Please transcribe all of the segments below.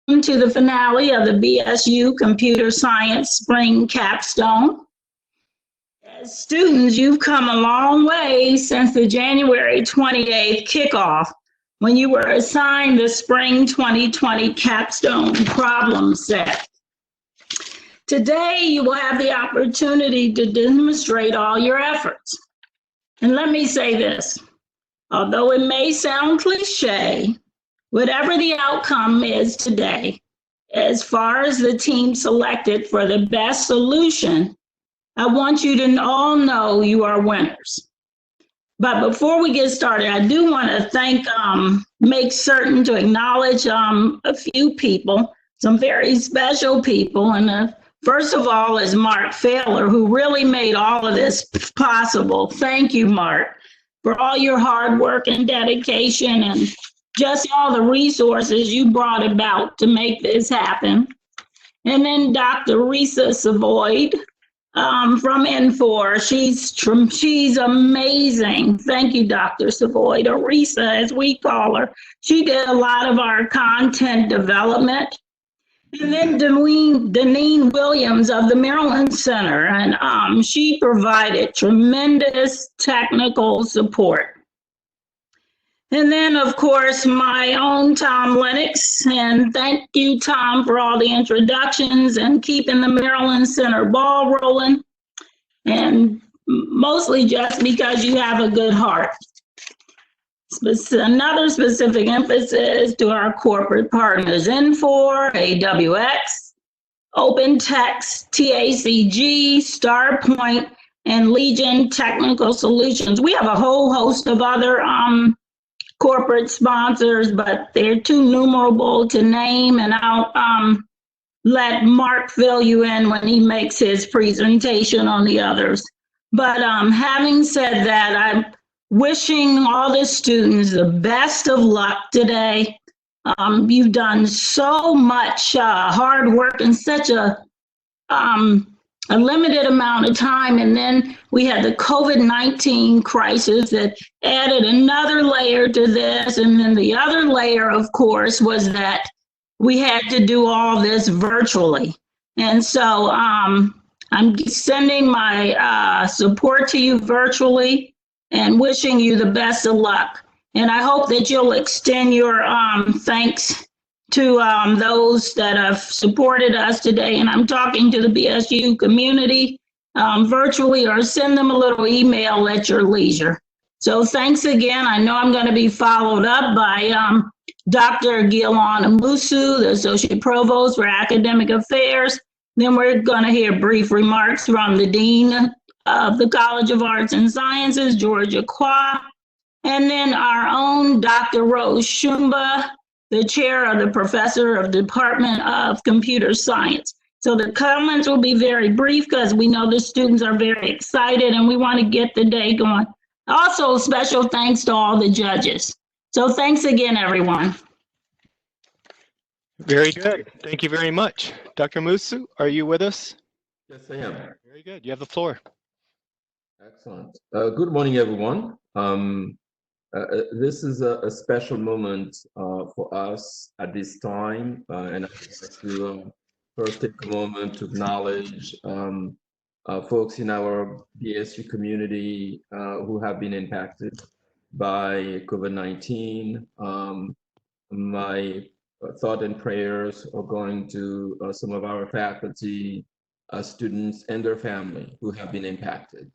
to the finale of the BSU Computer Science Spring Capstone. As students, you've come a long way since the January 28th kickoff when you were assigned the Spring 2020 Capstone problem set. Today, you will have the opportunity to demonstrate all your efforts. And let me say this, although it may sound cliche, whatever the outcome is today, as far as the team selected for the best solution, I want you to all know you are winners. But before we get started, I do want to make certain to acknowledge a few people, some very special people. And first of all is Mark Failer, who really made all of this possible. Thank you, Mark, for all your hard work and dedication and just all the resources you brought about to make this happen. And then Dr. Risa Savoyd from N4. She's amazing. Thank you, Dr. Savoyd, or Risa as we call her. She did a lot of our content development. And then Deneen Williams of the Maryland Center, and she provided tremendous technical support. And then, of course, my own Tom Lennox, and thank you, Tom, for all the introductions and keeping the Maryland Center ball rolling, and mostly just because you have a good heart. Another specific emphasis to our corporate partners, N4, AWX, OpenText, TACG, StarPoint, and Legion Technical Solutions. We have a whole host of other corporate sponsors, but they're too numerable to name, and I'll let Mark fill you in when he makes his presentation on the others. But having said that, I'm wishing all the students the best of luck today. You've done so much hard work in such a limited amount of time, and then we had the COVID-19 crisis that added another layer to this, and then the other layer, of course, was that we had to do all this virtually. And so I'm sending my support to you virtually and wishing you the best of luck. And I hope that you'll extend your thanks to those that have supported us today. And I'm talking to the BSU community virtually, or send them a little email at your leisure. So thanks again. I know I'm going to be followed up by Dr. Gilon Amusu, the Associate Provost for Academic Affairs. Then we're going to hear brief remarks from the Dean of the College of Arts and Sciences, Georgia Qua, and then our own Dr. Rose Shumba, the chair of the professor of the Department of Computer Science. So the comments will be very brief because we know the students are very excited and we want to get the day going. Also, special thanks to all the judges. So thanks again, everyone. Very good. Thank you very much. Dr. Musu, are you with us? Yes, I am. Very good. You have the floor. Excellent. Good morning, everyone. This is a special moment for us at this time, and I'd like to first take a moment to acknowledge folks in our BSU community who have been impacted by COVID-19. My thought and prayers are going to some of our faculty, students, and their family who have been impacted.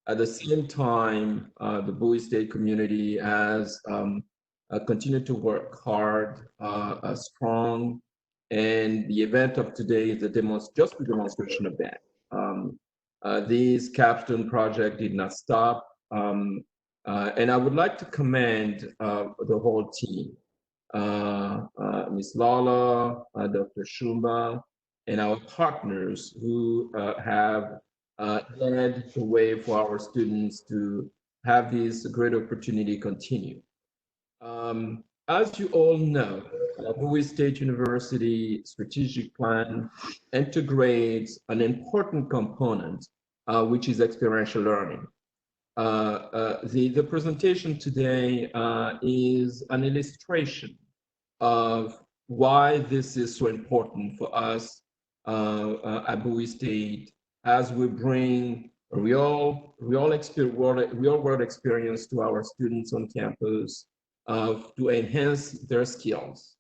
At the same time, the Bowie State community has continued to work hard, strong, and the event of today is just a demonstration of that. This capstone project did not stop, and I would like to commend the whole team, Ms. Lala, Dr. Shumba, and our partners who have led the way for our students to have this great opportunity continue. As you all know, Bowie State University strategic plan integrates an important component, which is experiential learning. The presentation today is an illustration of why this is so important for us at Bowie State as we bring real world experience to our students on campus to enhance their skills.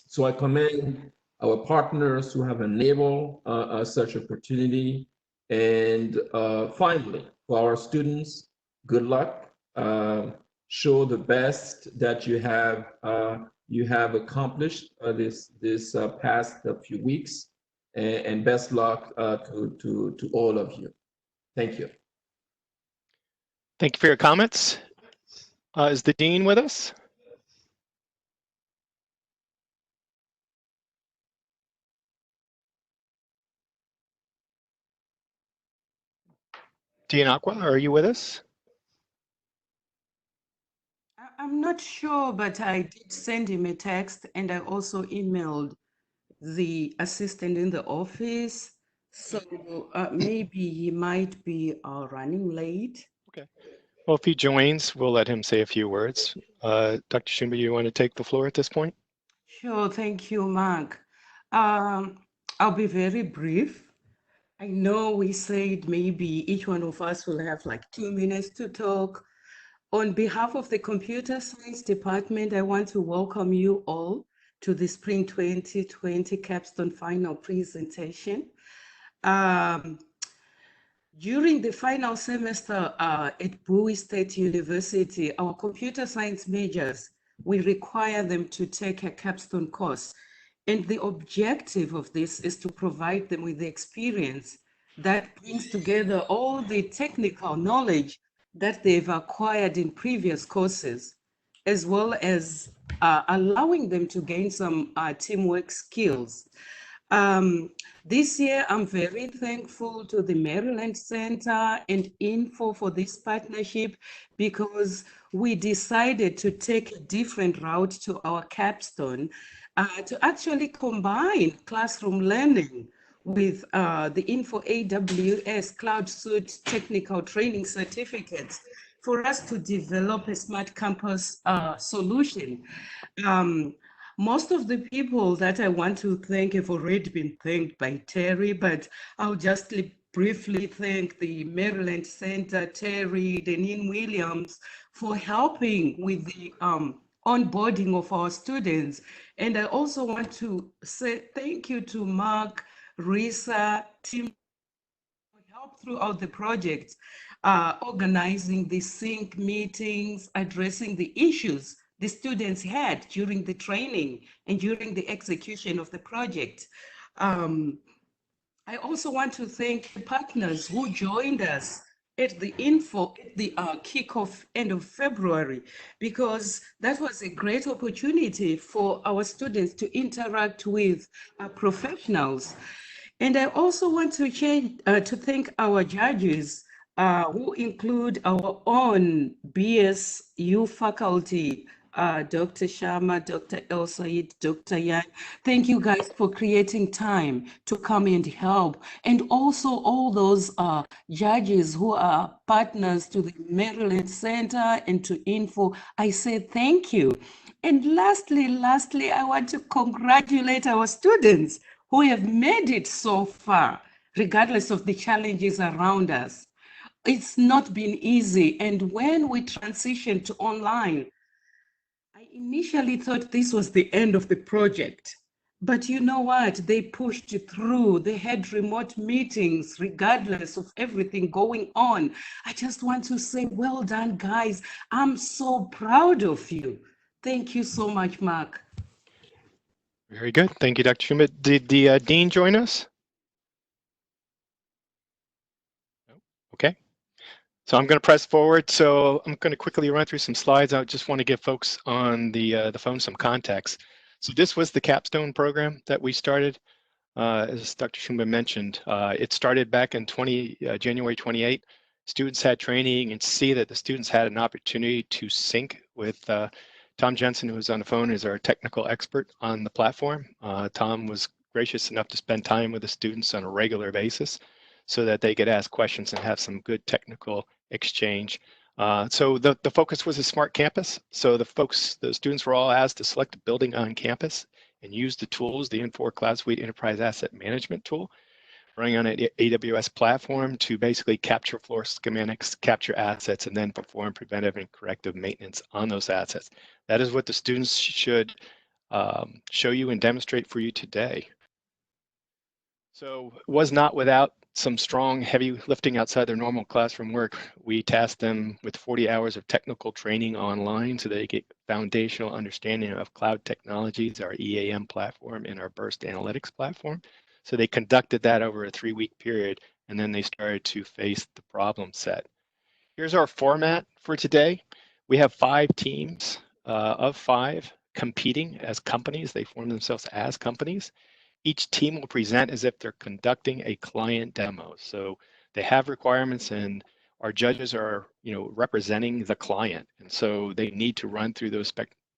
So I commend our partners who have enabled such opportunity. And finally, for our students, good luck. Show the best that you have accomplished this past few weeks, and best luck to all of you. Thank you. Thank you for your comments. Is the dean with us? Dean Aqua, are you with us? I'm not sure, but I did send him a text and I also emailed the assistant in the office. So maybe he might be running late. Okay. Well, if he joins, we'll let him say a few words. Dr. Shumba, you want to take the floor at this point? Sure, thank you, Mark. I'll be very brief. I know we said maybe each one of us will have like 2 minutes to talk. On behalf of the Computer Science Department, I want to welcome you all to the Spring 2020 Capstone final presentation. During the final semester at Bowie State University, our computer science majors, we require them to take a capstone course. And the objective of this is to provide them with the experience that brings together all the technical knowledge that they've acquired in previous courses, as well as allowing them to gain some teamwork skills. This year, I'm very thankful to the Maryland Center and Info for this partnership because we decided to take a different route to our capstone to actually combine classroom learning with the Info AWS Cloud Suite technical training certificates for us to develop a smart campus solution. Most of the people that I want to thank have already been thanked by Terry, but I'll just briefly thank the Maryland Center, Terry, Deneen Williams, for helping with the onboarding of our students. And I also want to say thank you to Mark, Risa, Tim, for help throughout the project, organizing the sync meetings, addressing the issues the students had during the training and during the execution of the project. I also want to thank the partners who joined us at the kickoff end of February, because that was a great opportunity for our students to interact with professionals. And I also want to thank our judges who include our own BSU faculty, Dr. Sharma, Dr. El Said, Dr. Yan. Thank you guys for creating time to come and help. And also all those judges who are partners to the Maryland Center and to Info. I say thank you. And lastly, I want to congratulate our students who have made it so far, regardless of the challenges around us. It's not been easy. And when we transitioned to online, I initially thought this was the end of the project. But you know what? They pushed through. They had remote meetings, regardless of everything going on. I just want to say, well done, guys. I'm so proud of you. Thank you so much, Mark. Very good. Thank you, Dr. Schmidt. Did the dean join us? Okay. So I'm going to press forward. So I'm going to quickly run through some slides. I just want to give folks on the phone some context. So this was the Capstone program that we started. As Dr. Schumba mentioned, it started back in January 28. Students had training, and see that the students had an opportunity to sync with Tom Jensen, who was on the phone, is our technical expert on the platform. Tom was gracious enough to spend time with the students on a regular basis so that they could ask questions and have some good technical exchange. So the focus was a smart campus. So the students were all asked to select a building on campus and use the tools, the Infor Cloud Suite Enterprise Asset Management tool, running on an AWS platform to basically capture floor schematics, capture assets, and then perform preventive and corrective maintenance on those assets. That is what the students should show you and demonstrate for you today. So was not without some strong heavy lifting outside their normal classroom work. We tasked them with 40 hours of technical training online so they get foundational understanding of cloud technologies, our EAM platform and our Burst Analytics platform. So they conducted that over a 3-week period, and then they started to face the problem set. Here's our format for today. We have 5 teams of 5 competing as companies. They form themselves as companies. Each team will present as if they're conducting a client demo. So they have requirements, and our judges are, representing the client. And so they need to run through those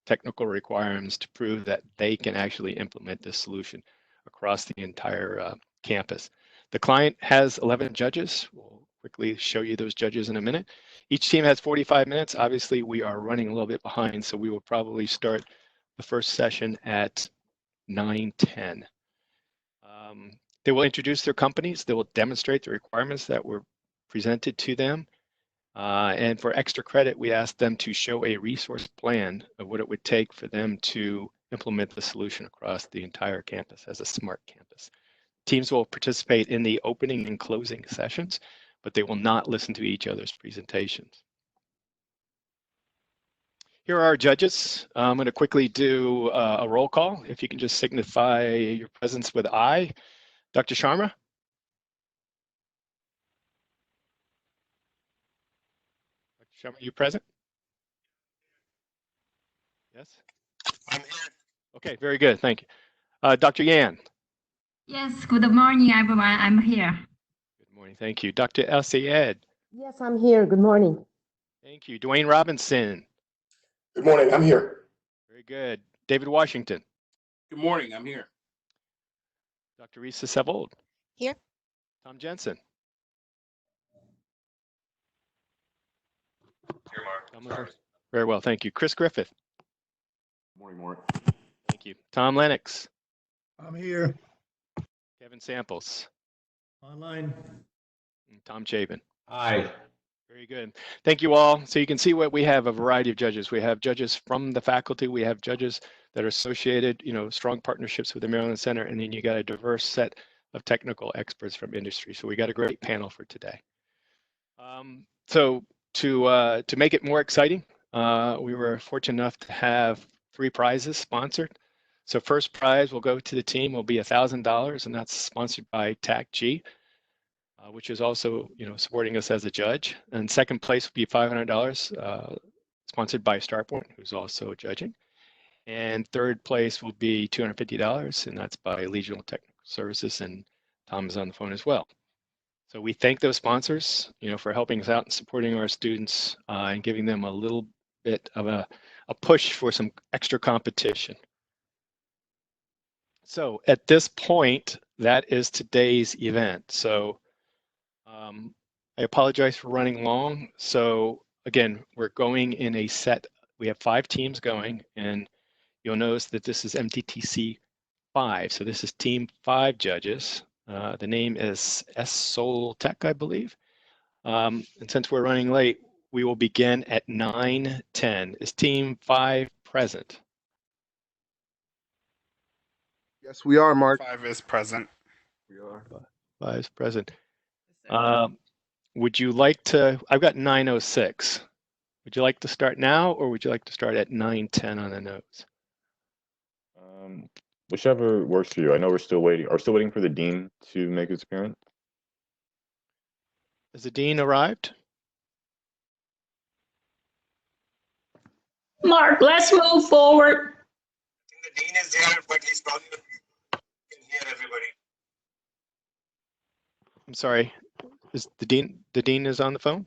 technical requirements to prove that they can actually implement this solution across the entire campus. The client has 11 judges. We'll quickly show you those judges in a minute. Each team has 45 minutes. Obviously, we are running a little bit behind, so we will probably start the first session at 9:10. They will introduce their companies. They will demonstrate the requirements that were presented to them. And for extra credit, we asked them to show a resource plan of what it would take for them to implement the solution across the entire campus as a smart campus. Teams will participate in the opening and closing sessions, but they will not listen to each other's presentations. Here are our judges. I'm going to quickly do a roll call. If you can just signify your presence with I. Dr. Sharma? Dr. Sharma, are you present? Yes? I'm here. Okay, very good. Thank you. Dr. Yan? Yes, good morning, everyone. I'm here. Good morning. Thank you. Dr. El Sayed? Yes, I'm here. Good morning. Thank you. Dwayne Robinson? Good morning. I'm here. Very good. David Washington? Good morning. I'm here. Dr. Risa Savold? Here. Tom Jensen? Here, Mark. Sorry. Very well, thank you. Chris Griffith? Good morning, Mark. Thank you. Tom Lennox? I'm here. Kevin Samples? Online. And Tom Chabin? Hi. Very good. Thank you all. So you can see what we have, a variety of judges. We have judges from the faculty. We have judges that are associated, strong partnerships with the Maryland Center. And then you got a diverse set of technical experts from industry. So we got a great panel for today. So to make it more exciting, we were fortunate enough to have 3 prizes sponsored. So first prize will go to the team, will be $1,000, and that's sponsored by TAC-G. Which is also, supporting us as a judge. And second place will be $500, sponsored by Starpoint, who's also judging. And third place will be $250, and that's by Regional Technical Services, and Tom is on the phone as well. So we thank those sponsors, for helping us out and supporting our students and giving them a little bit of a push for some extra competition. So at this point, that is today's event. So I apologize for running long. So again, we're going in a set. We have 5 teams going, and you'll notice that this is MTTC 5. So this is team 5 judges. The name is S-Sol Tech, I believe. And since we're running late, we will begin at 9:10. Is team 5 present? Yes, we are, Mark. 5 is present. We are. 5 is present. Would you like to, I've got 9:06. Would you like to start now, or would you like to start at 9:10 on the nose? Whichever works for you. I know we're still waiting. Are still waiting for the dean to make his appearance? Has the dean arrived? Mark, let's move forward. I think the dean is there, but he's probably can hear everybody. I'm sorry. Is the dean is on the phone?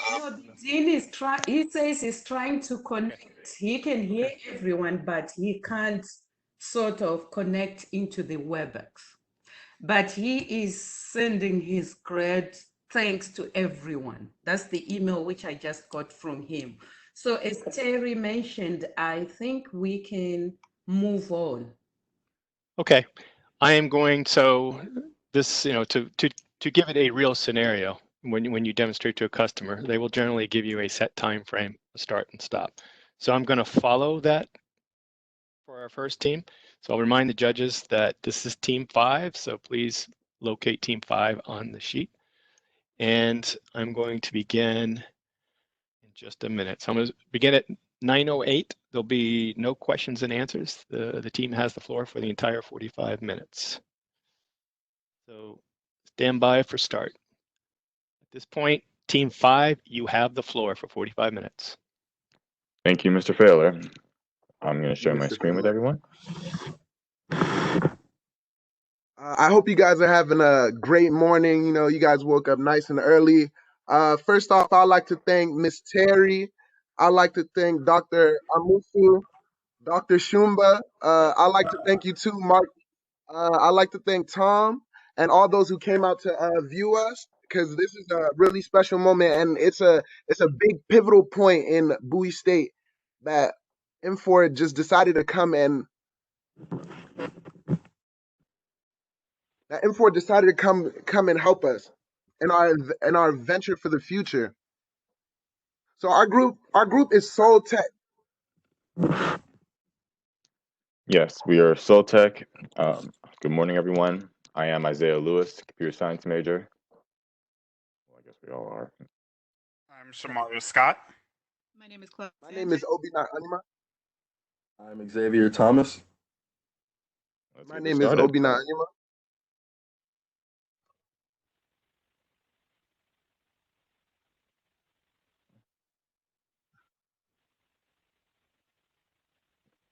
No, the dean is he says he's trying to connect. He can hear everyone, but he can't sort of connect into the WebEx. But he is sending his thanks to everyone. That's the email which I just got from him. So as Terry mentioned, I think we can move on. Okay, I am going, so this, to give it a real scenario, when you demonstrate to a customer, they will generally give you a set time frame, start and stop. So I'm going to follow that for our first team. So I'll remind the judges that this is team 5, so please locate team 5 on the sheet. And I'm going to begin in just a minute. So I'm going to begin at 9:08. There'll be no questions and answers. The team has the floor for the entire 45 minutes. So stand by for start. At this point, team 5, you have the floor for 45 minutes. Thank you, Mr. Failer. I'm going to share my Mr. screen with Failer. everyone. I hope you guys are having a great morning. You know, you guys woke up nice and early. First off, I'd like to thank Miss Terry. I'd like to thank Dr. Amusu, Dr. Shumba. I'd like to thank you too, Mark. I'd like to thank Tom and all those who came out to view us, because this is a really special moment, and it's a big pivotal point in Bowie State that M4 just decided to come and come and help us in our venture for the future. So our group is Soul Tech. Yes, we are Soltech. Good morning, everyone. I am Isaiah Lewis, computer science major. Well, I guess we all are. I'm Shamario Scott. My name is Claudia. My name is Obina Anima. I'm Xavier Thomas. Let's My get name this is started. Obina Anima.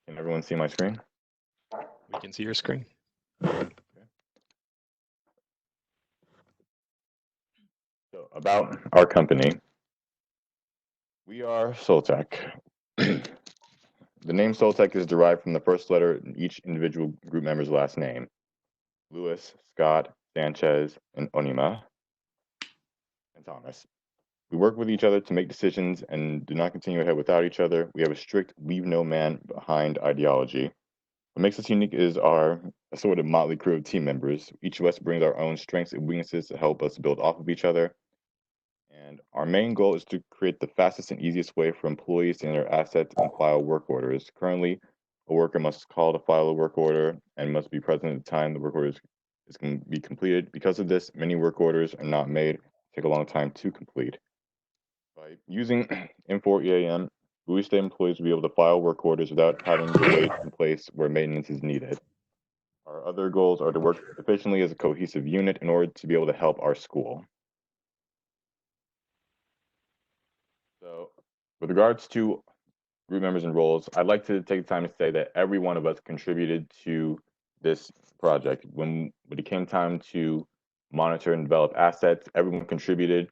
Can everyone see my screen? We can see your screen. So about our company, we are Soltech. The name Soltech is derived from the first letter in each individual group member's last name. Lewis, Scott, Sanchez, and Onima, and Thomas. We work with each other to make decisions and do not continue ahead without each other. We have a strict leave no man behind ideology. What makes us unique is our sort of motley crew of team members. Each of us brings our own strengths and weaknesses to help us build off of each other. And our main goal is to create the fastest and easiest way for employees to enter assets and file work orders. Currently, a worker must call to file a work order and must be present at the time the work order is going to be completed. Because of this, many work orders are not made, take a long time to complete. By using M4 EAM, Bowie State employees will be able to file work orders without having to wait in place where maintenance is needed. Our other goals are to work efficiently as a cohesive unit in order to be able to help our school. So, with regards to group members and roles, I'd like to take the time to say that every one of us contributed to this project. When it came time to monitor and develop assets, everyone contributed.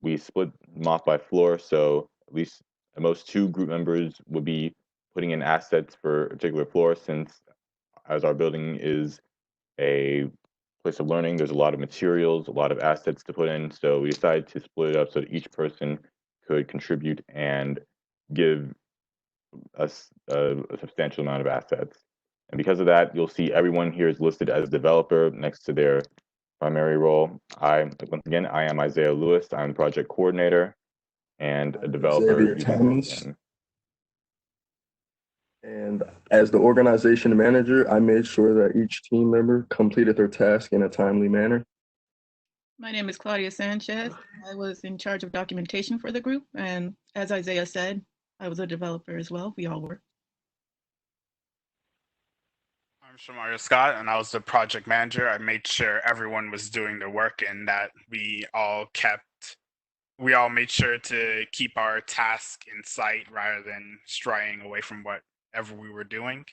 We split them off by floor, so at most 2 group members would be putting in assets for a particular floor, since as our building is a place of learning, there's a lot of materials, a lot of assets to put in, so we decided to split it up so that each person could contribute and give us a substantial amount of assets. And because of that, you'll see everyone here is listed as developer next to their primary role. Once again, I am Isaiah Lewis. I'm the project coordinator and a developer. Xavier Thomas. And as the organization manager, I made sure that each team member completed their task in a timely manner. My name is Claudia Sanchez. I was in charge of documentation for the group. And as Isaiah said, I was a developer as well. We all were. I'm Shamario Scott, and I was the project manager. I made sure everyone was doing their work and that we all made sure to keep our task in sight rather than straying away from whatever we were doing.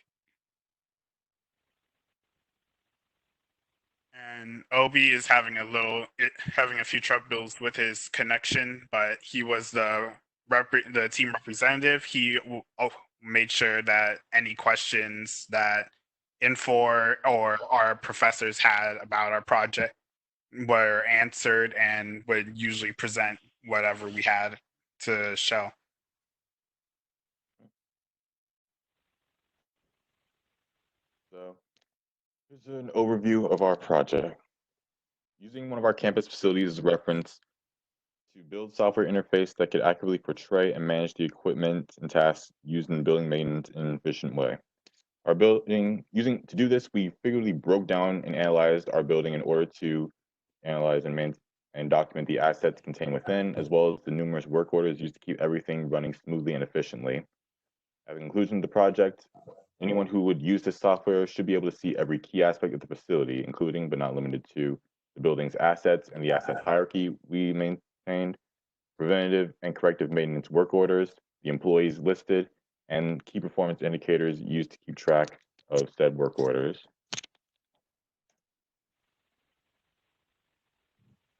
And Obi is having a few troubles with his connection, but he was the team representative. He made sure that any questions that Infor or our professors had about our project were answered and would usually present whatever we had to show. So here's an overview of our project. Using one of our campus facilities as a reference to build software interface that could accurately portray and manage the equipment and tasks used in building maintenance in an efficient way. To do this, we figuratively broke down and analyzed our building in order to analyze and document the assets contained within, as well as the numerous work orders used to keep everything running smoothly and efficiently. At the conclusion of the project, anyone who would use this software should be able to see every key aspect of the facility, including but not limited to the building's assets and the asset hierarchy we maintained, preventative and corrective maintenance work orders, the employees listed, and key performance indicators used to keep track of said work orders.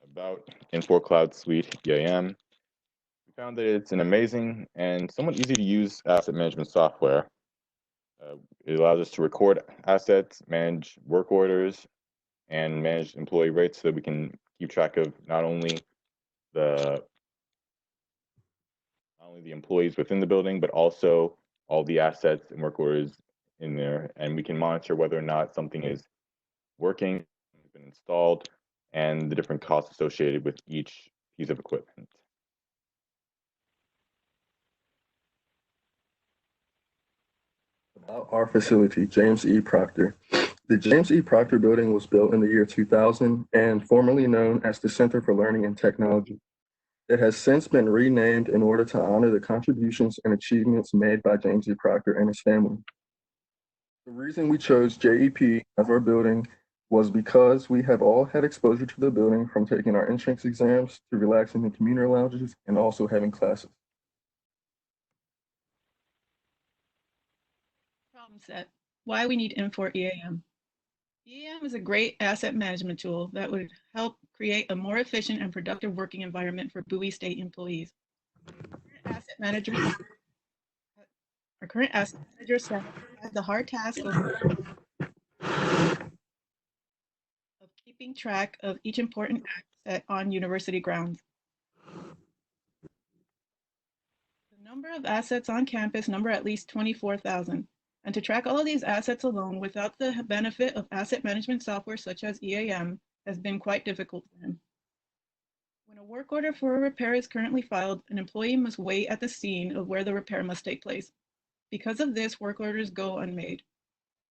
About Infor Cloud Suite EAM, we found that it's an amazing and somewhat easy to use asset management software. It allows us to record assets, manage work orders, and manage employee rates so that we can keep track of not only the employees within the building, but also all the assets and work orders in there. And we can monitor whether or not something is working, has been installed, and the different costs associated with each piece of equipment. About our facility, James E. Proctor. The James E. Proctor building was built in the year 2000 and formerly known as the Center for Learning and Technology. It has since been renamed in order to honor the contributions and achievements made by James E. Proctor and his family. The reason we chose JEP as our building was because we have all had exposure to the building, from taking our entrance exams to relaxing in communal lounges and also having classes. Problem set. Why we need Infor EAM. EAM is a great asset management tool that would help create a more efficient and productive working environment for Bowie State employees. Our current asset manager staff has the hard task of keeping track of each important asset on university grounds. The number of assets on campus number at least 24,000. And to track all of these assets alone without the benefit of asset management software such as EAM has been quite difficult for him. When a work order for a repair is currently filed, an employee must wait at the scene of where the repair must take place. Because of this, work orders go unmade.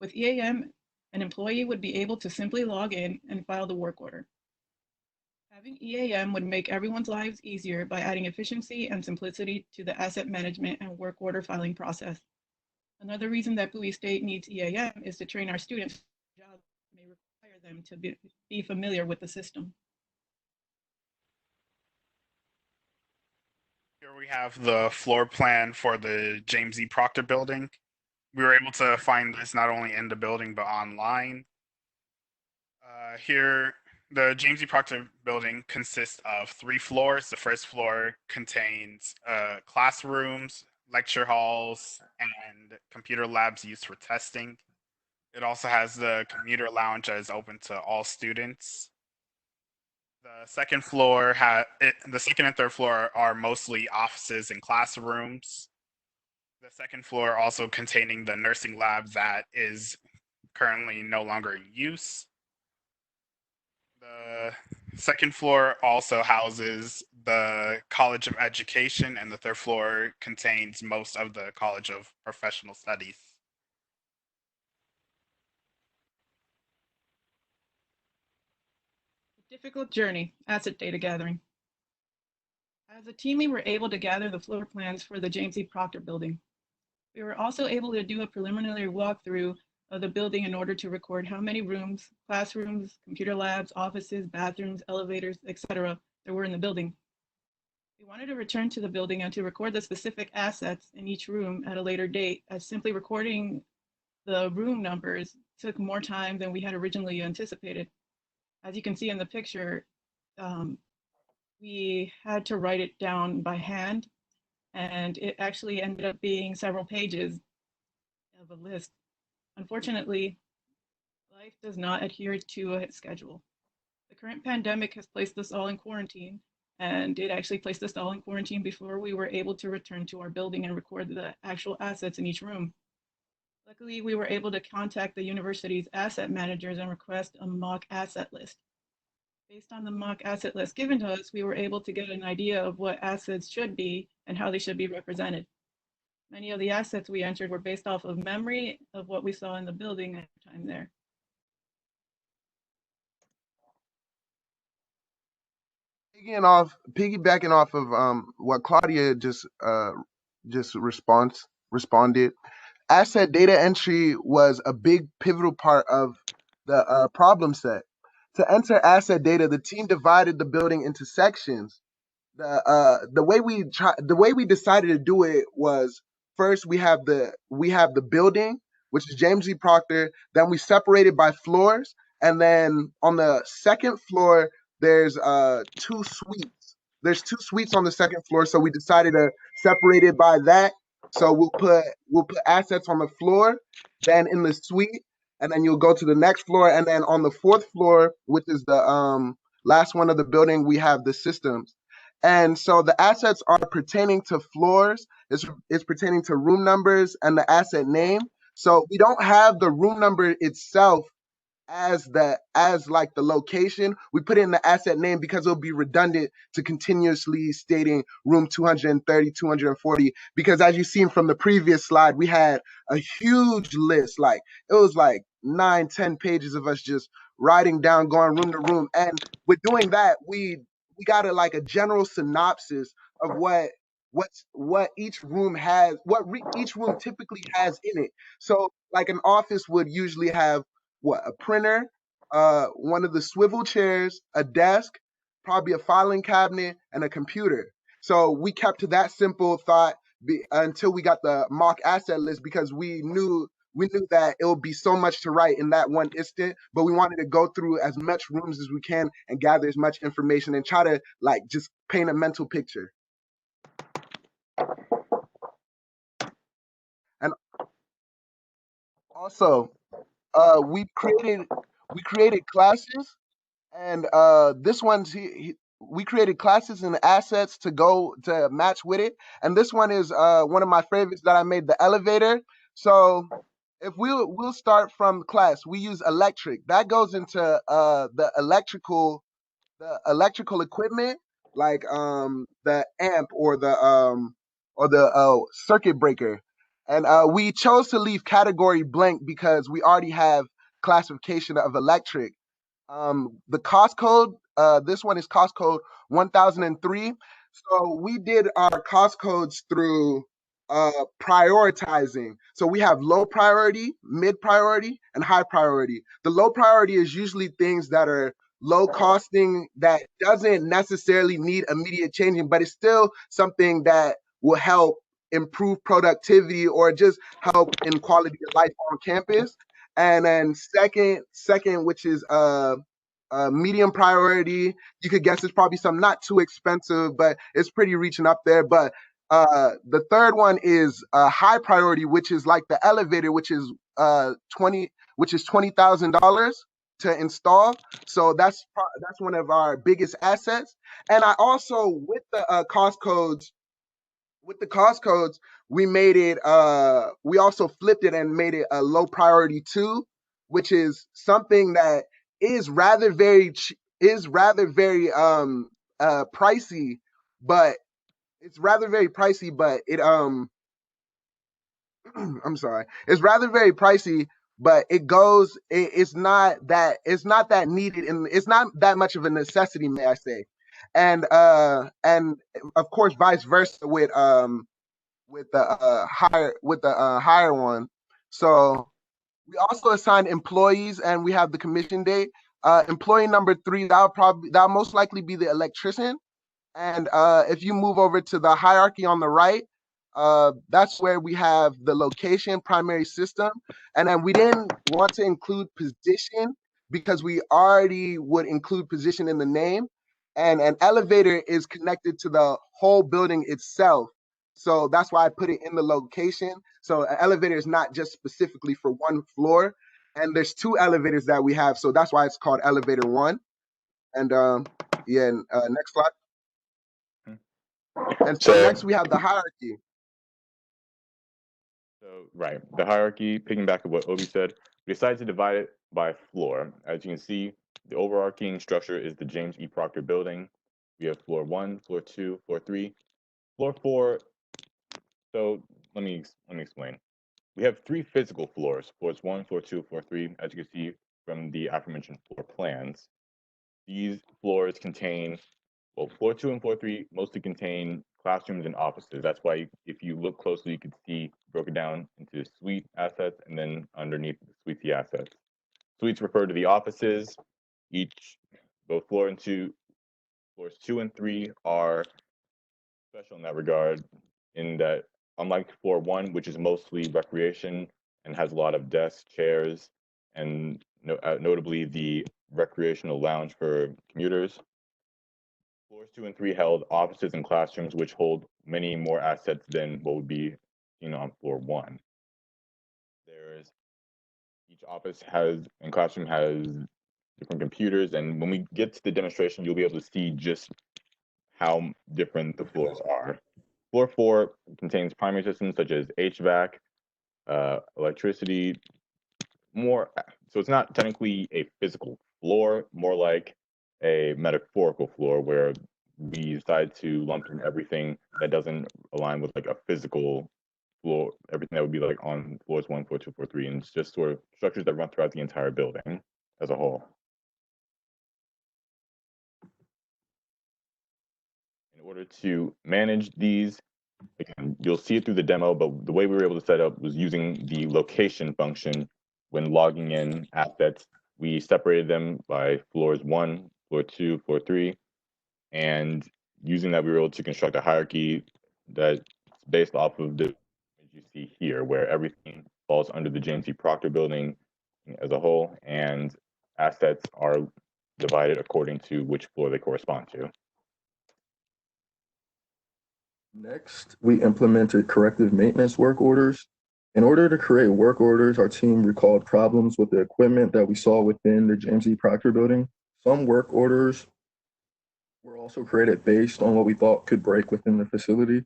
With EAM, an employee would be able to simply log in and file the work order. Having EAM would make everyone's lives easier by adding efficiency and simplicity to the asset management and work order filing process. Another reason that Bowie State needs EAM is to train our students. Jobs may require them to be familiar with the system. Here we have the floor plan for the James E. Proctor building. We were able to find this not only in the building, but online. Here, the James E. Proctor building consists of 3 floors. The first floor contains classrooms, lecture halls, and computer labs used for testing. It also has the commuter lounge that is open to all students. The second floor the second and third floor are mostly offices and classrooms. The second floor also containing the nursing lab that is currently no longer in use. The second floor also houses the College of Education, and the third floor contains most of the College of Professional Studies. Difficult journey, asset data gathering. As a team, we were able to gather the floor plans for the James E. Proctor building. We were also able to do a preliminary walkthrough of the building in order to record how many rooms, classrooms, computer labs, offices, bathrooms, elevators, etc. there were in the building. We wanted to return to the building and to record the specific assets in each room at a later date, as simply recording the room numbers took more time than we had originally anticipated. As you can see in the picture, we had to write it down by hand, and it actually ended up being several pages of a list. Unfortunately, life does not adhere to a schedule. The current pandemic has placed us all in quarantine, and it actually placed us all in quarantine before we were able to return to our building and record the actual assets in each room. Luckily, we were able to contact the university's asset managers and request a mock asset list. Based on the mock asset list given to us, we were able to get an idea of what assets should be and how they should be represented. Many of the assets we entered were based off of memory of what we saw in the building at the time there. Piggybacking off of what Claudia just responded. Asset data entry was a big pivotal part of the problem set. To enter asset data, the team divided the building into sections. The way we decided to do it was first we have the building, which is James E. Proctor. Then we separated by floors, and then on the second floor there's two suites. There's two suites on the second floor, so we decided to separate it by that. So we'll put assets on the floor, then in the suite, and then you'll go to the next floor, and then on the fourth floor, which is the last one of the building, we have the systems. And so the assets are pertaining to floors, it's pertaining to room numbers and the asset name. So we don't have the room number itself as like the location. We put in the asset name because it'll be redundant to continuously stating room 230, 240. Because as you've seen from the previous slide, we had a huge list. Like it was like 9-10 pages of us just writing down, going room to room. And with doing that, we got a general synopsis of what each room has, each room typically has in it. So like an office would usually have a printer, one of the swivel chairs, a desk, probably a filing cabinet, and a computer. So we kept to that simple thought until we got the mock asset list, because we knew that it would be so much to write in that one instant, but we wanted to go through as much rooms as we can and gather as much information and try to just paint a mental picture. And also, we created classes, and this one's we created classes and assets to go to match with it. And this one is one of my favorites that I made, the elevator. So if we'll start from class, we use electric. That goes into the electrical equipment, like the amp or the circuit breaker. And we chose to leave category blank because we already have classification of electric. The cost code, this one is cost code 1003. So we did our cost codes through prioritizing. So we have low priority, mid priority, and high priority. The low priority is usually things that are low costing, that doesn't necessarily need immediate changing, but it's still something that will help improve productivity or just help in quality of life on campus. And then second, which is medium priority, you could guess it's probably some not too expensive, but it's pretty reaching up there. But the third one is high priority, which is like the elevator, which is $20,000 to install. So that's one of our biggest assets. And I also, with the cost codes, we made it, we also flipped it and made it a low priority too, which is something that is rather very pricey, but it's rather very pricey, but it I'm sorry, it's rather very pricey, but it's not that needed, and it's not that much of a necessity, may I say. And of course vice versa with the higher one. So we also assign employees, and we have the commission date. Employee number 3, that'll most likely be the electrician. And if you move over to the hierarchy on the right, that's where we have the location, primary system. And then we didn't want to include position because we already would include position in the name. And an elevator is connected to the whole building itself. So that's why I put it in the location. So an elevator is not just specifically for one floor. And there's 2 elevators that we have. So that's why it's called elevator 1. And yeah, next slide. And so So, next we have the hierarchy. So, right, the hierarchy, picking back at what Obi said, we decided to divide it by floor. As you can see, the overarching structure is the James E. Proctor building. We have floor 1, floor 2, floor 3, floor 4. So let me explain. We have 3 physical floors, floors 1, floor 2, floor 3, as you can see from the aforementioned floor plans. These floors contain, well, floor 2 and floor 3 mostly contain classrooms and offices. That's why if you look closely, you can see broken down into suite assets and then underneath the suite assets. Suites refer to the offices. Both floors 2 and 3 are special in that regard, in that unlike floor 1, which is mostly recreation and has a lot of desks, chairs, and notably the recreational lounge for commuters, floors 2 and 3 held offices and classrooms, which hold many more assets than what would be seen on floor 1. Each office and classroom has different computers, and when we get to the demonstration, you'll be able to see just how different the floors are. Floor 4 contains primary systems such as HVAC, electricity, so it's not technically a physical floor, more like a metaphorical floor where we decide to lump in everything that doesn't align with like a physical floor, everything that would be like on floors 1, floor 2, floor 3, and it's just sort of structures that run throughout the entire building as a whole. In order to manage these, again, you'll see it through the demo, but the way we were able to set up was using the location function. When logging in assets, we separated them by floors 1, floor 2, floor 3, and using that, we were able to construct a hierarchy that's based off of the image you see here, where everything falls under the James E. Proctor building as a whole, and assets are divided according to which floor they correspond to. Next, we implemented corrective maintenance work orders. In order to create work orders, our team recalled problems with the equipment that we saw within the James E. Proctor building. Some work orders were also created based on what we thought could break within the facility.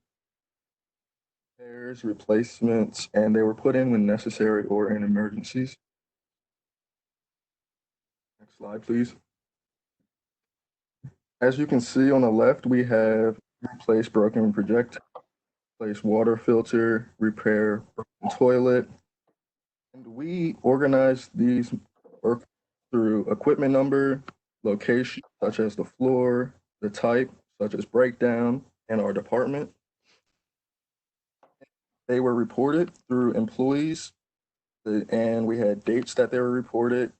Repairs, replacements, and they were put in when necessary or in emergencies. Next slide, please. As you can see on the left, we have replace broken projectile, replace water filter, repair broken toilet. And we organize these work through equipment number, location, such as the floor, the type, such as breakdown, and our department. They were reported through employees, and we had dates that they were reported,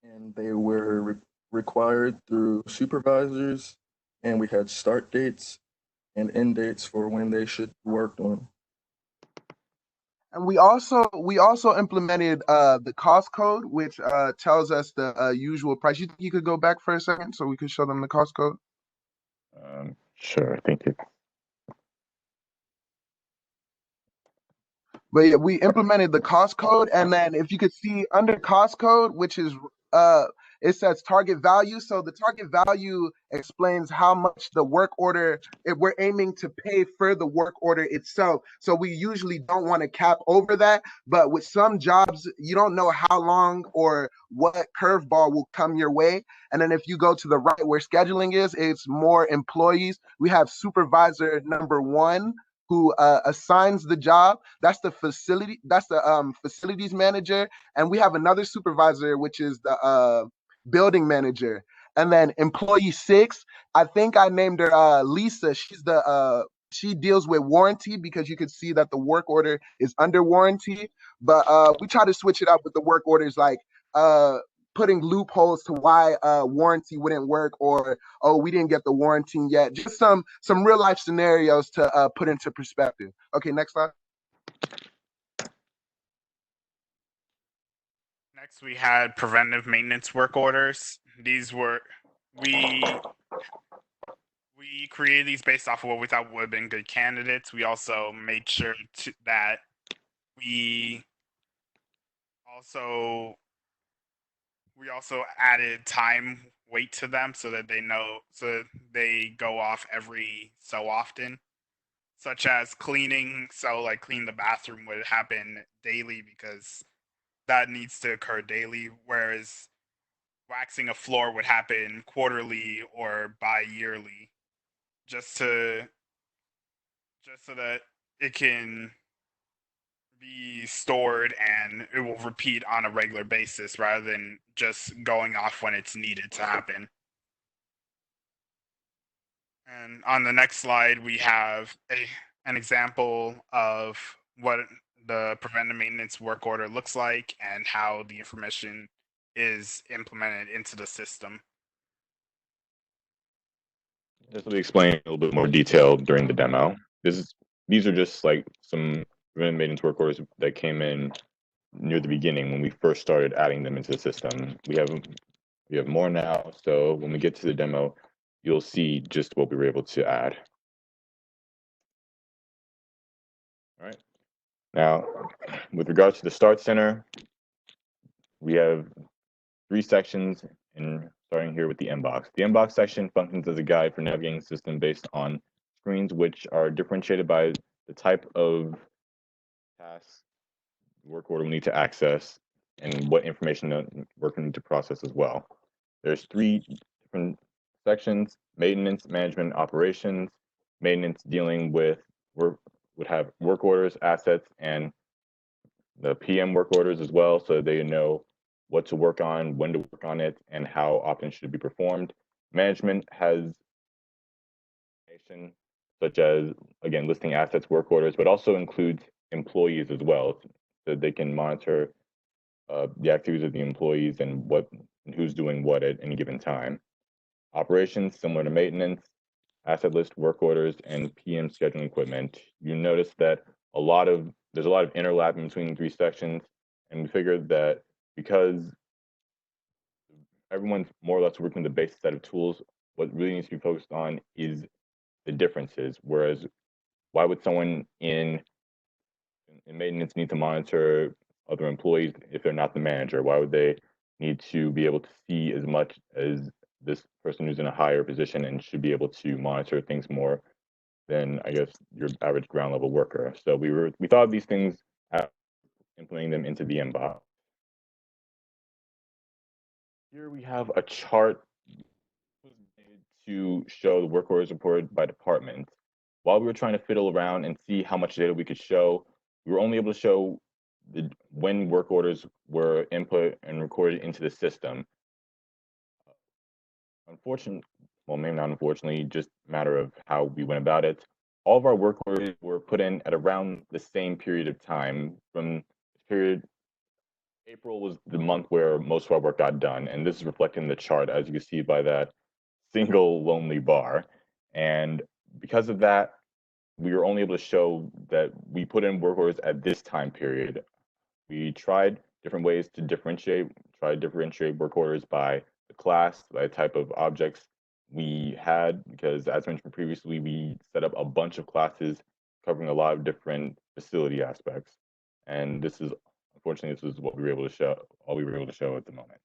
and they were required through supervisors, and we had start dates and end dates for when they should be worked on. And we also implemented the cost code, which tells us the usual price. You think you could go back for a second so we could show them the cost code? Sure, thank you. But yeah, we implemented the cost code, and then if you could see under cost code, which is it says target value. So the target value explains how much the work order, if we're aiming to pay for the work order itself. So we usually don't want to cap over that, but with some jobs, you don't know how long or what curveball will come your way. And then if you go to the right where scheduling is, it's more employees. We have supervisor number 1, who assigns the job. That's the facilities manager. And we have another supervisor, which is the building manager. And then employee 6, I think I named her Lisa. She deals with warranty, because you could see that the work order is under warranty. But we try to switch it up with the work orders, like putting loopholes to why warranty wouldn't work, or we didn't get the warranty yet. Just some real life scenarios to put into perspective. Okay, next slide. Next, we had preventive maintenance work orders. These were we created these based off of what we thought would have been good candidates. We also made sure that we we also added time weight to them so that they go off every so often, such as cleaning. So like clean the bathroom would happen daily because that needs to occur daily, whereas waxing a floor would happen quarterly or bi-yearly, just so that it can be stored and it will repeat on a regular basis rather than just going off when it's needed to happen. And on the next slide, we have an example of what the preventive maintenance work order looks like and how the information is implemented into the system. This will be explained in a little bit more detail during the demo. These are just like some preventive maintenance work orders that came in near the beginning when we first started adding them into the system. We have more now, so when we get to the demo, you'll see just what we were able to add. All right. Now, with regards to the Start Center, we have 3 sections, and starting here with the inbox. The inbox section functions as a guide for navigating the system based on screens which are differentiated by the type of task the work order will need to access and what information the worker need to process as well. There's 3 different sections: maintenance, management, operations. Maintenance dealing with would have work orders, assets, and the PM work orders as well, so they know what to work on, when to work on it, and how often should it be performed. Management has information such as, again, listing assets, work orders, but also includes employees as well, so they can monitor the activities of the employees and who's doing what at any given time. Operations, similar to maintenance, asset list, work orders, and PM scheduling equipment. You notice that there's a lot of overlapping between the 3 sections, and we figured that because everyone's more or less working with the basic set of tools, what really needs to be focused on is the differences. Whereas, why would someone in maintenance need to monitor other employees if they're not the manager? Why would they need to be able to see as much as this person who's in a higher position and should be able to monitor things more than, I guess, your average ground level worker? So we thought of these things, implementing them into the inbox. Here we have a chart to show the work orders reported by department. While we were trying to fiddle around and see how much data we could show, we were only able to show when work orders were input and recorded into the system. Unfortunately, well, maybe not unfortunately, just a matter of how we went about it. All of our work orders were put in at around the same period of time. From period, April was the month where most of our work got done, and this is reflected in the chart, as you can see by that single lonely bar. And because of that, we were only able to show that we put in work orders at this time period. We tried different ways to differentiate work orders by the class, by the type of objects we had, because as mentioned previously, we set up a bunch of classes covering a lot of different facility aspects. And unfortunately, this is what we were able to show, all we were able to show at the moment.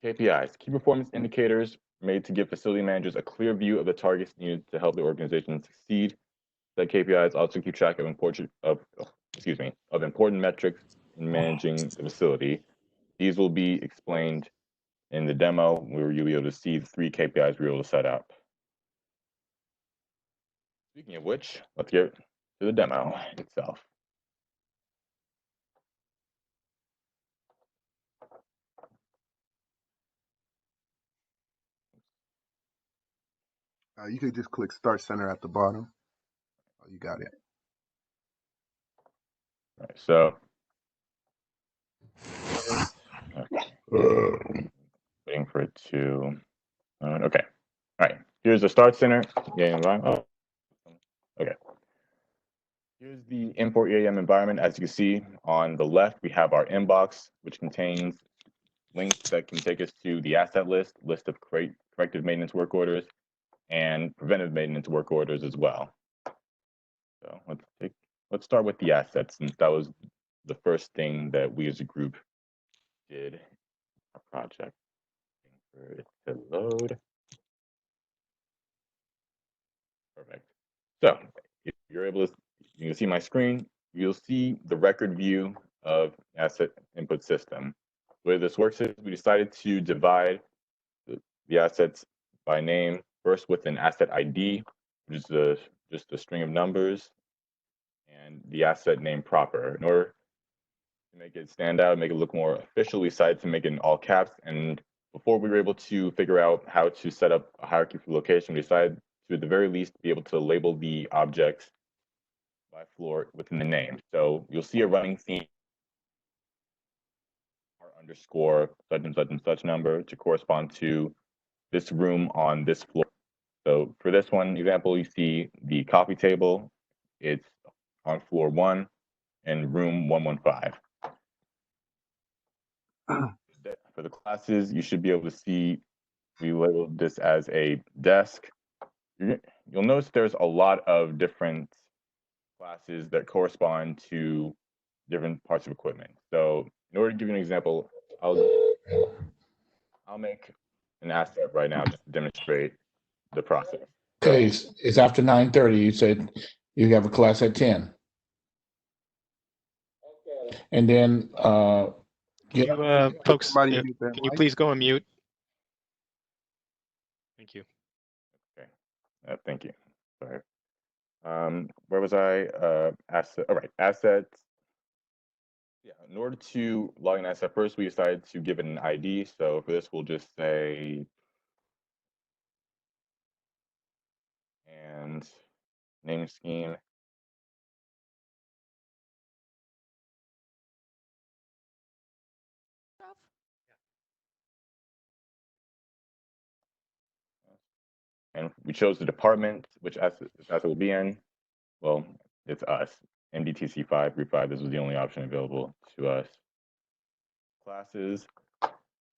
KPIs, key performance indicators made to give facility managers a clear view of the targets needed to help the organization succeed. That KPIs also keep track of important metrics in managing the facility. These will be explained in the demo where you'll be able to see the 3 KPIs we were able to set up. Speaking of which, let's get to the demo itself. You could just click Start Center at the bottom. Oh, you got it. All right, so waiting for it to. Okay. All right. Here's the Start Center. Oh, okay. Here's the import EAM environment. As you can see on the left, we have our inbox, which contains links that can take us to the asset list of corrective maintenance work orders, and preventive maintenance work orders as well. So let's start with the assets, since that was the first thing that we as a group did a project for it to load. Perfect. So if you're able to, you can see my screen. You'll see the record view of asset input system. The way this works is we decided to divide the assets by name, first with an asset ID, which is just a string of numbers, and the asset name proper. In order to make it stand out, make it look more official, we decided to make it in all caps. And before we were able to figure out how to set up a hierarchy for location, we decided to, at the very least, be able to label the objects by floor within the name. So you'll see a running theme underscore such and such number to correspond to this room on this floor. So for this one example, you see the coffee table. It's on floor 1 and room 115. For the classes, you should be able to see we labeled this as a desk. You'll notice there's a lot of different classes that correspond to different parts of equipment. So in order to give you an example, I'll make an asset right now just to demonstrate the process. Okay, it's after 9:30. You said you have a class at 10. And then folks, can you please go on mute? Thank you. Okay, thank you. Sorry. Where was I? Asset. All right, assets. Yeah, in order to log an asset, first we decided to give it an ID. So for this, we'll just say and name scheme. And we chose the department, which asset will be in. Well, it's us, MDTC 5, Group 5. This was the only option available to us. Classes.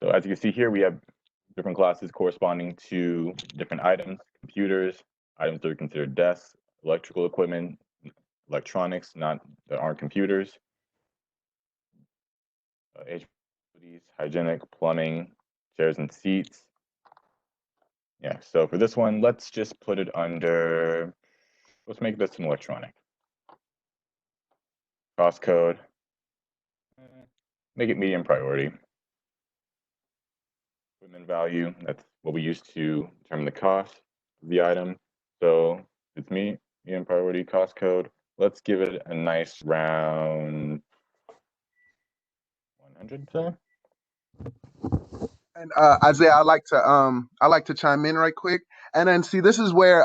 So as you can see here, we have different classes corresponding to different items, computers, items that are considered desks, electrical equipment, electronics, that aren't computers, HVAC, hygienic, plumbing, chairs and seats. Yeah, so for this one, let's just put it under, let's make this an electronic. Cost code, make it medium priority. Equipment value, that's what we use to determine the cost of the item. So it's medium priority cost code. Let's give it a nice round 100. So. And Isaiah, I like to chime in right quick. And then see, this is where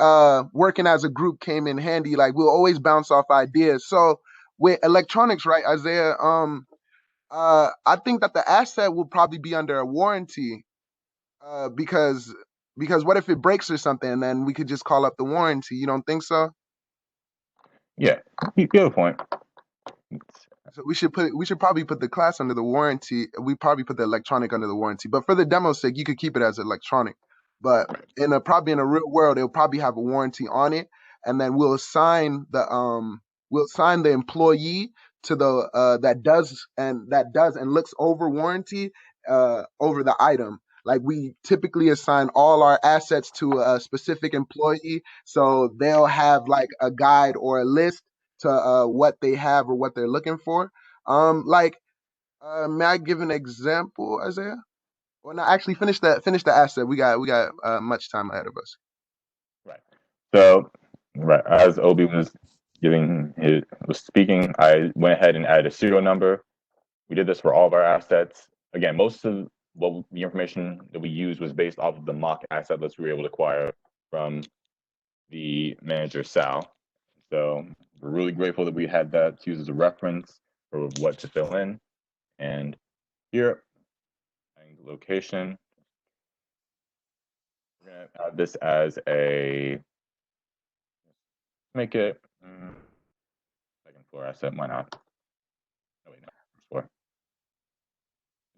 working as a group came in handy. Like we'll always bounce off ideas. So with electronics, right, Isaiah? I think that the asset will probably be under a warranty, because what if it breaks or something, and then we could just call up the warranty? You don't think so? Yeah, you get a point. So we should probably put the class under the warranty. We probably put the electronic under the warranty. But for the demo's sake, you could keep it as electronic. But probably in a real world, it'll probably have a warranty on it, and then we'll assign the employee to the that does and looks over warranty over the item. Like we typically assign all our assets to a specific employee, so they'll have like a guide or a list to what they have or what they're looking for. May I give an example, Isaiah? Well, no, actually, finish the asset. We got much time ahead of us. Right. So, right as Obi was speaking, I went ahead and added a serial number. We did this for all of our assets. Again, most of the information that we used was based off of the mock asset list we were able to acquire from the manager Sal. So we're really grateful that we had that to use as a reference for what to fill in. And here, the location, we're going to add this as a, make it second floor asset. Why not? Oh, wait, no, first floor.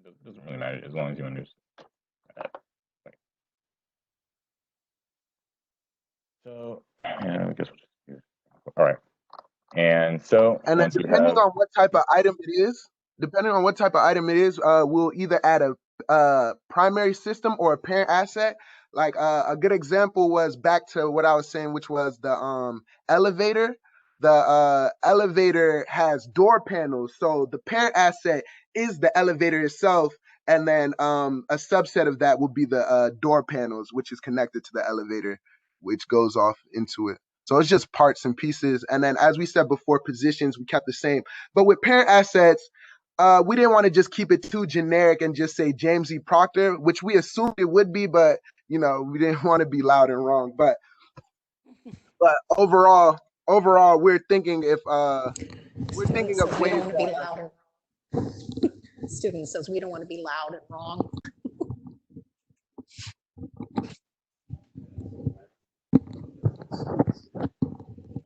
It doesn't really matter as long as you understand. So, yeah, I guess we'll just do it. All right. And so, and then depending on what type of item it is, depending on what type of item it is, we'll either add a primary system or a parent asset. Like a good example was back to what I was saying, which was the elevator. The elevator has door panels, so the parent asset is the elevator itself, and then a subset of that will be the door panels, which is connected to the elevator, which goes off into it. So it's just parts and pieces. And then, as we said before, positions we kept the same. But with parent assets, we didn't want to just keep it too generic and just say James E. Proctor, which we assumed it would be, but we didn't want to be loud and wrong. But overall, we're thinking if we're thinking of ways to be loud. Student says we don't want to be loud and wrong.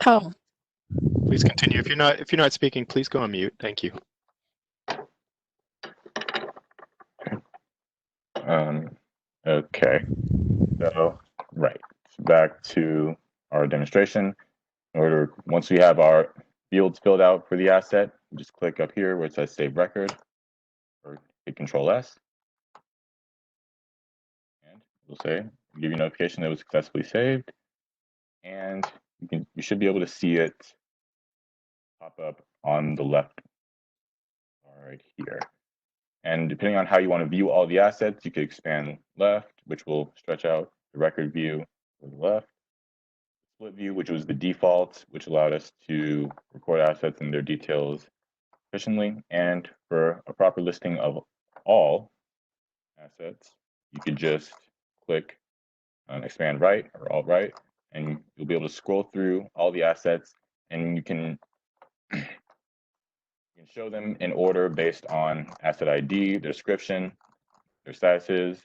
Oh. Please continue. If you're not speaking, please go on mute. Thank you. Okay. So right, back to our demonstration. Once we have our fields filled out for the asset, just click up here where it says Save Record, or hit Control S, and it'll say, give you a notification that it was successfully saved, and you should be able to see it pop up on the left right here. And depending on how you want to view all the assets, you could expand left, which will stretch out the record view to the left. Split view, which was the default, which allowed us to record assets and their details efficiently. And for a proper listing of all assets, you could just click on expand right or alt right, and you'll be able to scroll through all the assets, and you can show them in order based on asset ID, their description, their statuses,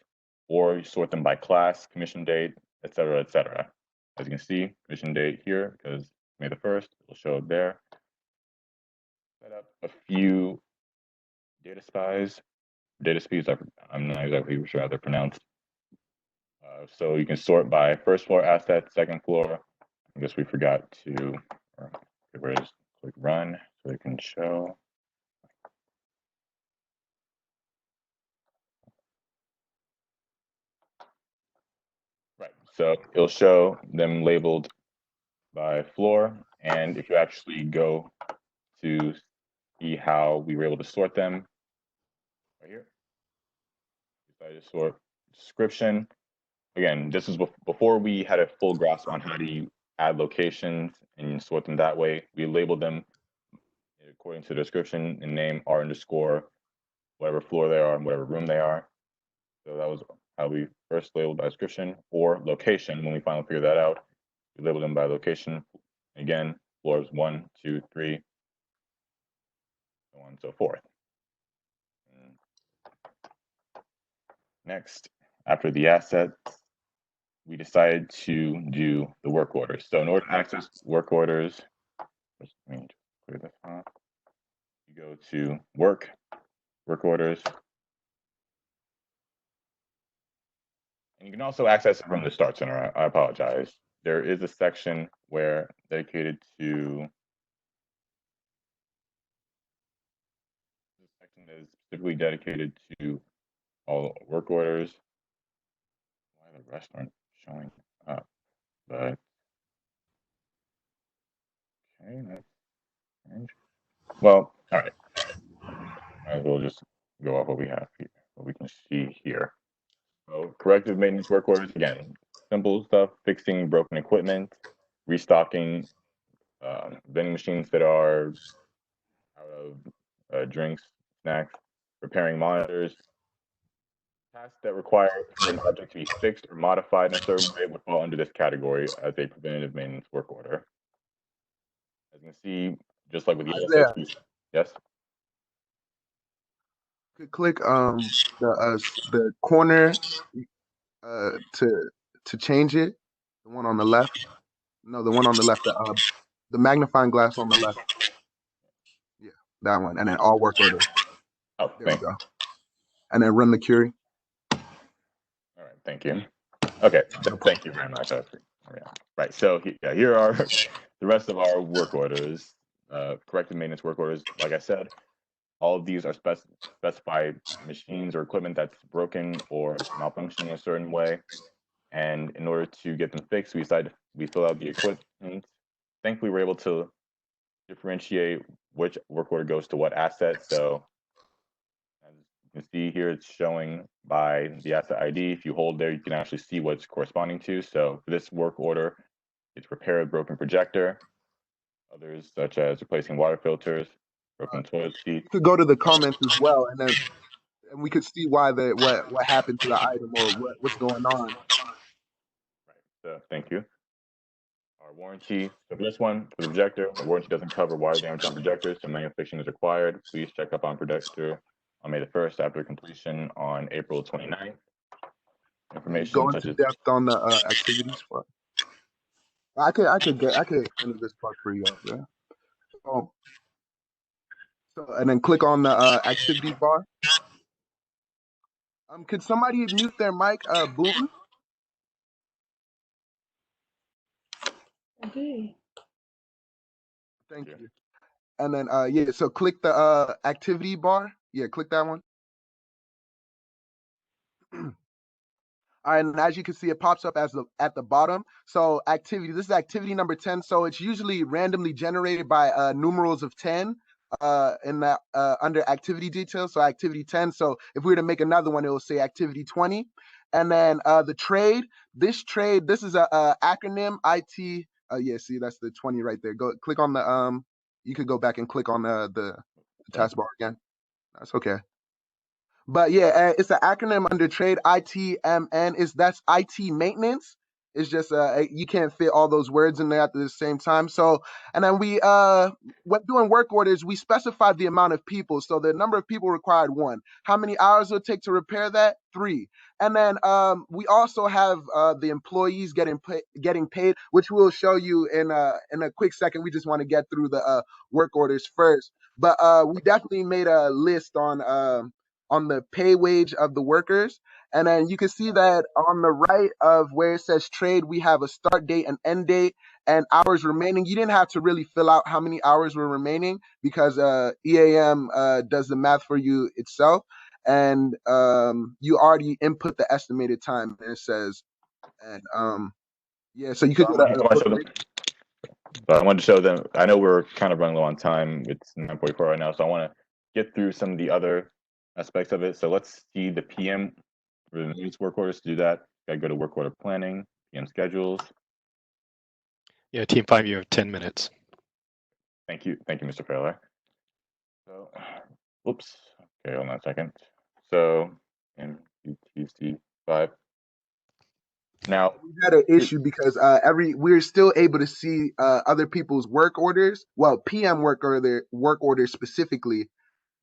or you sort them by class, commission date, etc., etc. As you can see, commission date here, because May the 1st, it'll show up there. Set up a few data spies. Data speeds, I'm not exactly sure how they're pronounced. So you can sort by first floor asset, second floor. I guess we forgot to, click run so it can show. Right, so it'll show them labeled by floor, and if you actually go to see how we were able to sort them, right here, decided to sort description. Again, this was before we had a full grasp on how to add locations and sort them that way. We labeled them according to the description and name R underscore whatever floor they are and whatever room they are. So that was how we first labeled by description or location. When we finally figured that out, we labeled them by location. Again, floors 1, 2, 3, so on and so forth. Next, after the assets, we decided to do the work orders. So in order to access work orders, let me clear this off. You go to work orders. And you can also access it from the Start Center. I apologize. There is a section where dedicated to this section that is specifically dedicated to all work orders. Why the rest aren't showing up? But okay, that's strange. Well, all right. Might as well just go off what we have here, what we can see here. So corrective maintenance work orders, again, simple stuff, fixing broken equipment, restocking vending machines that are out of drinks, snacks, repairing monitors. Tasks that require for an object to be fixed or modified in a certain way would fall under this category as a preventative maintenance work order. As you can see, just like with the assets, yes? Could click the corner to change it. The one on the left. No, the one on the left. The magnifying glass on the left. Yeah, that one, and then all work orders. Oh, there we go. And then run the query. All right, thank you. Okay, thank you very much. Right, so here are the rest of our work orders, corrective maintenance work orders. Like I said, All of these are specified machines or equipment that's broken or malfunctioning in a certain way. And in order to get them fixed, we fill out the equipment. Thankfully, we're able to differentiate which work order goes to what asset. So as you can see here, it's showing by the asset ID. If you hold there, you can actually see what it's corresponding to. So for this work order, it's repair a broken projector. Others, such as replacing water filters, broken toilet seats. You could go to the comments as well, and then we could see why what happened to the item or what's going on. Right. So thank you. Our warranty, so for this one, for the projector, the warranty doesn't cover wire damage on projectors, so manual fixing is required. Please check up on projector on May the 1st after completion on April 29th. Information Go such into as depth on the activities part. I could handle this part for you guys. Yeah. So and then click on the activities bar. Could somebody mute their mic? Boom. Okay. Thank you. And then yeah, so click the activity bar. Yeah, click that one. All right, and as you can see, it pops up as at the bottom. So activity, this is activity number 10. So it's usually randomly generated by numerals of 10 in that under activity details. So activity 10. So if we were to make another one, it will say activity 20. And then the trade, this is a acronym IT. Yeah, see, that's the 20 right there. Go click on the you could go back and click on the taskbar again. That's okay. But yeah, it's an acronym under trade ITMN. That's IT maintenance. It's just you can't fit all those words in there at the same time. So and then we when doing work orders, we specified the amount of people. So the number of people required 1. How many hours will it take to repair that? 3. And then we also have the employees getting paid, which we'll show you in a quick second. We just want to get through the work orders first. But we definitely made a list on the pay wage of the workers. And then you can see that on the right of where it says trade, we have a start date and end date and hours remaining. You didn't have to really fill out how many hours were remaining because EAM does the math for you itself. And you already input the estimated time, and it says, and yeah, so you could So I wanted to show them. I know we're kind of running low on time. It's 9:44 right now, so I want to get through some of the other aspects of it. So let's see the PM for the news work orders. To do that, gotta go to work order planning, PM schedules. Yeah, Team 5, you have 10 minutes. Thank you, Mr. Fairlight. So, whoops. Okay, hold on a second. So, MUTC 5. Now we had an issue because we're still able to see other people's work orders. Well, PM work orders specifically.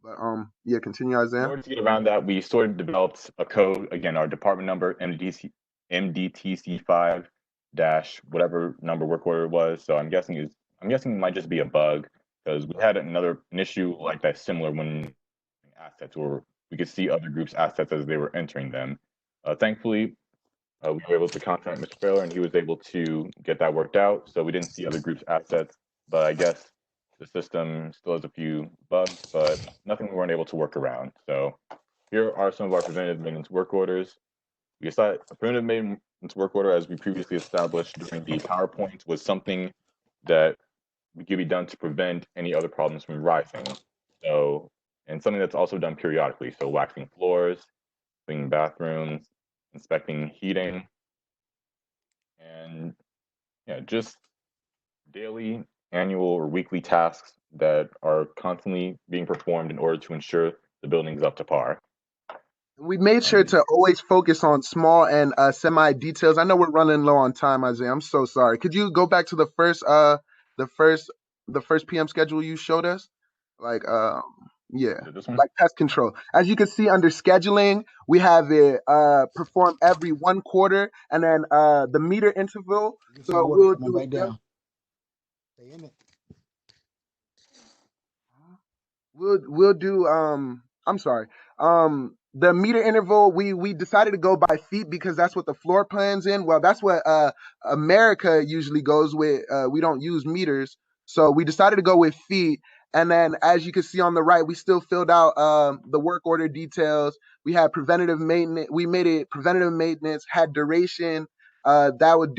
But yeah, continue, Isaiah. In order to get around that, we sort of developed a code. Again, our department number MDTC5 dash whatever number work order it was. So I'm guessing it might just be a bug because we had an issue like that similar when assets where we could see other groups' assets as they were entering them. Thankfully, we were able to contact Mr. Fairler and he was able to get that worked out. So we didn't see other groups' assets, but I guess the system still has a few bugs, but nothing we weren't able to work around. So here are some of our preventative maintenance work orders. We decided a preventative maintenance work order, as we previously established during the PowerPoint, was something that could be done to prevent any other problems from rising. So, and something that's also done periodically. So waxing floors, cleaning bathrooms, inspecting heating, and yeah, just daily, annual, or weekly tasks that are constantly being performed in order to ensure the building is up to par. We made sure to always focus on small and semi details. I know we're running low on time, Isaiah. I'm so sorry. Could you go back to the first PM schedule you showed us? Like yeah, like pest control. As you can see under scheduling, we have it perform every 1 quarter, and then the meter interval. So we'll do right down. Stay in it. We'll do I'm sorry. The meter interval, we decided to go by feet because that's what the floor plan's in. Well, that's what America usually goes with. We don't use meters. So we decided to go with feet. And then as you can see on the right, we still filled out the work order details. We had preventative maintenance. We made it preventative maintenance, had duration. That would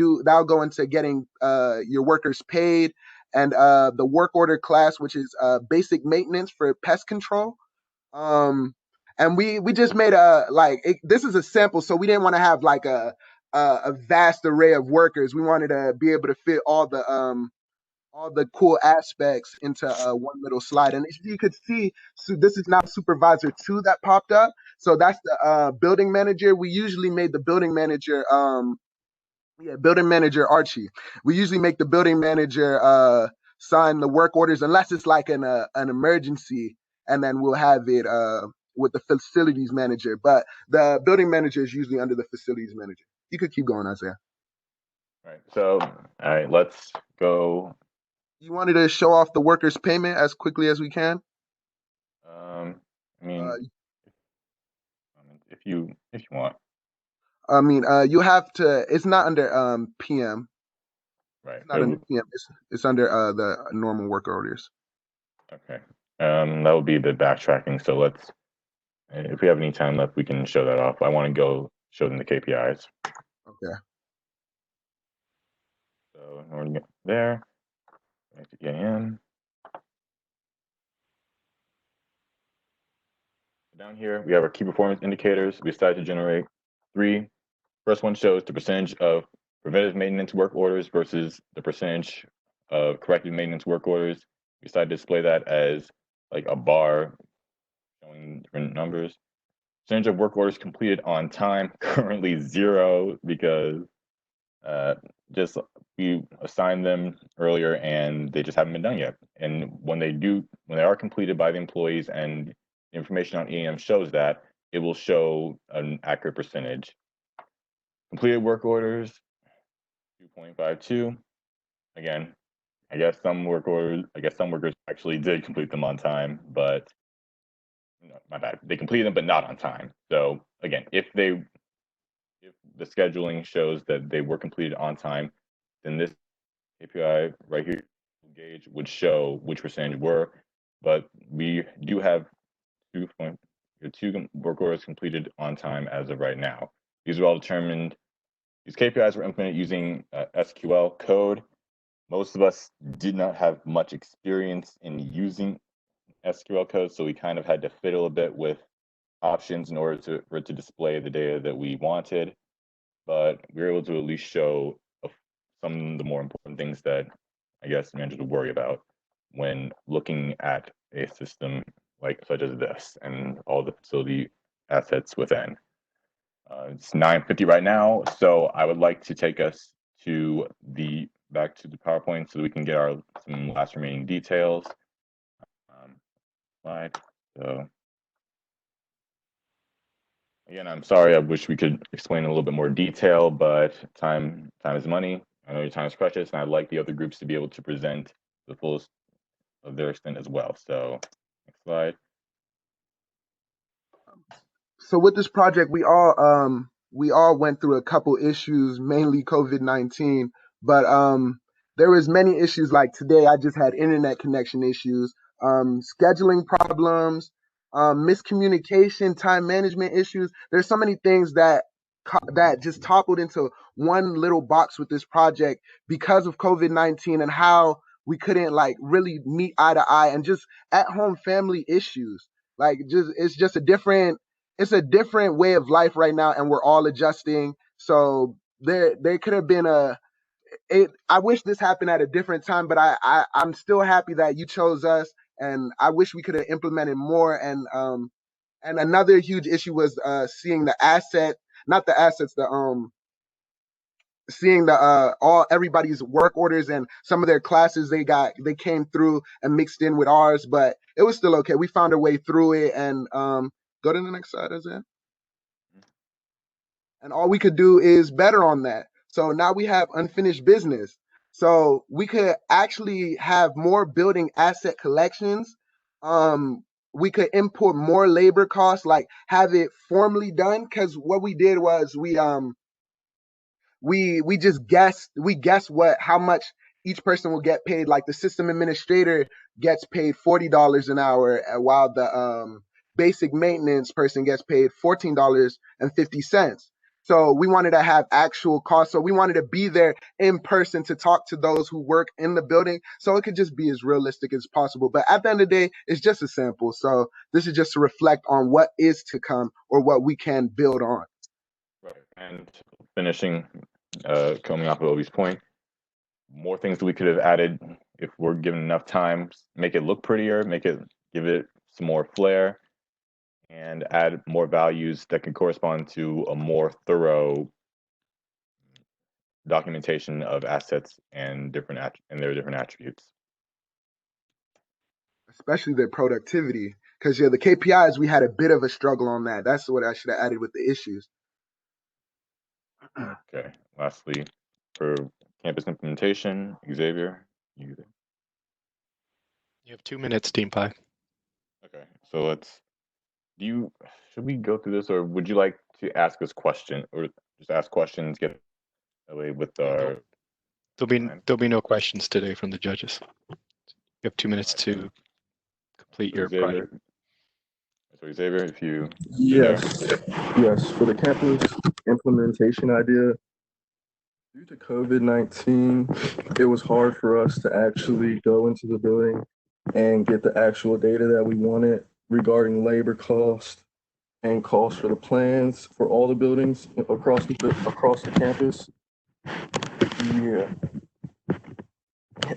go into getting your workers paid, and the work order class, which is basic maintenance for pest control. And we just made this is a sample, so we didn't want to have like a vast array of workers. We wanted to be able to fit all the cool aspects into one little slide. And as you could see, so this is now supervisor 2 that popped up. So that's the building manager. We usually made the building manager building manager Archie. We usually make the building manager sign the work orders unless it's like an emergency, and then we'll have it with the facilities manager. But the building manager is usually under the facilities manager. You could keep going, Isaiah. All right. So, all right, let's go. You wanted to show off the workers' payment as quickly as we can? I mean, if you want. I mean, you have to. It's not under PM. Right. It's not under PM. It's under the normal work orders. Okay. That would be a bit backtracking. So let's, if we have any time left, we can show that off. I want to go show them the KPIs. Okay. So in order to get there, I have to get in. Down here, we have our key performance indicators. We decided to generate 3. First one shows the percentage of preventive maintenance work orders versus the percentage of corrective maintenance work orders. We decided to display that as like a bar showing different numbers. Percentage of work orders completed on time, currently 0 because just we assigned them earlier and they just haven't been done yet. And when they are completed by the employees and the information on EAM shows that, it will show an accurate percentage. Completed work orders, 2.52. Again, I guess some workers actually did complete them on time, but no, my bad. They completed them, but not on time. So again, if the scheduling shows that they were completed on time, then this KPI right here gauge would show which percentage were. But we do have 2 work orders completed on time as of right now. These are all determined. These KPIs were implemented using SQL code. Most of us did not have much experience in using SQL code, so we kind of had to fiddle a bit with options in order for it to display the data that we wanted. But we were able to at least show some of the more important things that I guess managers would worry about when looking at a system such as this and all the facility assets within. It's 9:50 right now, so I would like to take us back to the PowerPoint so that we can get some last remaining details. Slide. So again, I'm sorry. I wish we could explain in a little bit more detail, but time is money. I know your time is precious, and I'd like the other groups to be able to present the fullest of their extent as well. So next slide. So with this project, we all went through a couple issues, mainly COVID-19, but there was many issues. Like today, I just had internet connection issues, scheduling problems, miscommunication, time management issues. There's so many things that just toppled into one little box with this project because of COVID-19 and how we couldn't really meet eye to eye, and just at home family issues. It's a different way of life right now, and we're all adjusting. So there could have been I wish this happened at a different time, but I'm still happy that you chose us, and I wish we could have implemented more. And another huge issue was seeing the seeing everybody's work orders and some of their classes they came through and mixed in with ours, but it was still okay. We found a way through it. And go to the next slide, Isaiah. And all we could do is better on that. So now we have unfinished business. So we could actually have more building asset collections. We could import more labor costs, like have it formally done. Because what we did was we just guessed how much each person will get paid, like the system administrator gets paid $40 an hour, while the basic maintenance person gets paid $14.50. So we wanted to have actual costs. So we wanted to be there in person to talk to those who work in the building. So it could just be as realistic as possible. But at the end of the day, it's just a sample. So this is just to reflect on what is to come or what we can build on. Right. And finishing, coming off of Obi's point, more things that we could have added if we're given enough time, make it look prettier, give it some more flair, and add more values that can correspond to a more thorough documentation of assets and their different attributes. Especially their productivity. Because the KPIs, we had a bit of a struggle on that. That's what I should have added with the issues. Okay. Lastly, for campus implementation, Xavier, you have 2 minutes, Team Pi. Okay. So should we go through this, or would you like to ask us questions, or just ask questions, get away with our... There'll be no questions today from the judges. You have 2 minutes to complete your project. So Xavier, if you... Yes, for the campus implementation idea, due to COVID-19, it was hard for us to actually go into the building and get the actual data that we wanted regarding labor cost and cost for the plans for all the buildings across the campus. Yeah.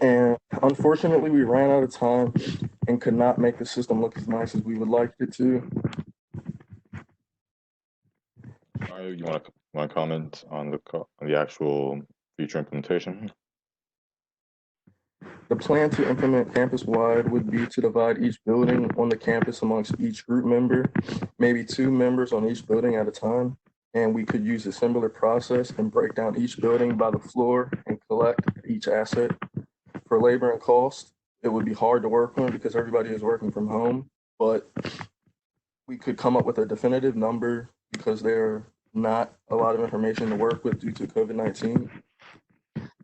And unfortunately, we ran out of time and could not make the system look as nice as we would like it to. Mario, you want to comment on the actual feature implementation? The plan to implement campus-wide would be to divide each building on the campus amongst each group member, maybe 2 members on each building at a time. And we could use a similar process and break down each building by the floor and collect each asset. For labor and cost, it would be hard to work on because everybody is working from home, but we could come up with a definitive number because there's not a lot of information to work with due to COVID-19.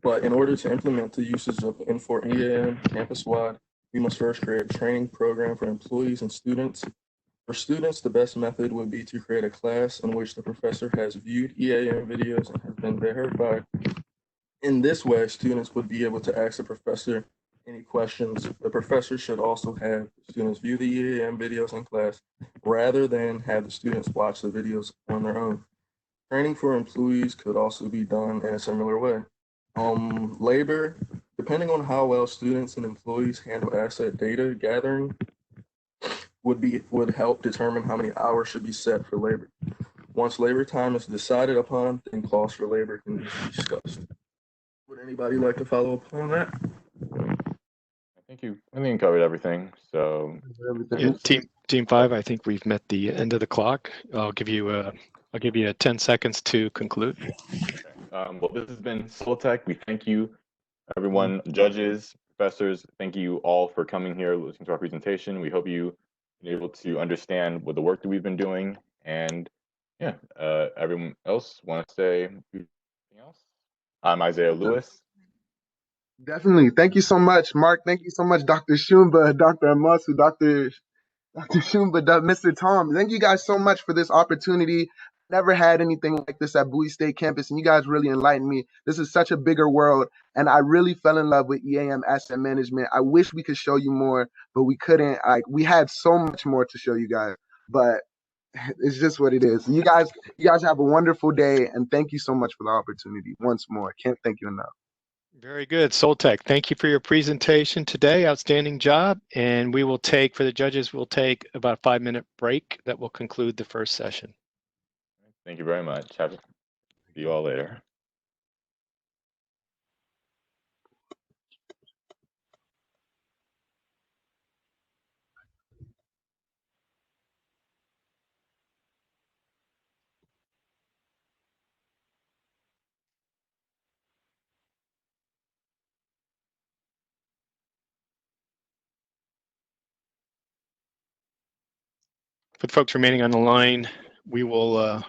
But in order to implement the usage of N4 EAM campus-wide, we must first create a training program for employees and students. For students, the best method would be to create a class in which the professor has viewed EAM videos and has been verified. In this way, students would be able to ask the professor any questions. The professor should also have students view the EAM videos in class rather than have the students watch the videos on their own. Training for employees could also be done in a similar way. Labor, depending on how well students and employees handle asset data gathering, would help determine how many hours should be set for labor. Once labor time is decided upon, then costs for labor can be discussed. Would anybody like to follow up on that? I think you covered everything. So yeah, team 5, I think we've met the end of the clock. I'll give you 10 seconds to conclude. Okay. Well, this has been Soltech. We thank you, everyone, judges, professors. Thank you all for coming here, listening to our presentation. We hope you been able to understand what the work that we've been doing. And yeah, everyone else want to say anything else? I'm Isaiah Lewis. Definitely. Thank you so much, Mark. Thank you so much, Dr. Shumba, Dr. Amasu, Dr. Shumba, Mr. Tom. Thank you guys so much for this opportunity. Never had anything like this at Bowie State campus, and you guys really enlightened me. This is such a bigger world, and I really fell in love with EAM asset management. I wish we could show you more, but we couldn't. We had so much more to show you guys, but it's just what it is. You guys have a wonderful day, and thank you so much for the opportunity once more. Can't thank you enough. Very good, Soltech. Thank you for your presentation today. Outstanding job. And we will take, for the judges, we'll take about a 5-minute break that will conclude the first session. Thank you very much. See you all later. For the folks remaining on the line, we will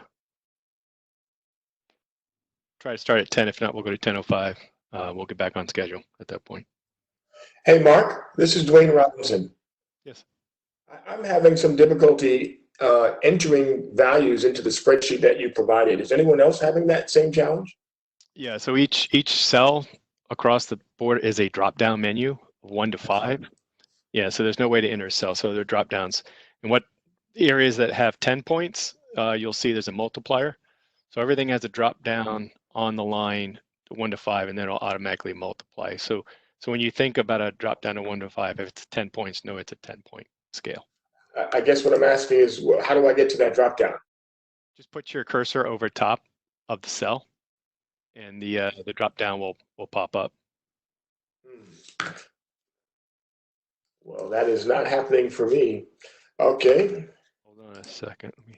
try to start at 10. If not, we'll go to 10:05. we'll get back on schedule at that point. Hey, Mark, this is Dwayne Robinson. Yes. I'm having some difficulty entering values into the spreadsheet that you provided. Is anyone else having that same challenge? Yeah, so each cell across the board is a drop-down menu of 1 to 5. Yeah, so there's no way to enter a cell, so they're drop-downs. And what areas that have 10 points, you'll see there's a multiplier. So everything has a drop-down on the line 1 to 5, and then it'll automatically multiply. So when you think about a drop-down of 1 to 5, if it's 10 points, no, it's a 10-point scale. I guess what I'm asking is, how do I get to that drop-down? Just put your cursor over top of the cell, and the drop-down will pop up. Well, that is not happening for me. Okay. Hold on a second. Let me.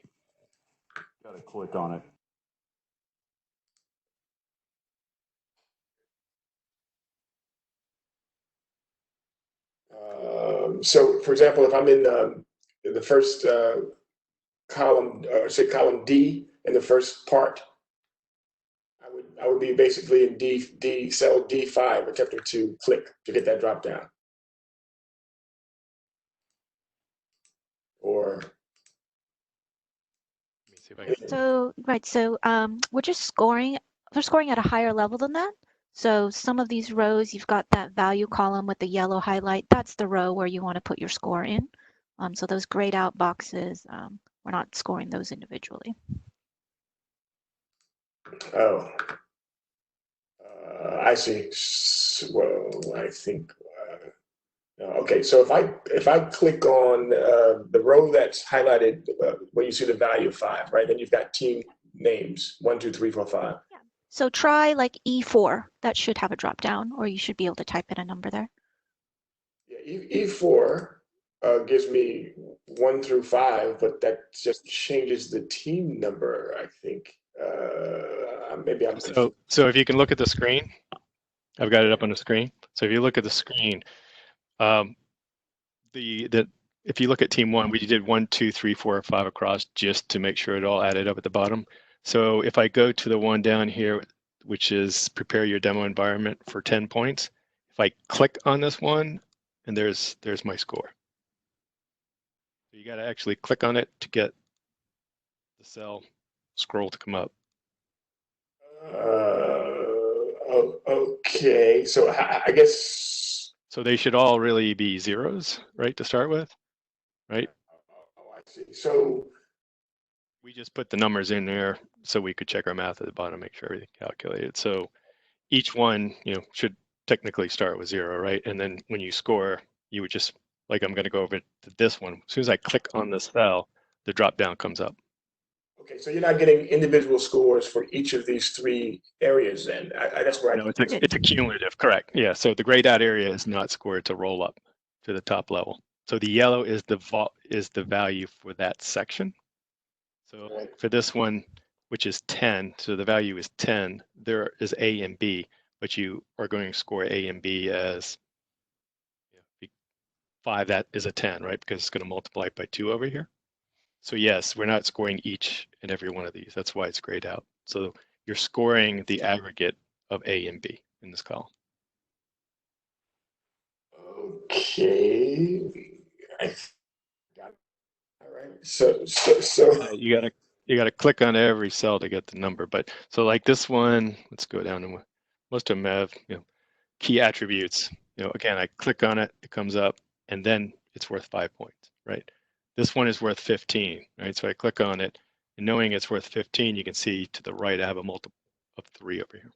Got to click on it. So, for example, if I'm in the first column, say column D in the first part, I would be basically in D cell D5, attempting to click to get that drop down. Or so right, so we're just scoring. We're scoring at a higher level than that. So some of these rows, you've got that value column with the yellow highlight. That's the row where you want to put your score in. So those grayed out boxes, we're not scoring those individually. Oh, I see. Well, I think. Okay, so if I click on the row that's highlighted where you see the value of 5, right? Then you've got team names 1, 2, 3, 4, 5. Yeah. So try like E4. That should have a drop down, or you should be able to type in a number there. Yeah, E4 gives me 1 through 5, but that just changes the team number, I think. Maybe I'm confused. So if you can look at the screen, I've got it up on the screen. So if you look at the screen, if you look at team 1, we did 1, 2, 3, 4, 5 across just to make sure it all added up at the bottom. So if I go to the one down here, which is prepare your demo environment for 10 points, if I click on this one, and there's my score. So you got to actually click on it to get the cell scroll to come up. Okay, so I guess. So they should all really be zeros, right, to start with, right? Oh, I see. So we just put the numbers in there so we could check our math at the bottom, make sure everything calculated. So each one, should technically start with 0, right? And then when you score, you would just, like I'm going to go over to this one. As soon as I click on the cell, the drop down comes up. Okay, so you're not getting individual scores for each of these 3 areas then? That's where it's a cumulative, correct. Yeah, so the grayed out area is not scored to roll up to the top level. So the yellow is the value for that section. So for this one, which is 10, so the value is 10, there is A and B, but you are going to score A and B as 5, that is a 10, right? Because it's going to multiply by 2 over here. So yes, we're not scoring each and every one of these. That's why it's grayed out. So you're scoring the aggregate of A and B in this column. Okay. I got it. All right. So you gotta click on every cell to get the number. But so like this one, let's go down and most of them have key attributes. Again, I click on it, it comes up, and then it's worth 5 points, right? This one is worth 15, right? So I click on it, and knowing it's worth 15, you can see to the right I have a multiple of 3 over here,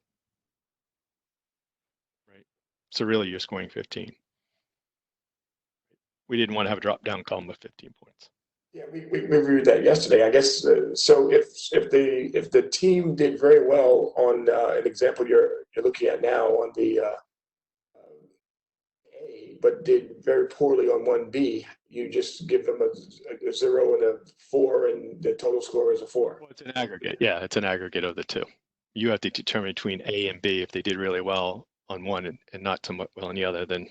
right? So really, you're scoring 15. We didn't want to have a drop-down column of 15 points. Yeah, we reviewed that yesterday. I guess so. If the team did very well on an example you're looking at now on the A, but did very poorly on 1B, you just give them a 0 and a 4, and the total score is a 4. Well, it's an aggregate. Yeah, it's an aggregate of the 2. You have to determine between A and B. If they did really well on one and not so well on the other, then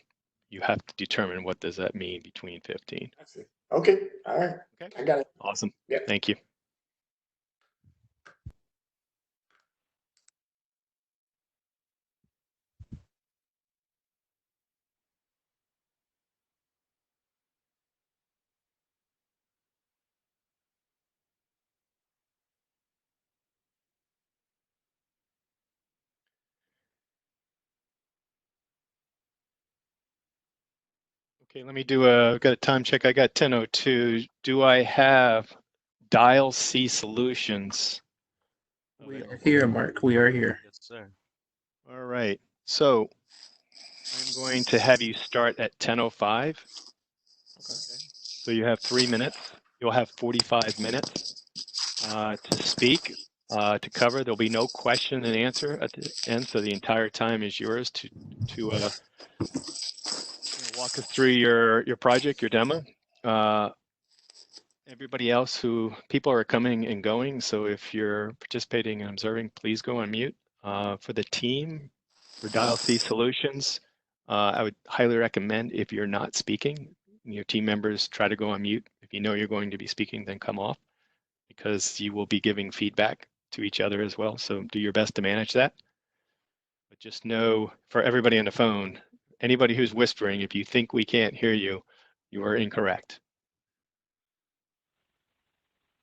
you have to determine what does that mean between 15. I see. Okay. All right. Okay. I got it. Awesome. Yeah. Thank you. Okay, let me do got a time check. I got 10:02. Do I have Dial C Solutions? We are here, Mark. We are here. Yes, sir. All right. So I'm going to have you start at 10:05. Okay. So you have 3 minutes. You'll have 45 minutes to speak, to cover. There'll be no question and answer at the end, so the entire time is yours to walk us through your project, your demo. Everybody else people are coming and going, so if you're participating and observing, please go on mute. For the team, for Dial C Solutions, I would highly recommend if you're not speaking, your team members try to go on mute. If you know you're going to be speaking, then come off, because you will be giving feedback to each other as well. So do your best to manage that. But just know, for everybody on the phone, anybody who's whispering, if you think we can't hear you, you are incorrect.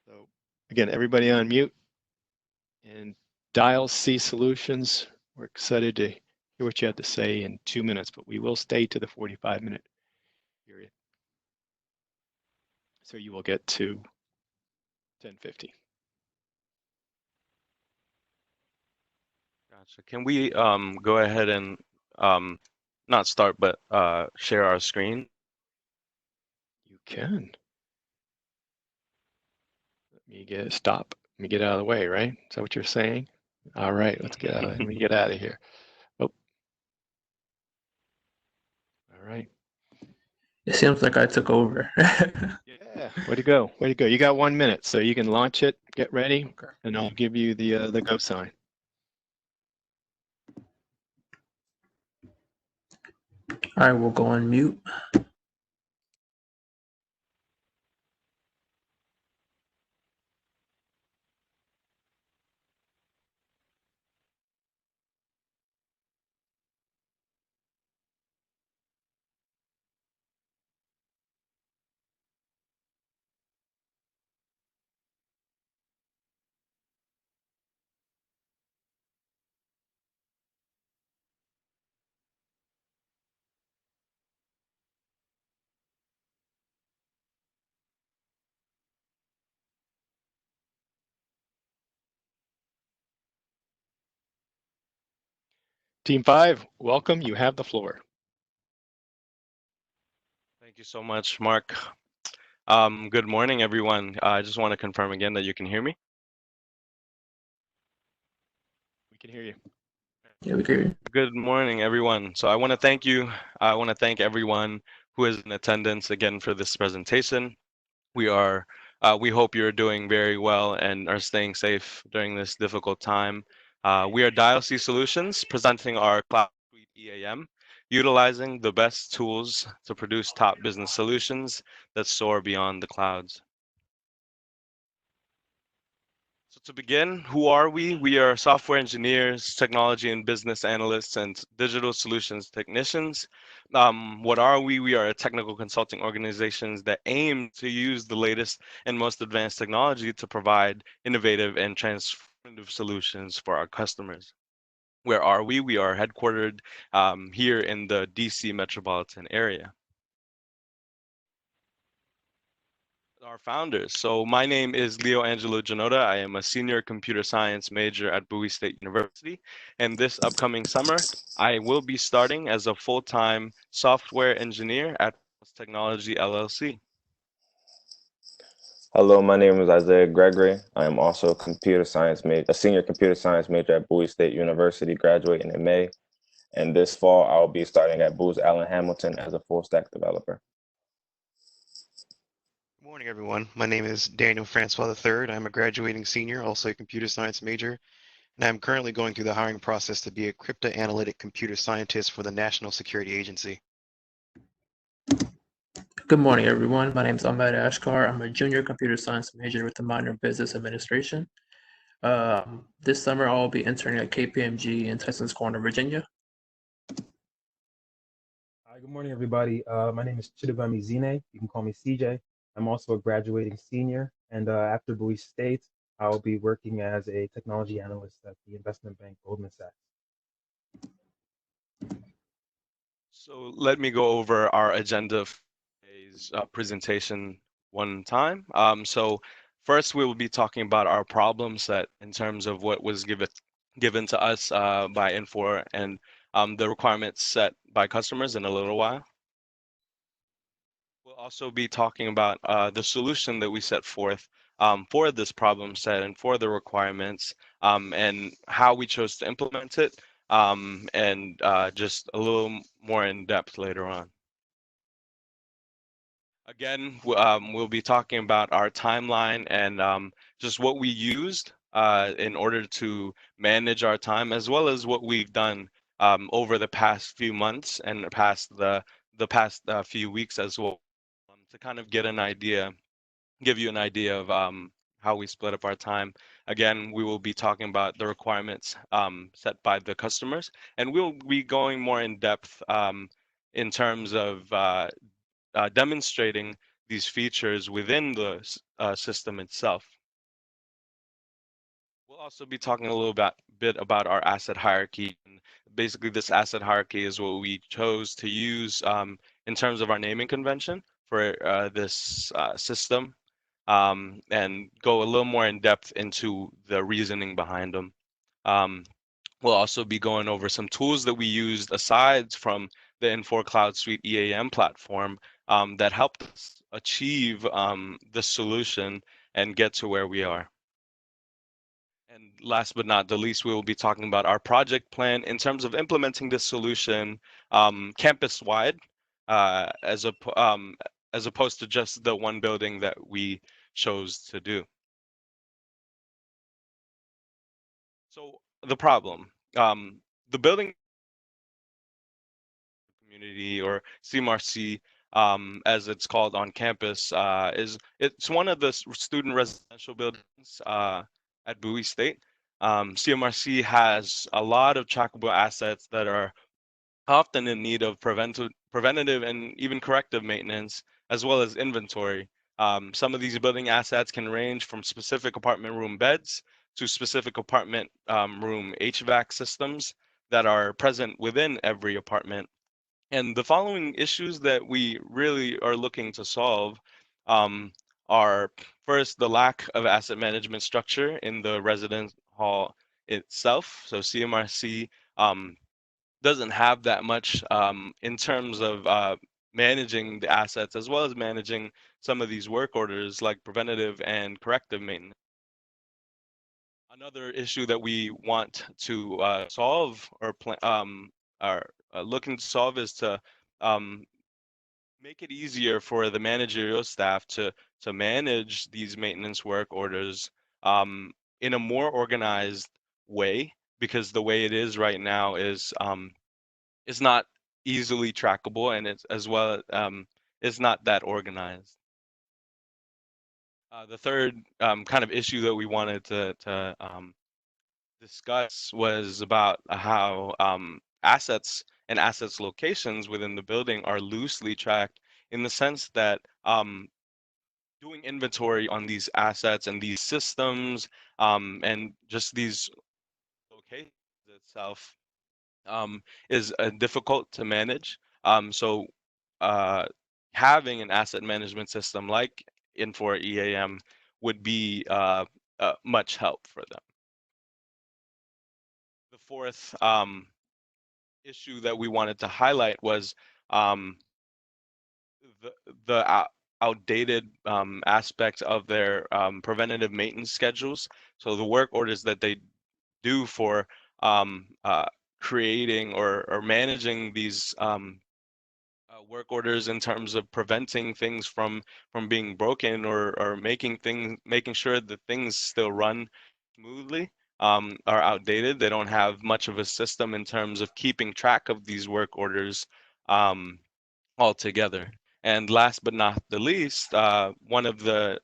So again, everybody on mute. And Dial C Solutions, we're excited to hear what you have to say in 2 minutes, but we will stay to the 45-minute period. So you will get to 10:50. Gotcha. Can we go ahead and not start, but share our screen? You can. Let me stop. Let me get out of the way, right? Is that what you're saying? All right, let's get out. Let me get out of here. Oh. All right. It seems like I took over. Yeah, way to go. Way to go. You got 1 minute, so you can launch it, get ready, Okay. and I'll give you the go sign. I will go on mute. Team 5, welcome. You have the floor. Thank you so much, Mark. Good morning, everyone. I just want to confirm again that you can hear me. We can hear you. Yeah, we can hear you. Good morning, everyone. So I want to thank you. I want to thank everyone who is in attendance again for this presentation. We hope you're doing very well and are staying safe during this difficult time. We are Dial C Solutions, presenting our Cloud Suite EAM, utilizing the best tools to produce top business solutions that soar beyond the clouds. So to begin, who are we? We are software engineers, technology and business analysts, and digital solutions technicians. What are we? We are a technical consulting organization that aim to use the latest and most advanced technology to provide innovative and transformative solutions for our customers. Where are we? We are headquartered here in the DC metropolitan area. Our founders. So my name is Leo Angelo Janota. I am a senior computer science major at Bowie State University. And this upcoming summer, I will be starting as a full-time software engineer at Technology LLC. Hello, my name is Isaiah Gregory. I am also a senior computer science major at Bowie State University, graduating in May. And this fall, I'll be starting at Booz Allen Hamilton as a full stack developer. Good morning, everyone. My name is Daniel Francois III. I'm a graduating senior, also a computer science major, and I'm currently going through the hiring process to be a crypto-analytic computer scientist for the National Security Agency. Good morning, everyone. My name is Ahmed Ashkar. I'm a junior computer science major with a minor in business administration. This summer, I'll be interning at KPMG in Tysons Corner, Virginia. Hi, good morning, everybody. My name is Chidubami Zine. You can call me CJ. I'm also a graduating senior, and after Bowie State, I'll be working as a technology analyst at the investment bank Goldman Sachs. So let me go over our agenda for today's presentation one time. So first we will be talking about our problem set in terms of what was given to us by Infor and the requirements set by customers in a little while. We'll also be talking about the solution that we set forth for this problem set and for the requirements and how we chose to implement it and just a little more in depth later on. Again, we'll be talking about our timeline and just what we used in order to manage our time, as well as what we've done over the past few months and the past few weeks as well, to kind of get an idea, give you an idea of how we split up our time. Again, we will be talking about the requirements set by the customers, and we'll be going more in depth in terms of demonstrating these features within the system itself. We'll also be talking a little bit about our asset hierarchy. And basically, this asset hierarchy is what we chose to use in terms of our naming convention for this system, and go a little more in depth into the reasoning behind them. We'll also be going over some tools that we used aside from the Infor Cloud Suite EAM platform that helped us achieve the solution and get to where we are. And last but not the least, we will be talking about our project plan in terms of implementing this solution campus-wide, as opposed to just the one building that we chose to do. So the problem, the building community, or CMRC, as it's called on campus, it's one of the student residential buildings at Bowie State. CMRC has a lot of trackable assets that are often in need of preventative and even corrective maintenance, as well as inventory. Some of these building assets can range from specific apartment room beds to specific apartment room HVAC systems that are present within every apartment. And the following issues that we really are looking to solve are, first, the lack of asset management structure in the residence hall itself. So CMRC doesn't have that much in terms of managing the assets, as well as managing some of these work orders like preventative and corrective maintenance. Another issue that we want to solve or are looking to solve is to make it easier for the managerial staff to manage these maintenance work orders in a more organized way, because the way it is right now is not easily trackable, and it's as well is not that organized. The third kind of issue that we wanted to discuss was about how assets and assets locations within the building are loosely tracked, in the sense that doing inventory on these assets and these systems and just these locations itself is difficult to manage. So having an asset management system like Infor EAM would be much help for them. The fourth issue that we wanted to highlight was the outdated aspect of their preventative maintenance schedules. So the work orders that they do for creating or managing these work orders in terms of preventing things from being broken, or making sure that things still run smoothly, are outdated. They don't have much of a system in terms of keeping track of these work orders altogether. And last but not the least, one of the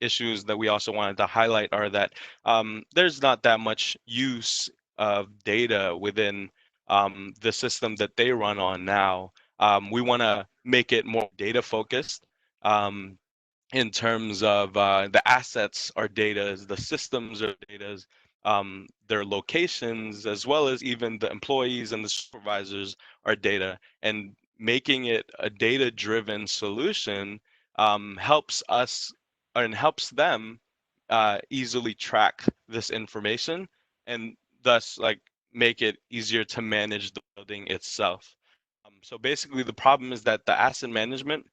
issues that we also wanted to highlight are that there's not that much use of data within the system that they run on now. We want to make it more data focused in terms of the assets are data, the systems are data, their locations, as well as even the employees and the supervisors, are data. And making it a data-driven solution helps us and helps them easily track this information, and thus like make it easier to manage the building itself. So basically, the problem is that the asset management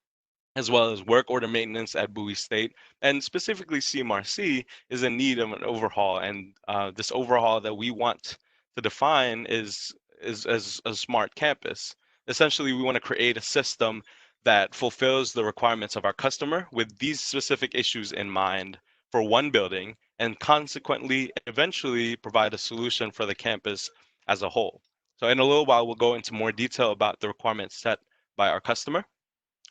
as well as work order maintenance at Bowie State, and specifically CMRC, is in need of an overhaul. And this overhaul that we want to define is as a smart campus. Essentially, we want to create a system that fulfills the requirements of our customer with these specific issues in mind for one building, and consequently, eventually provide a solution for the campus as a whole. So in a little while, we'll go into more detail about the requirements set by our customer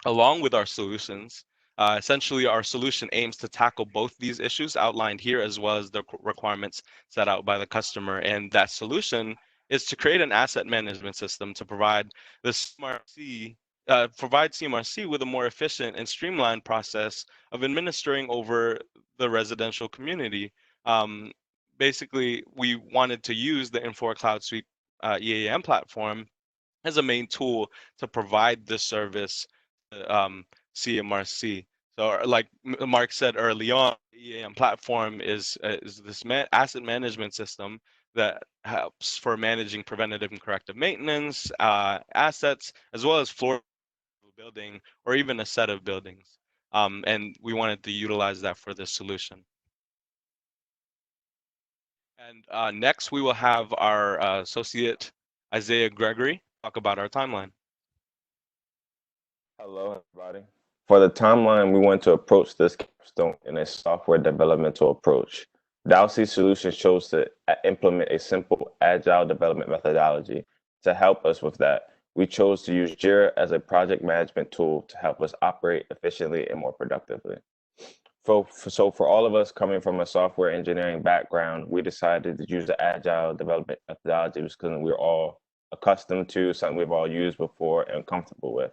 along with our solutions. Essentially, our solution aims to tackle both these issues outlined here, as well as the requirements set out by the customer. And that solution is to create an asset management system to provide the CMRC with a more efficient and streamlined process of administering over the residential community. Basically, we wanted to use the Infor Cloud Suite EAM platform as a main tool to provide this service CMRC. So, like Mark said early on, the EAM platform is this asset management system that helps for managing preventative and corrective maintenance, assets, as well as floor of a building or even a set of buildings. And we wanted to utilize that for this solution. And next, we will have our associate Isaiah Gregory talk about our timeline. Hello, everybody. For the timeline, we want to approach this capstone in a software developmental approach. Dalsey Solutions chose to implement a simple agile development methodology. To help us with that, we chose to use Jira as a project management tool to help us operate efficiently and more productively. So for all of us coming from a software engineering background, we decided to use the agile development methodology because we're all accustomed to, something we've all used before and comfortable with.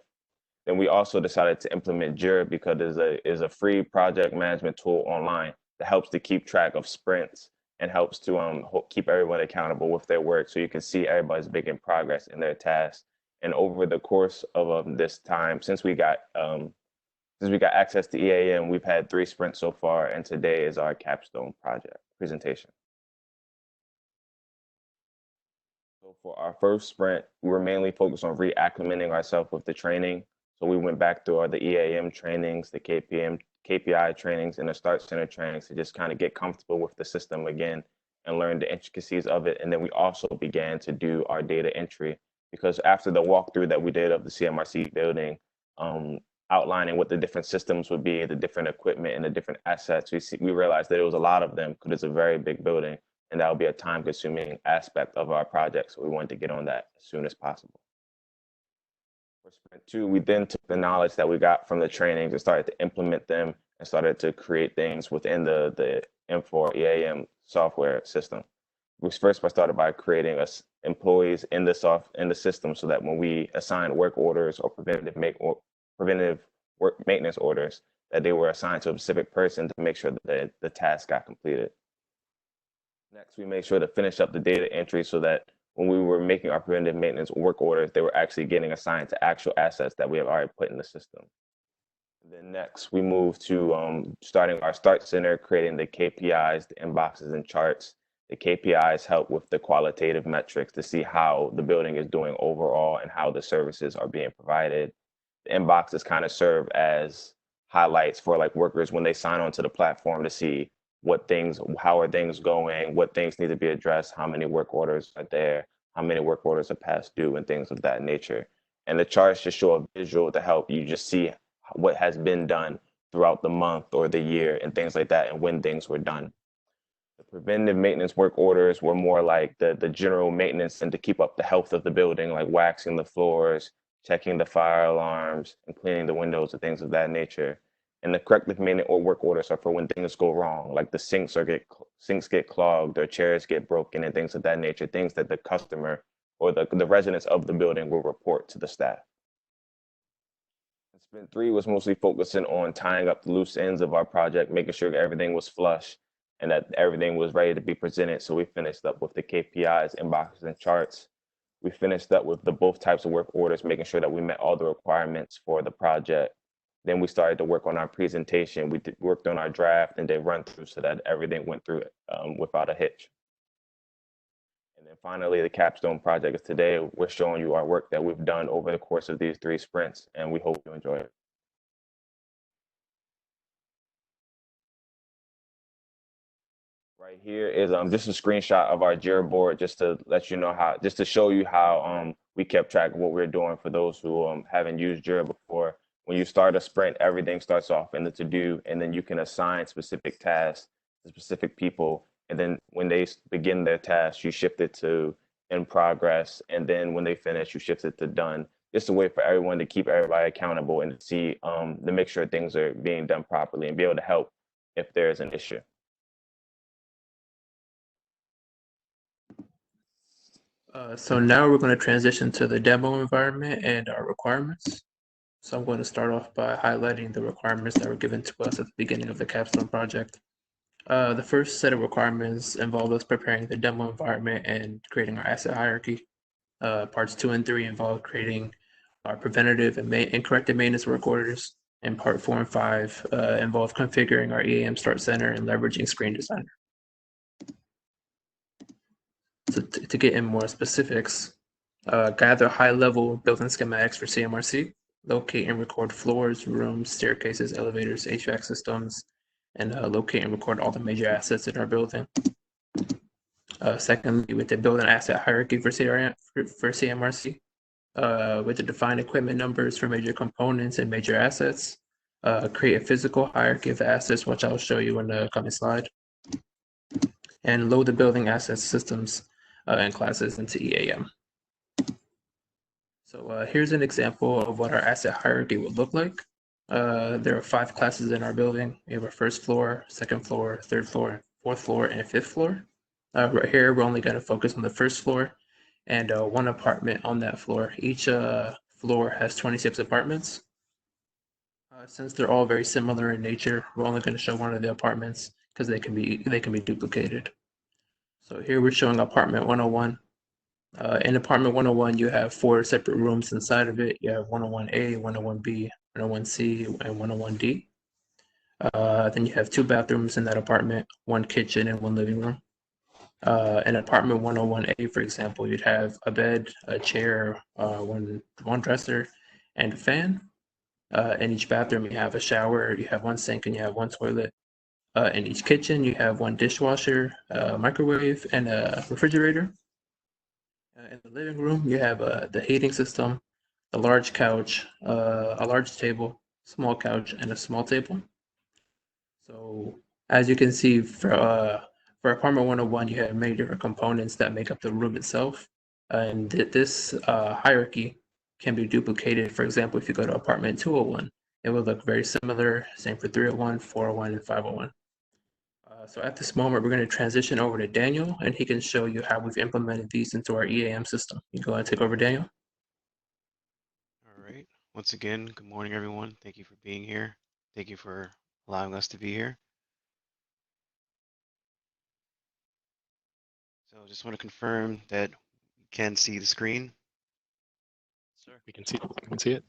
Then we also decided to implement Jira because it is a free project management tool online that helps to keep track of sprints and helps to keep everyone accountable with their work, so you can see everybody's making progress in their tasks. And over the course of this time, since we got access to EAM, we've had 3 sprints so far, and today is our capstone project presentation. So for our first sprint, we were mainly focused on reacclimating ourselves with the training. So we went back through all the EAM trainings, the KPI trainings, and the Start Center trainings to just kind of get comfortable with the system again and learn the intricacies of it. And then we also began to do our data entry, because after the walkthrough that we did of the CMRC building, outlining what the different systems would be, the different equipment and the different assets, we realized that there was a lot of them because it's a very big building, and that would be a time-consuming aspect of our project. So we wanted to get on that as soon as possible. For Sprint 2, we then took the knowledge that we got from the trainings and started to implement them and started to create things within the Infor EAM software system. We first started by creating employees in the system, so that when we assign work orders or preventive work maintenance orders, that they were assigned to a specific person to make sure that the task got completed. Next, we made sure to finish up the data entry so that when we were making our preventive maintenance work orders, they were actually getting assigned to actual assets that we have already put in the system. And then next, we moved to starting our Start Center, creating the KPIs, the inboxes and charts. The KPIs help with the qualitative metrics to see how the building is doing overall and how the services are being provided. The inboxes kind of serve as highlights for like workers when they sign onto the platform to see how are things going, what things need to be addressed, how many work orders are there, how many work orders are past due, and things of that nature. And the charts just show a visual to help you just see what has been done throughout the month or the year and things like that, and when things were done. The preventive maintenance work orders were more like the general maintenance and to keep up the health of the building, like waxing the floors, checking the fire alarms, and cleaning the windows and things of that nature. And the corrective maintenance or work orders are for when things go wrong, like the sinks get clogged or chairs get broken and things of that nature, things that the customer or the residents of the building will report to the staff. Sprint 3 was mostly focusing on tying up the loose ends of our project, making sure everything was flush, and that everything was ready to be presented. So we finished up with the KPIs, inboxes, and charts. We finished up with the both types of work orders, making sure that we met all the requirements for the project. Then we started to work on our presentation. We worked on our draft and then run through so that everything went through without a hitch. And then finally, the capstone project is today. We're showing you our work that we've done over the course of these 3 sprints, and we hope you enjoy it. Right here is just a screenshot of our JIRA board, just to let you know just to show you how we kept track of what we're doing for those who haven't used JIRA before. When you start a sprint, everything starts off in the to-do, and then you can assign specific tasks to specific people. And then when they begin their task, you shift it to in progress. And then when they finish, you shift it to done. Just a way for everyone to keep everybody accountable and to see, to make sure things are being done properly and be able to help if there's an issue. So now we're going to transition to the demo environment and our requirements. So I'm going to start off by highlighting the requirements that were given to us at the beginning of the Capstone project. The first set of requirements involved us preparing the demo environment and creating our asset hierarchy. Parts 2 and 3 involved creating our preventative and corrective maintenance work orders. And part 4 and 5 involved configuring our EAM Start Center and leveraging Screen Designer. So to get in more specifics, gather high-level building schematics for CMRC, locate and record floors, rooms, staircases, elevators, HVAC systems, and locate and record all the major assets in our building. Secondly, with the build an asset hierarchy for CMRC, with the defined equipment numbers for major components and major assets, create a physical hierarchy of assets, which I'll show you in the coming slide, and load the building assets, systems, and classes into EAM. So here's an example of what our asset hierarchy would look like. There are 5 classes in our building. We have our first floor, second floor, third floor, fourth floor, and fifth floor. Right here, we're only going to focus on the first floor and 1 apartment on that floor. Each floor has 26 apartments. Since they're all very similar in nature, we're only going to show one of the apartments because they can be duplicated. So here we're showing apartment 101. In apartment 101, you have 4 separate rooms inside of it. You have 101A, 101B, 101C, and 101D. Then you have 2 bathrooms in that apartment, 1 kitchen, and 1 living room. In apartment 101A, for example, you'd have a bed, a chair, one dresser, and a fan. In each bathroom, you have a shower, you have 1 sink, and you have 1 toilet. In each kitchen, you have 1 dishwasher, a microwave, and a refrigerator. In the living room, you have the heating system, a large couch, a large table, small couch, and a small table. So as you can see, for apartment 101, you have many different components that make up the room itself. And this hierarchy can be duplicated. For example, if you go to apartment 201, it will look very similar. Same for 301, 401, and 501. So at this moment, we're going to transition over to Daniel, and he can show you how we've implemented these into our EAM system. You go ahead and take over, Daniel. All right. Once again, good morning, everyone. Thank you for being here. Thank you for allowing us to be here. So just want to confirm that you can see the screen. Sir, we can see it.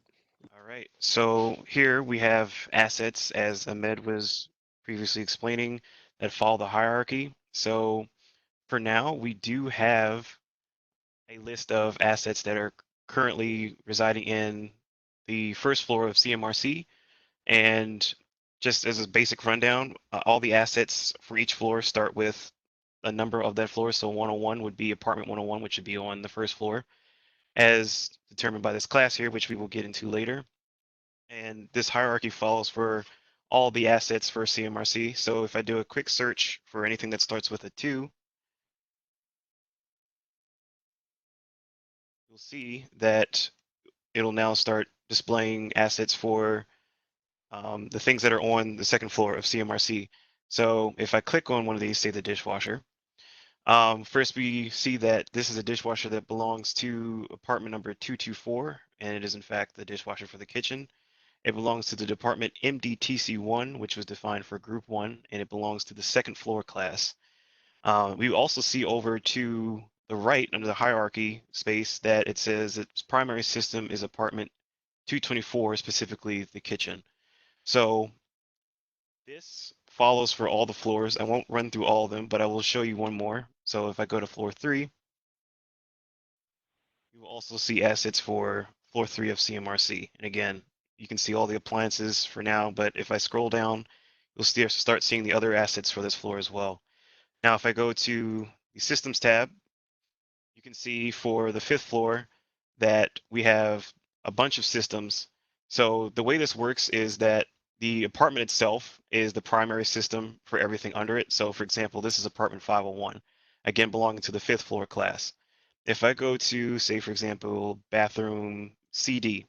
All right. So here we have assets, as Ahmed was previously explaining, that follow the hierarchy. So for now, we do have a list of assets that are currently residing in the first floor of CMRC. And just as a basic rundown, all the assets for each floor start with a number of that floor. So 101 would be apartment 101, which would be on the first floor, as determined by this class here, which we will get into later. And this hierarchy follows for all the assets for CMRC. So if I do a quick search for anything that starts with a 2, you'll see that it'll now start displaying assets for the things that are on the second floor of CMRC. So if I click on one of these, say the dishwasher, first we see that this is a dishwasher that belongs to apartment number 224, and it is in fact the dishwasher for the kitchen. It belongs to the department MDTC1, which was defined for Group 1, and it belongs to the second floor class. We also see over to the right under the hierarchy space that it says its primary system is apartment 224, specifically the kitchen. So this follows for all the floors. I won't run through all of them, but I will show you one more. So if I go to floor 3, you will also see assets for floor 3 of CMRC. And again, you can see all the appliances for now, but if I scroll down, you'll start seeing the other assets for this floor as well. Now, if I go to the systems tab, you can see for the 5th floor that we have a bunch of systems. So the way this works is that the apartment itself is the primary system for everything under it. So for example, this is apartment 501, again belonging to the 5th floor class. If I go to, say, for example, bathroom CD,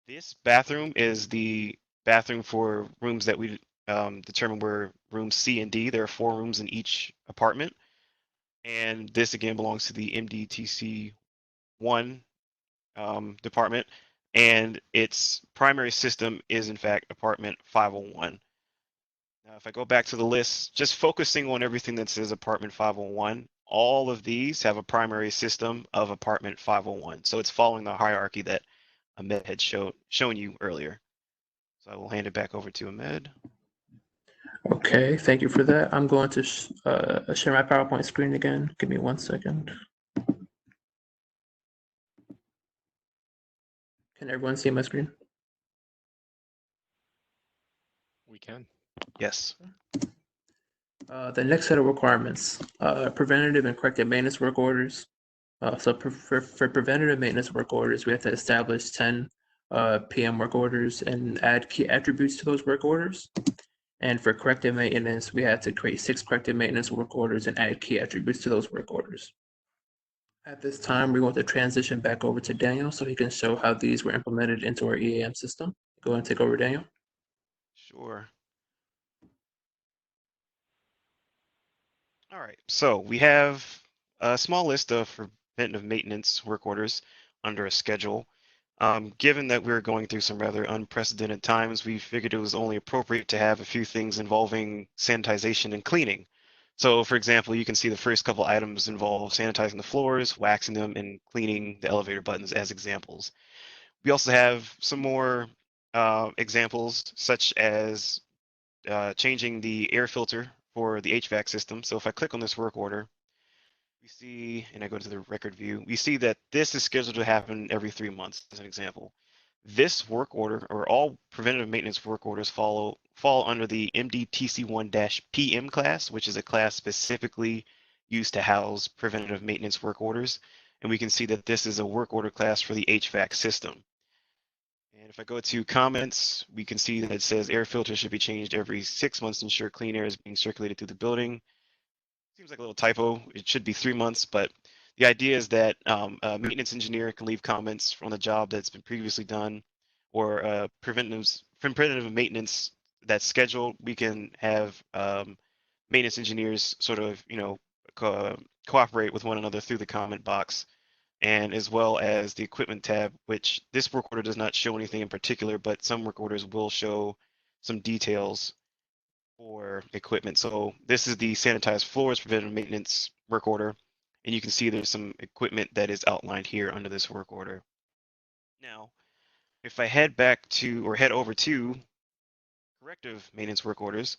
this bathroom is the bathroom for rooms that we determine were rooms C and D. There are 4 rooms in each apartment. And this again belongs to the MDTC1 department. And its primary system is in fact apartment 501. Now, if I go back to the list, just focusing on everything that says apartment 501, all of these have a primary system of apartment 501. So it's following the hierarchy that Ahmed had shown you earlier. So I will hand it back over to Ahmed. Okay, thank you for that. I'm going to share my PowerPoint screen again. Give me 1 second. Can everyone see my screen? We can. Yes. The next set of requirements, preventative and corrective maintenance work orders. So for preventative maintenance work orders, we have to establish 10 PM work orders and add key attributes to those work orders. And for corrective maintenance, we had to create 6 corrective maintenance work orders and add key attributes to those work orders. At this time, we want to transition back over to Daniel so he can show how these were implemented into our EAM system. Go ahead and take over, Daniel. Sure. All right, so we have a small list of preventative maintenance work orders under a schedule. Given that we're going through some rather unprecedented times, we figured it was only appropriate to have a few things involving sanitization and cleaning. So for example, you can see the first couple items involve sanitizing the floors, waxing them, and cleaning the elevator buttons as examples. We also have some more examples, such as changing the air filter for the HVAC system. So if I click on this work order, we see, and I go to the record view, we see that this is scheduled to happen every 3 months, as an example. This work order, or all preventative maintenance work orders, fall under the MDTC1-PM class, which is a class specifically used to house preventative maintenance work orders. And we can see that this is a work order class for the HVAC system. And if I go to comments, we can see that it says air filter should be changed every 6 months to ensure clean air is being circulated through the building. Seems like a little typo. It should be 3 months, but the idea is that a maintenance engineer can leave comments on the job that's been previously done, or preventative maintenance that's scheduled. We can have maintenance engineers sort of, cooperate with one another through the comment box, and as well as the equipment tab, which this work order does not show anything in particular, but some work orders will show some details for equipment. So this is the sanitized floors preventative maintenance work order, and you can see there's some equipment that is outlined here under this work order. Now, if I head over to corrective maintenance work orders,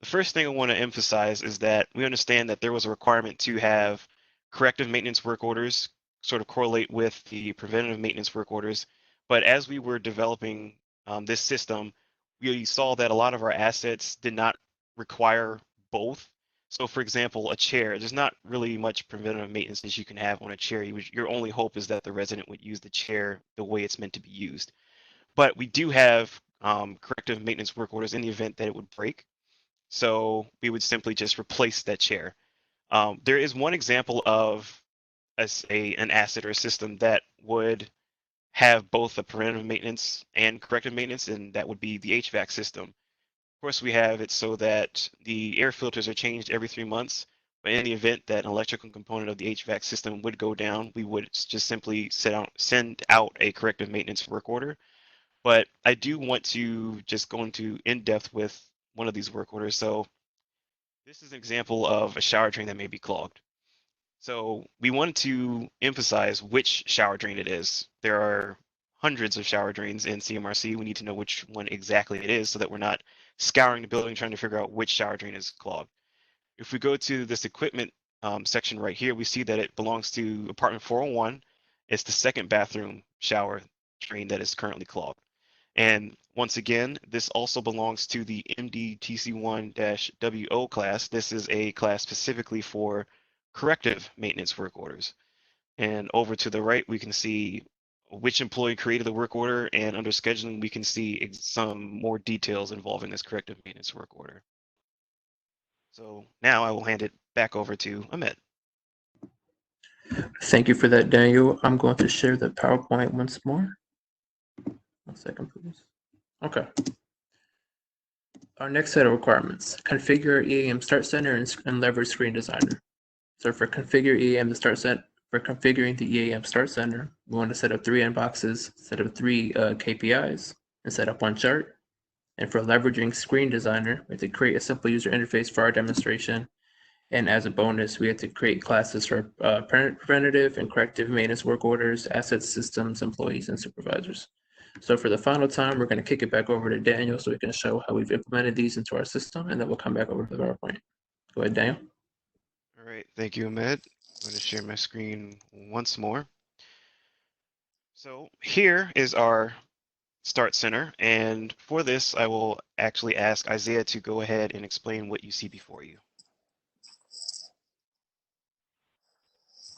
the first thing I want to emphasize is that we understand that there was a requirement to have corrective maintenance work orders sort of correlate with the preventative maintenance work orders. But as we were developing this system, we saw that a lot of our assets did not require both. So for example, a chair, there's not really much preventative maintenance that you can have on a chair. Your only hope is that the resident would use the chair the way it's meant to be used. But we do have corrective maintenance work orders in the event that it would break. So we would simply just replace that chair. There is one example of an asset or a system that would have both the preventative maintenance and corrective maintenance, and that would be the HVAC system. Of course, we have it so that the air filters are changed every 3 months, but in the event that an electrical component of the HVAC system would go down, we would just simply send out a corrective maintenance work order. But I do want to just go into in depth with one of these work orders. So this is an example of a shower drain that may be clogged. So we wanted to emphasize which shower drain it is. There are hundreds of shower drains in CMRC. We need to know which one exactly it is so that we're not scouring the building trying to figure out which shower drain is clogged. If we go to this equipment section right here, we see that it belongs to apartment 401. It's the second bathroom shower drain that is currently clogged. And once again, this also belongs to the MDTC1-WO class. This is a class specifically for corrective maintenance work orders. And over to the right, we can see which employee created the work order, and under scheduling, we can see some more details involving this corrective maintenance work order. So now I will hand it back over to Ahmed. Thank you for that, Daniel. I'm going to share the PowerPoint once more. 1 second, please. Okay. Our next set of requirements: configure EAM Start Center and leverage Screen Designer. So for configure EAM for configuring the EAM Start Center, we want to set up 3 inboxes, set up 3 KPIs, and set up 1 chart. And for leveraging Screen Designer, we have to create a simple user interface for our demonstration. And as a bonus, we have to create classes for preventative and corrective maintenance work orders, assets, systems, employees, and supervisors. So for the final time, we're going to kick it back over to Daniel so we can show how we've implemented these into our system, and then we'll come back over to the PowerPoint. Go ahead, Daniel. All right, thank you, Ahmed. I'm going to share my screen once more. So here is our Start Center, and for this, I will actually ask Isaiah to go ahead and explain what you see before you.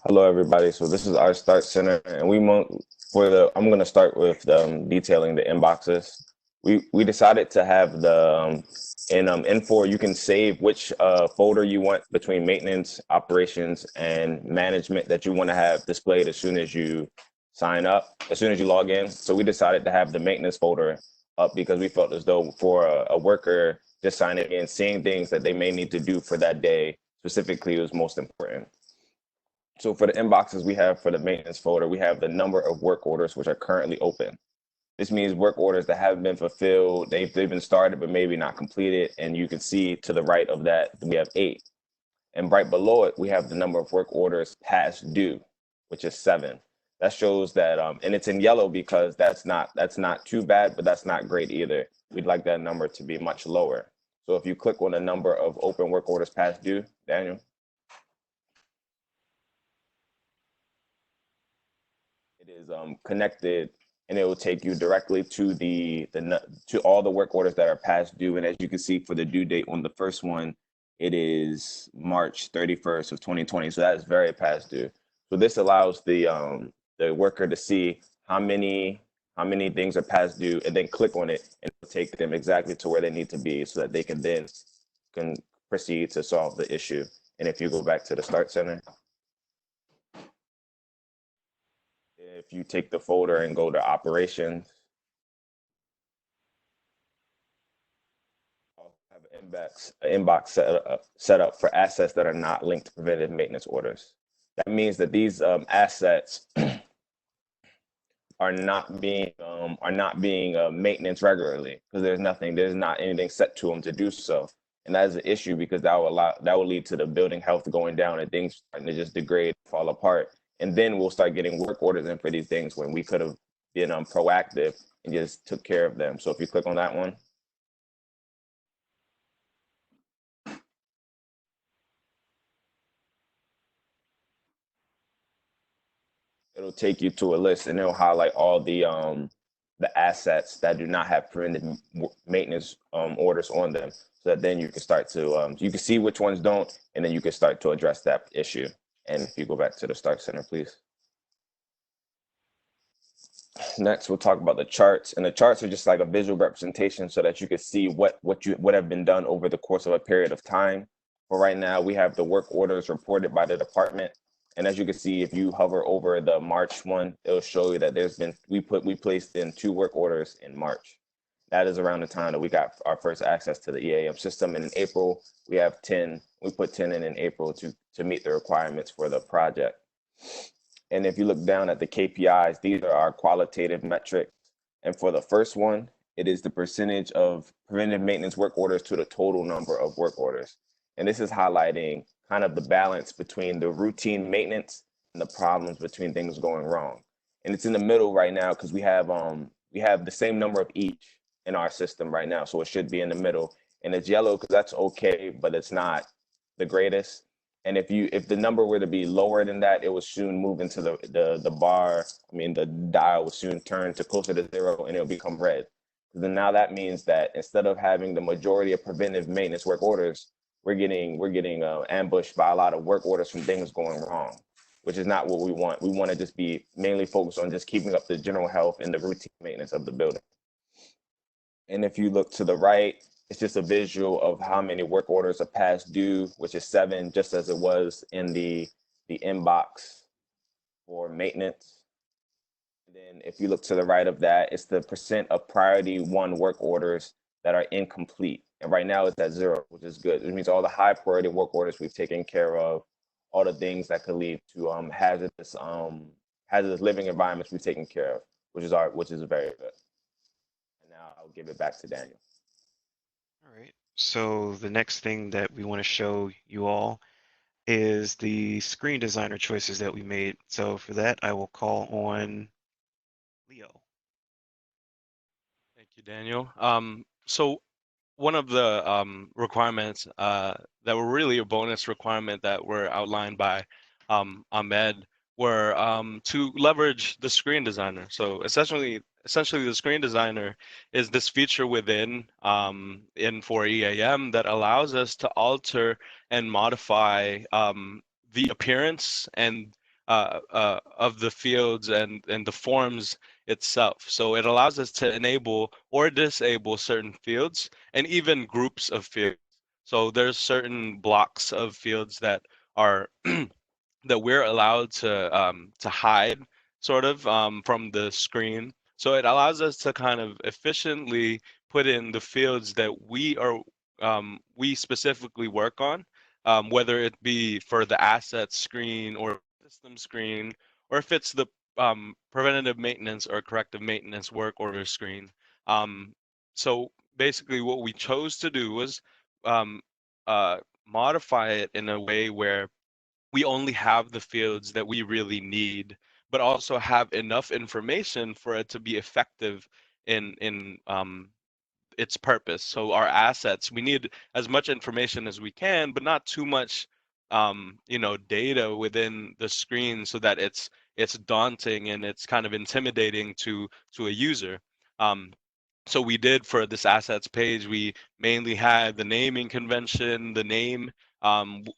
Hello, everybody. So this is our Start Center, and I'm going to start with detailing the inboxes. We decided to have the in N4 you can save which folder you want between maintenance, operations, and management that you want to have displayed as soon as you sign up, as soon as you log in. So we decided to have the maintenance folder up because we felt as though for a worker just signing in, seeing things that they may need to do for that day specifically was most important. So for the inboxes we have for the maintenance folder, we have the number of work orders which are currently open. This means work orders that haven't been fulfilled, they've been started but maybe not completed, and you can see to the right of that we have 8. And right below it, we have the number of work orders past due, which is 7. That shows that, and it's in yellow because that's not too bad, but that's not great either. We'd like that number to be much lower. So if you click on the number of open work orders past due, Daniel. It is connected, and it will take you directly to to all the work orders that are past due. And as you can see, for the due date on the first one, it is March 31st of 2020. So that is very past due. So this allows the worker to see how many things are past due, and then click on it, and it'll take them exactly to where they need to be, so that they can then proceed to solve the issue. And if you go back to the Start Center. If you take the folder and go to operations, I'll have an inbox set up for assets that are not linked to preventive maintenance orders. That means that these assets are not being maintenance regularly because there's not anything set to them to do so. And that is an issue because that will lead to the building health going down and things starting to just degrade, fall apart. And then we'll start getting work orders in for these things when we could have been proactive and just took care of them. So if you click on that one. It'll take you to a list, and it'll highlight all the assets that do not have preventive maintenance orders on them, so that then you can start to you can see which ones don't, and then you can start to address that issue. And if you go back to the Start Center, please. Next, we'll talk about the charts, and the charts are just like a visual representation so that you can see what have been done over the course of a period of time. For right now, we have the work orders reported by the department. And as you can see, if you hover over the March one, it'll show you that we placed in 2 work orders in March. That is around the time that we got our first access to the EAM system. And in April, we have 10. We put 10 in April to meet the requirements for the project. And if you look down at the KPIs, these are our qualitative metrics. And for the first one, it is the percentage of preventive maintenance work orders to the total number of work orders. And this is highlighting kind of the balance between the routine maintenance and the problems between things going wrong. And it's in the middle right now because we have the same number of each in our system right now. So it should be in the middle. And it's yellow because that's okay, but it's not the greatest. And if the number were to be lower than that, it will soon move into the bar. I mean, the dial will soon turn to closer to 0, and it'll become red. Then now that means that instead of having the majority of preventive maintenance work orders, we're getting ambushed by a lot of work orders from things going wrong, which is not what we want. We want to just be mainly focused on just keeping up the general health and the routine maintenance of the building. And if you look to the right, it's just a visual of how many work orders are past due, which is 7, just as it was in the inbox for maintenance. And then if you look to the right of that, it's the percent of priority 1 work orders that are incomplete. And right now it's at 0, which is good. It means all the high priority work orders we've taken care of, all the things that could lead to hazardous living environments we've taken care of, which is very good. And now I'll give it back to Daniel. All right. So the next thing that we want to show you all is the screen designer choices that we made. So for that, I will call on Leo. Thank you, Daniel. So one of the requirements that were really a bonus requirement that were outlined by Ahmed were to leverage the screen designer. So essentially the screen designer is this feature within in4 EAM that allows us to alter and modify the appearance and of the fields and the forms itself. So it allows us to enable or disable certain fields and even groups of fields. So there's certain blocks of fields that are that we're allowed to hide sort of from the screen. So it allows us to kind of efficiently put in the fields that we specifically work on, whether it be for the asset screen or system screen, or if it's the preventative maintenance or corrective maintenance work order screen. So basically what we chose to do was um, modify it in a way where we only have the fields that we really need, but also have enough information for it to be effective in its purpose. So our assets, we need as much information as we can, but not too much data within the screen so that it's daunting and it's kind of intimidating to a user. So we did for this assets page, we mainly had the naming convention, the name,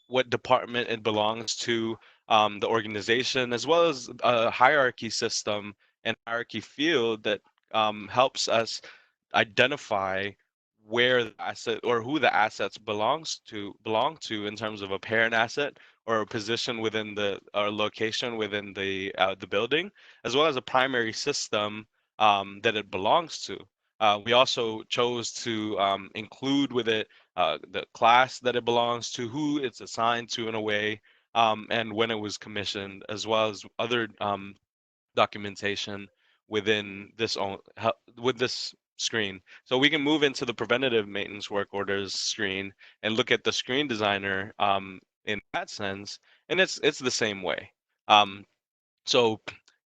what department it belongs to, the organization, as well as a hierarchy system and hierarchy field that helps us identify where the asset or who the assets belong to in terms of a parent asset or a position within the or location within the building, as well as a primary system that it belongs to. We also chose to include with it the class that it belongs to, who it's assigned to in a way, and when it was commissioned, as well as other documentation within with this screen. So we can move into the preventative maintenance work orders screen and look at the screen designer in that sense, and it's the same way. So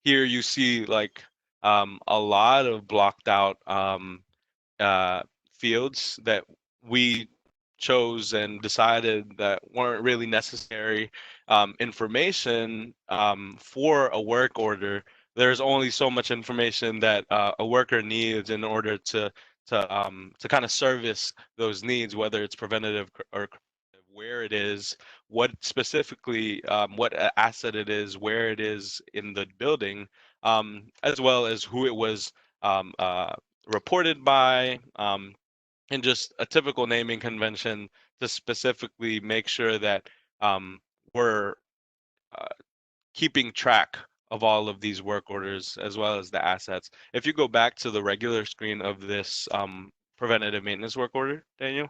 here you see like a lot of blocked out fields that we chose and decided that weren't really necessary information for a work order. There's only so much information that a worker needs in order to kind of service those needs, whether it's preventative or where it is, what specifically, what asset it is, where it is in the building, as well as who it was reported by, and just a typical naming convention to specifically make sure that we're keeping track of all of these work orders as well as the assets. If you go back to the regular screen of this preventative maintenance work order, Daniel,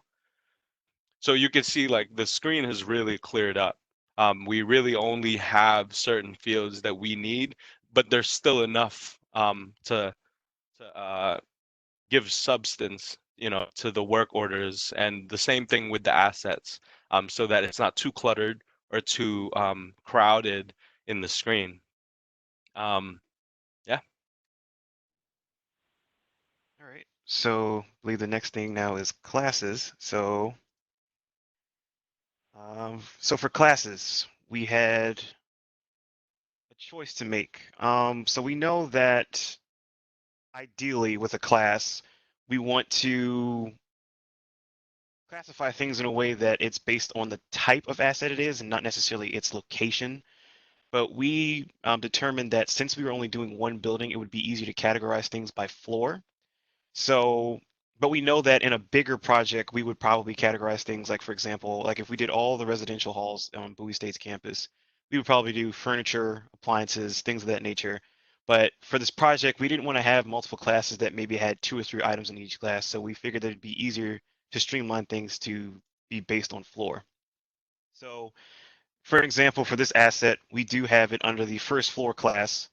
so you can see like the screen has really cleared up. We really only have certain fields that we need, but there's still enough to to give substance, to the work orders, and the same thing with the assets, so that it's not too cluttered or too crowded in the screen. Yeah. All right. So I believe the next thing now is classes. So for classes, we had a choice to make. So we know that ideally with a class, we want to classify things in a way that it's based on the type of asset it is and not necessarily its location. But we determined that since we were only doing one building, it would be easier to categorize things by floor. So, but we know that in a bigger project, we would probably categorize things like, for example, like if we did all the residential halls on Bowie State's campus, we would probably do furniture, appliances, things of that nature. But for this project, we didn't want to have multiple classes that maybe had 2 or 3 items in each class. So we figured that it'd be easier to streamline things to be based on floor. So for example, for this asset, we do have it under the first floor class.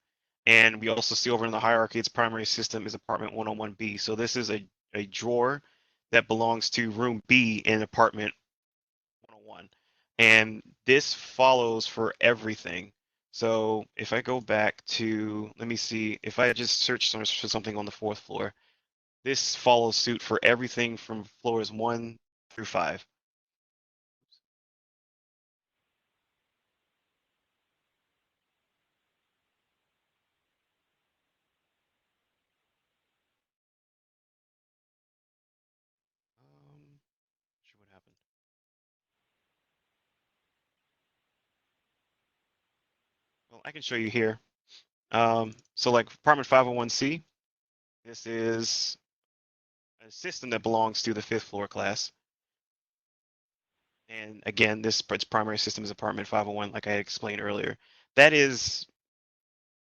And we also see over in the hierarchy, its primary system is apartment 101B. So this is a drawer that belongs to room B in apartment 101. And this follows for everything. So if I go back to, let me see, if I just search for something on the 4th floor, this follows suit for everything from floors 1 through 5. Sure what happened. Well, I can show you here. So like apartment 501C, this is a system that belongs to the 5th floor class. And again, its primary system is apartment 501, like I had explained earlier. That is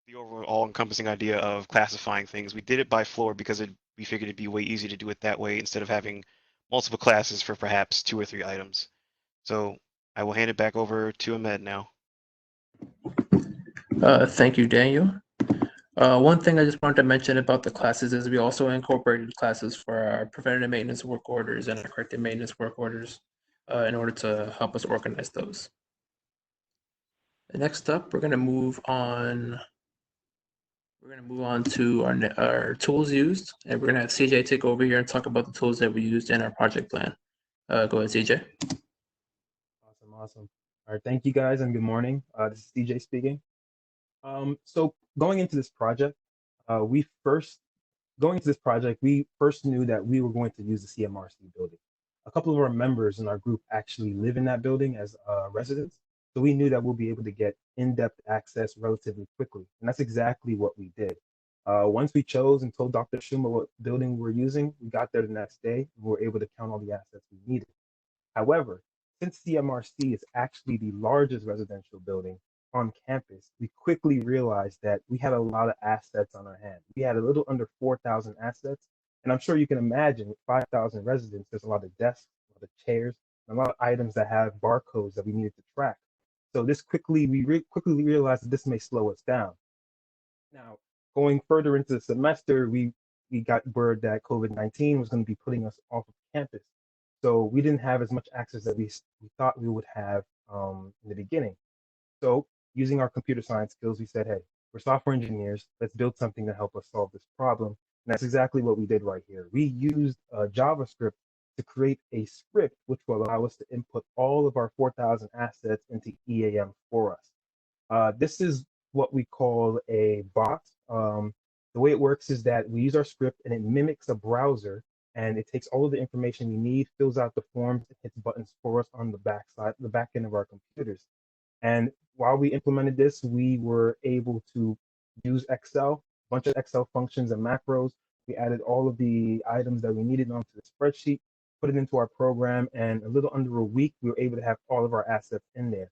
the overall encompassing idea of classifying things. We did it by floor because we figured it'd be way easier to do it that way instead of having multiple classes for perhaps 2 or 3 items. So I will hand it back over to Ahmed now. Thank you, Daniel. One thing I just wanted to mention about the classes is we also incorporated classes for our preventative maintenance work orders and our corrective maintenance work orders in order to help us organize those. Next up, we're going to move on. We're going to move on to our tools used, and we're going to have CJ take over here and talk about the tools that we used in our project plan. Go ahead, CJ. Awesome. All right, thank you guys and good morning. This is CJ speaking. So going into this project, we first knew that we were going to use the CMRC building. A couple of our members in our group actually live in that building as residents, so we knew that we'll be able to get in-depth access relatively quickly, and that's exactly what we did. Once we chose and told Dr. Schumer what building we were using, we got there the next day and we were able to count all the assets we needed. However, since CMRC is actually the largest residential building on campus, we quickly realized that we had a lot of assets on our hands. We had a little under 4,000 assets. And I'm sure you can imagine with 5,000 residents, there's a lot of desks, a lot of chairs, and a lot of items that have barcodes that we needed to track. So this quickly realized that this may slow us down. Now, going further into the semester, we got word that COVID-19 was going to be putting us off of campus. So we didn't have as much access that we thought we would have in the beginning. So using our computer science skills, we said, hey, we're software engineers. Let's build something to help us solve this problem. And that's exactly what we did right here. We used JavaScript to create a script which will allow us to input all of our 4,000 assets into EAM for us. This is what we call a bot. The way it works is that we use our script and it mimics a browser, and it takes all of the information we need, fills out the forms, and hits buttons for us on the back end of our computers. And while we implemented this, we were able to use Excel, a bunch of Excel functions and macros. We added all of the items that we needed onto the spreadsheet, put it into our program, and a little under a week, we were able to have all of our assets in there.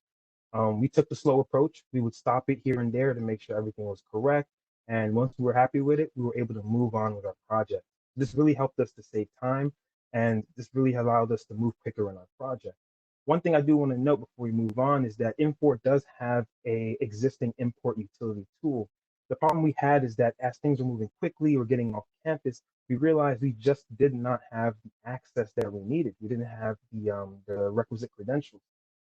We took the slow approach. We would stop it here and there to make sure everything was correct. And once we were happy with it, we were able to move on with our project. This really helped us to save time, and this really allowed us to move quicker in our project. One thing I do want to note before we move on is that Import does have a existing import utility tool. The problem we had is that as things were moving quickly or getting off campus, we realized we just did not have the access that we needed. We didn't have the requisite credentials.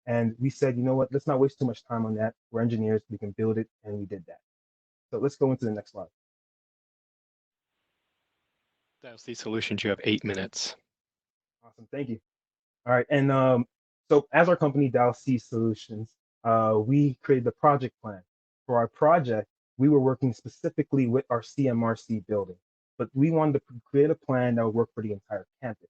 And we said, you know what, let's not waste too much time on that. We're engineers, we can build it, and we did that. So let's go into the next slide. That's the solutions. You have 8 minutes. Awesome, thank you. All right, and so as our company, Dow C Solutions, we created the project plan. For our project, we were working specifically with our CMRC building, but we wanted to create a plan that would work for the entire campus.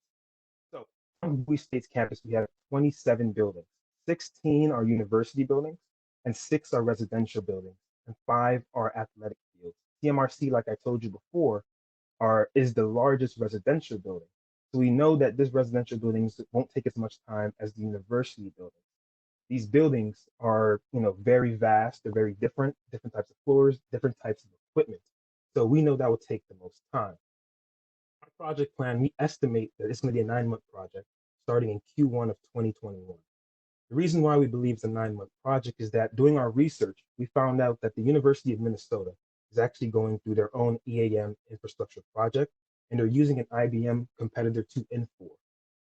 So on Bowie State's campus, we have 27 buildings. 16 are university buildings, and 6 are residential buildings, and 5 are athletic fields. CMRC, like I told you before, is the largest residential building. So we know that this residential buildings won't take as much time as the university buildings. These buildings are, very vast. They're very different types of floors, different types of equipment. So we know that will take the most time. Our project plan, we estimate that it's going to be a 9-month project starting in Q1 of 2021. The reason why we believe it's a 9-month project is that doing our research, we found out that the University of Minnesota is actually going through their own EAM infrastructure project, and they're using an IBM competitor to Infor.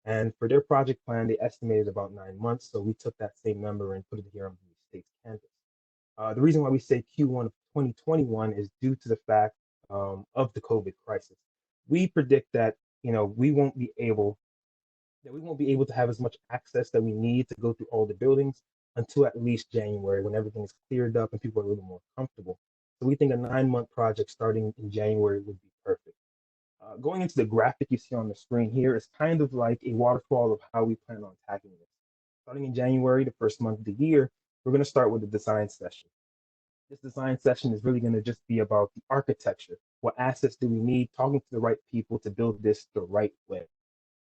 And for their project plan, they estimated about 9 months. So we took that same number and put it here on the state's campus. The reason why we say Q1 of 2021 is due to the fact of the COVID crisis. We predict that we won't be able to have as much access that we need to go through all the buildings until at least January, when everything is cleared up and people are a little more comfortable. So we think a 9-month project starting in January would be perfect. Going into the graphic you see on the screen here is kind of like a waterfall of how we plan on tackling this. Starting in January, the first month of the year, we're going to start with the design session. This design session is really going to just be about the architecture. What assets do we need? Talking to the right people to build this the right way.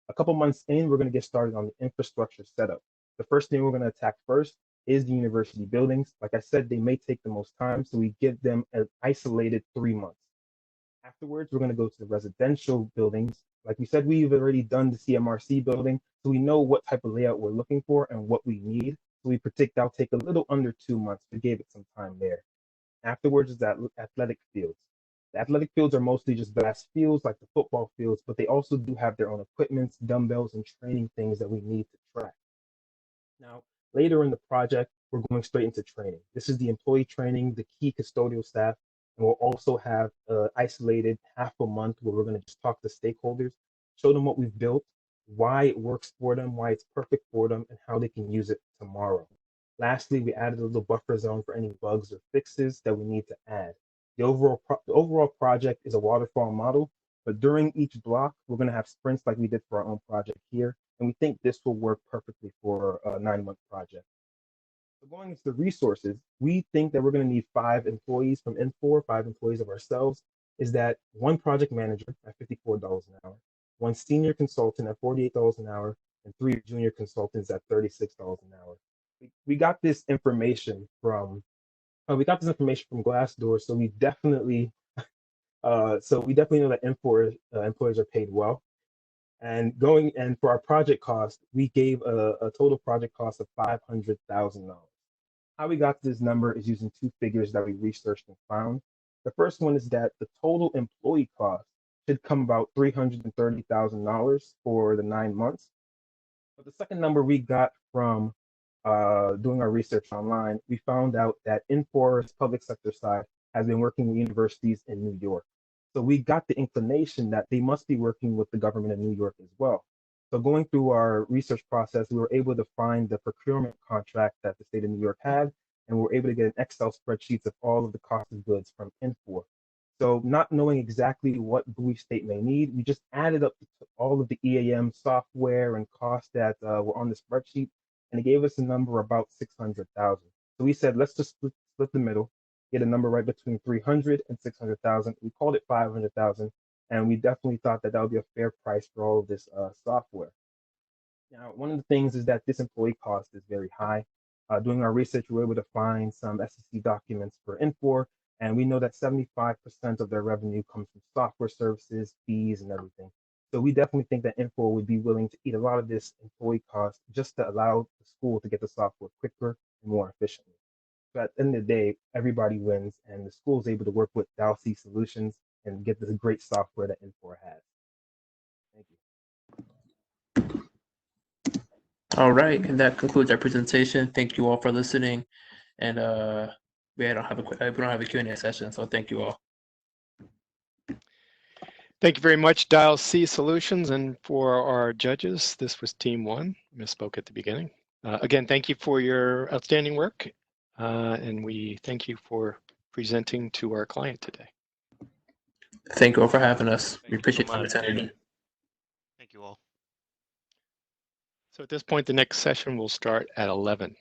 A couple months in, we're going to get started on the infrastructure setup. The first thing we're going to attack first is the university buildings. Like I said, they may take the most time, so we give them an isolated 3 months. Afterwards, we're going to go to the residential buildings. Like we said, we've already done the CMRC building, so we know what type of layout we're looking for and what we need. So we predict that'll take a little under 2 months. We gave it some time there. Afterwards is that athletic fields. The athletic fields are mostly just glass fields like the football fields, but they also do have their own equipment, dumbbells, and training things that we need to track. Now, later in the project, we're going straight into training. This is the employee training, the key custodial staff, and we'll also have isolated half a month where we're going to just talk to stakeholders, show them what we've built, why it works for them, why it's perfect for them, and how they can use it tomorrow. Lastly, we added a little buffer zone for any bugs or fixes that we need to add. The overall project is a waterfall model, but during each block, we're going to have sprints like we did for our own project here, and we think this will work perfectly for a 9-month project. So going into the resources, we think that we're going to need 5 employees from Infor, 5 employees of ourselves, is that 1 project manager at $54 an hour, 1 senior consultant at $48 an hour, and 3 junior consultants at $36 an hour. We got this information from Glassdoor, so we definitely know that Infor employees are paid well. And for our project cost, we gave a total project cost of $500,000. How we got to this number is using 2 figures that we researched and found. The first one is that the total employee cost should come about $330,000 for the 9 months. But the second number we got from doing our research online, we found out that Infor's public sector side has been working with universities in New York. So we got the inclination that they must be working with the government of New York as well. So going through our research process, we were able to find the procurement contract that the state of New York had, and we were able to get an Excel spreadsheet of all of the cost of goods from Infor. So not knowing exactly what Bowie State may need, we just added up all of the EAM software and costs that were on the spreadsheet, and it gave us a number about 600,000. So we said, let's just split the middle, get a number right between 300 and 600,000. We called it 500,000, and we definitely thought that would be a fair price for all of this software. Now, one of the things is that this employee cost is very high. Doing our research, we were able to find some SEC documents for Infor, and we know that 75% of their revenue comes from software services, fees, and everything. So we definitely think that Infor would be willing to eat a lot of this employee cost just to allow the school to get the software quicker and more efficiently. So at the end of the day, everybody wins, and the school is able to work with Dalsy Solutions and get this great software that Infor has. Thank you. All right, and that concludes our presentation. Thank you all for listening, and we don't have a Q&A session, so thank you all. Thank you very much, Dial C Solutions. And for our judges, this was Team 1. Misspoke at the beginning. Again, thank you for your outstanding work. And we thank you for presenting to our client today. Thank you all for having us. We you appreciate so the much. opportunity. Thank you all. So at this point, the next session will start at 11.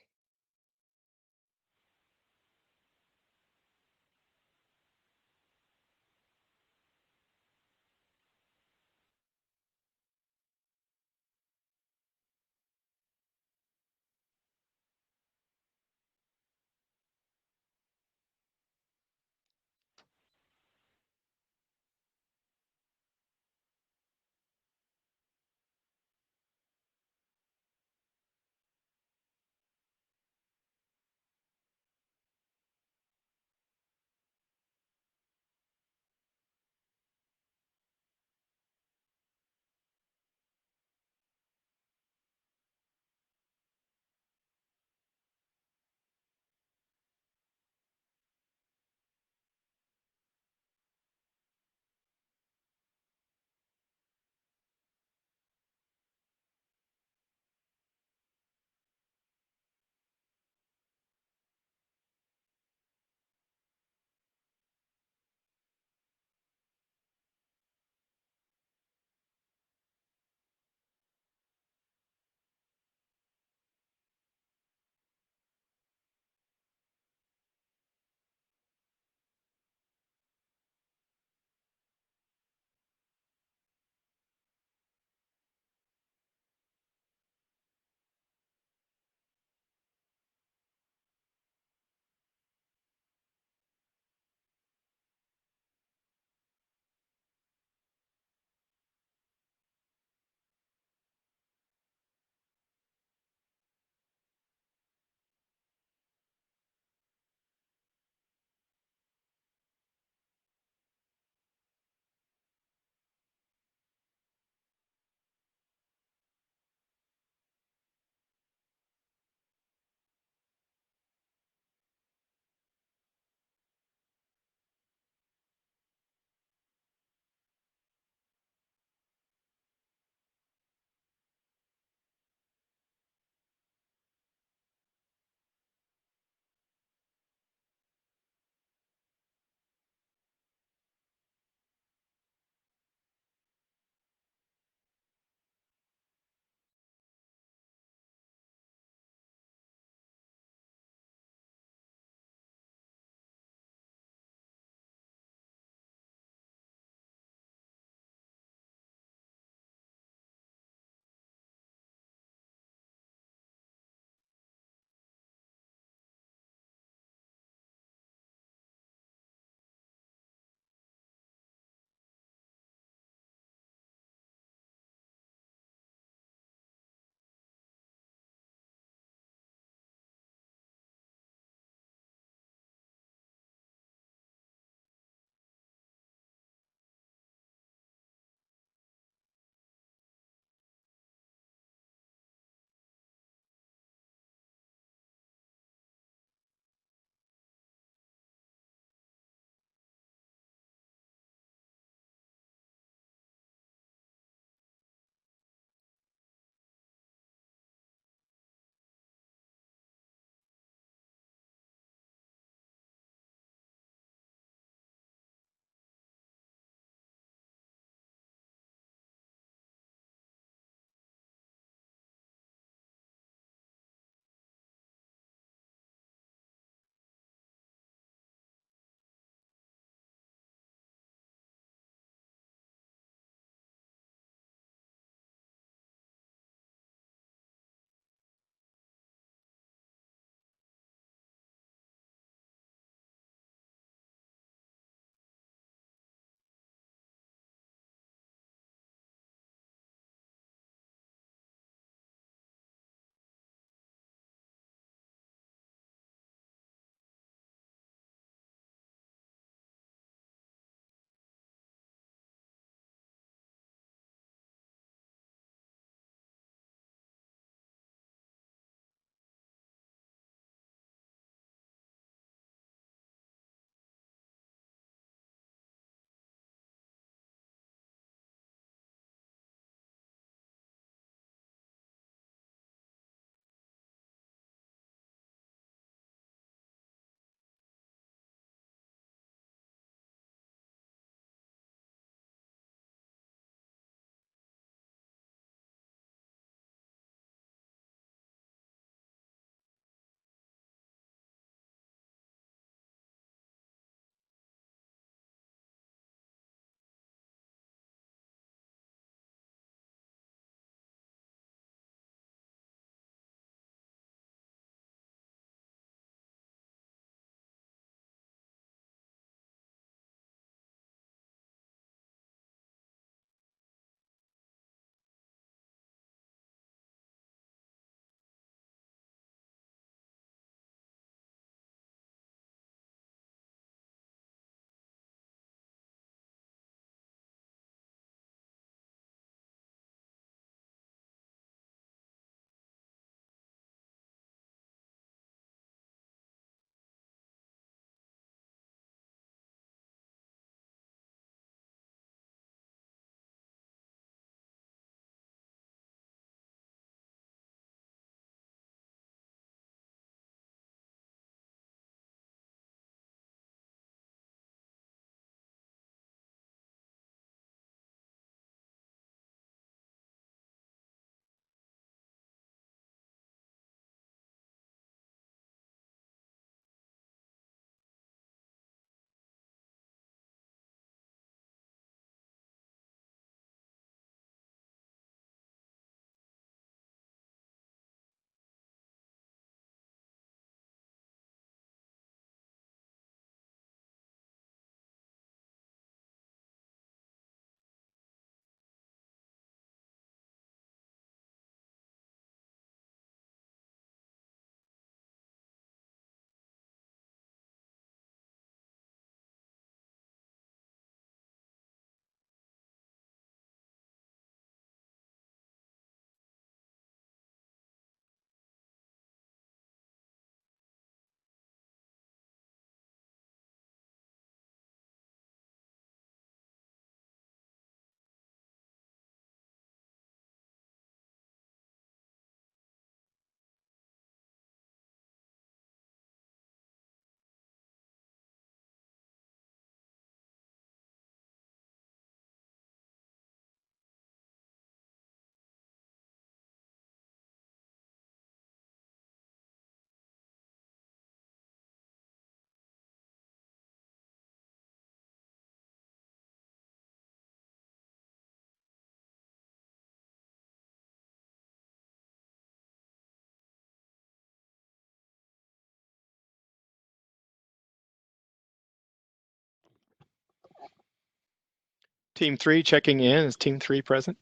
Team 3 checking in. Is Team 3 present?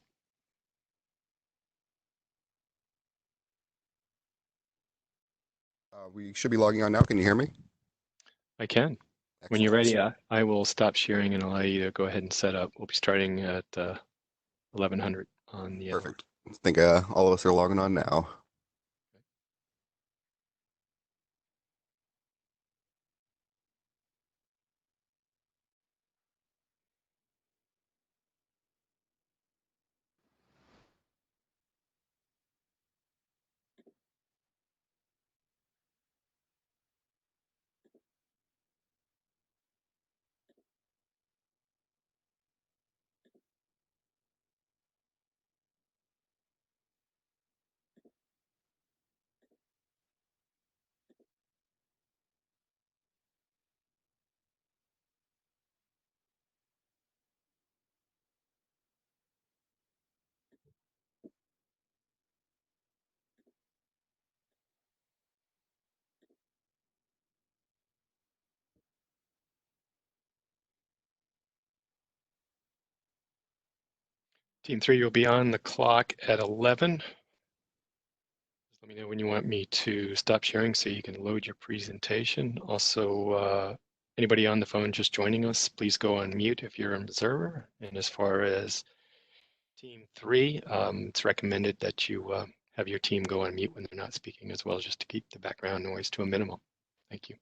We should be logging on now. Can you hear me? I can. When you're ready, I will stop sharing and allow you to go ahead and set up. We'll be starting at 1100 on the hour. Perfect. I think all of us are logging on now. Team 3 will be on the clock at 11. Just let me know when you want me to stop sharing so you can load your presentation. Also, anybody on the phone just joining us, please go on mute if you're an observer. And as far as Team 3, it's recommended that you have your team go on mute when they're not speaking as well, just to keep the background noise to a minimum. Thank you.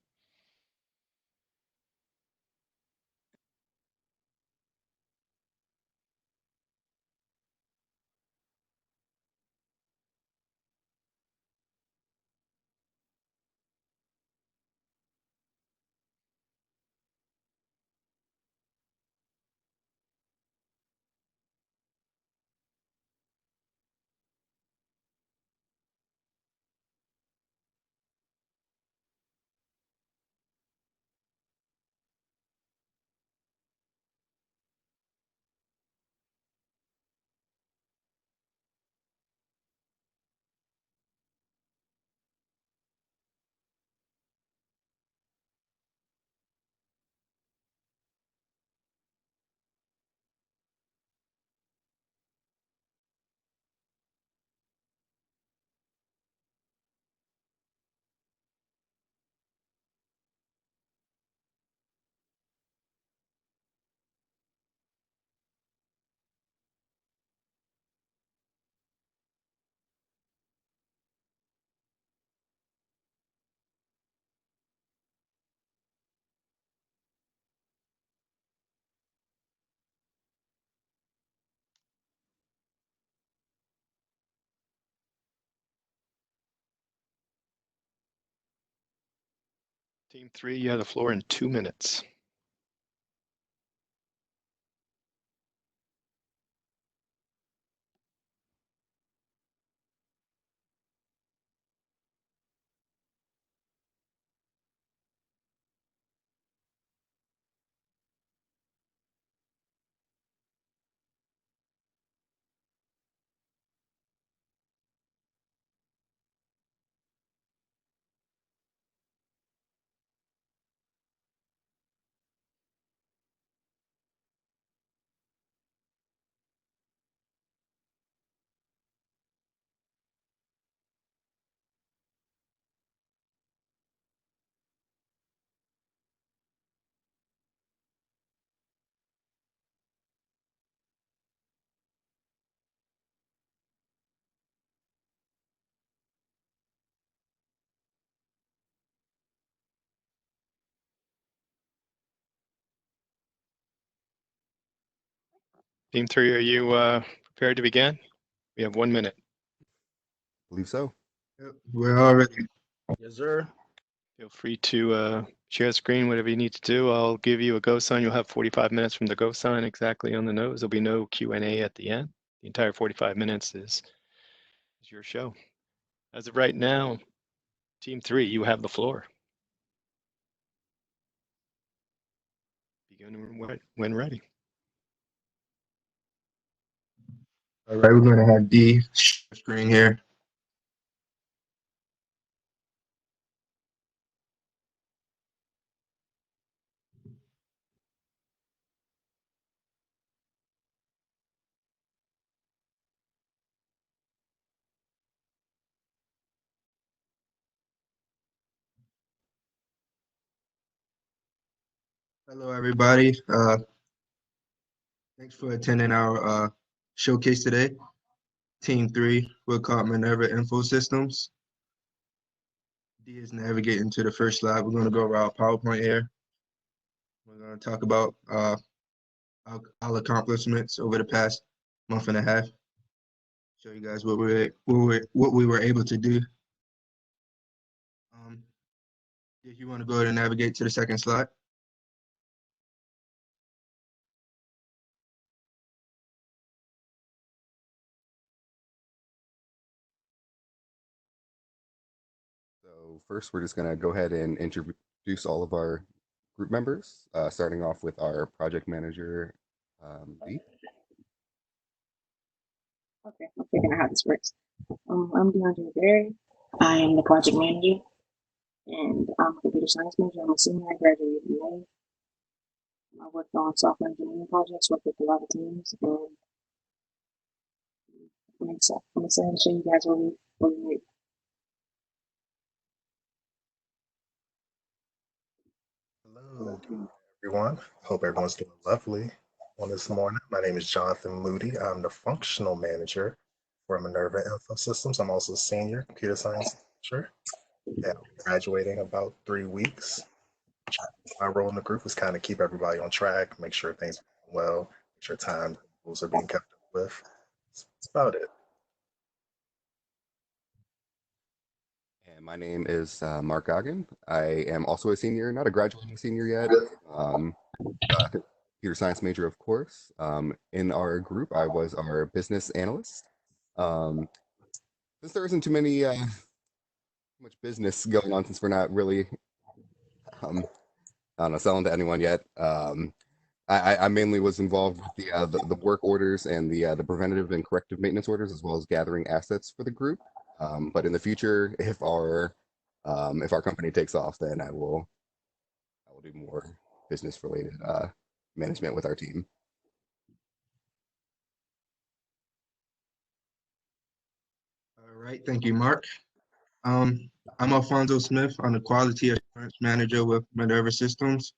Team 3, you have the floor in 2 minutes. Team 3, are you prepared to begin? We have 1 minute. I believe so. We're all ready. Yes, sir. Feel free to share the screen, whatever you need to do. I'll give you a go sign. You'll have 45 minutes from the go sign exactly on the nose. There'll be no Q&A at the end. The entire 45 minutes is your show. As of right now, Team 3, you have the floor. Begin when ready. All right, we're going to have D screen here. Hello, everybody. Thanks for attending our showcase today. Team 3, we're called Minerva Info Systems. D is navigating to the first slide. We're going to go over our PowerPoint here. We're going to talk about our accomplishments over the past month and a half. Show you guys what we were able to do. If you want to go ahead and navigate to the second slide. So first, we're just going to go ahead and introduce all of our group members, starting off with our project manager, Lee. Okay, I'm figuring out how this works. I'm DeAndre Berry. I am the project manager, and I'm a computer science major. I'm a senior. I graduated in May. I worked on software engineering projects, worked with a lot of teams, and I'm excited to show you guys what we made. Hello, everyone. Hope everyone's doing lovely on this morning. My name is Jonathan Moody. I'm the functional manager for Minerva Info Systems. I'm also a senior computer science teacher. Yeah, I'll be graduating in about 3 weeks. My role in the group is kind of keep everybody on track, make sure things are going well, make sure time rules are being kept up with. That's about it. And my name is Mark Goggin. I am also a senior, not a graduating senior yet. Computer science major, of course. In our group, I was our business analyst. Since there isn't too much business going on, since we're not really, I don't know, selling to anyone yet. I mainly was involved with the work orders and the preventative and corrective maintenance orders, as well as gathering assets for the group. But in the future, if our company takes off, then I will do more business related management with our team. All right, thank you, Mark. I'm Alfonso Smith. I'm the quality assurance manager with Minerva Systems.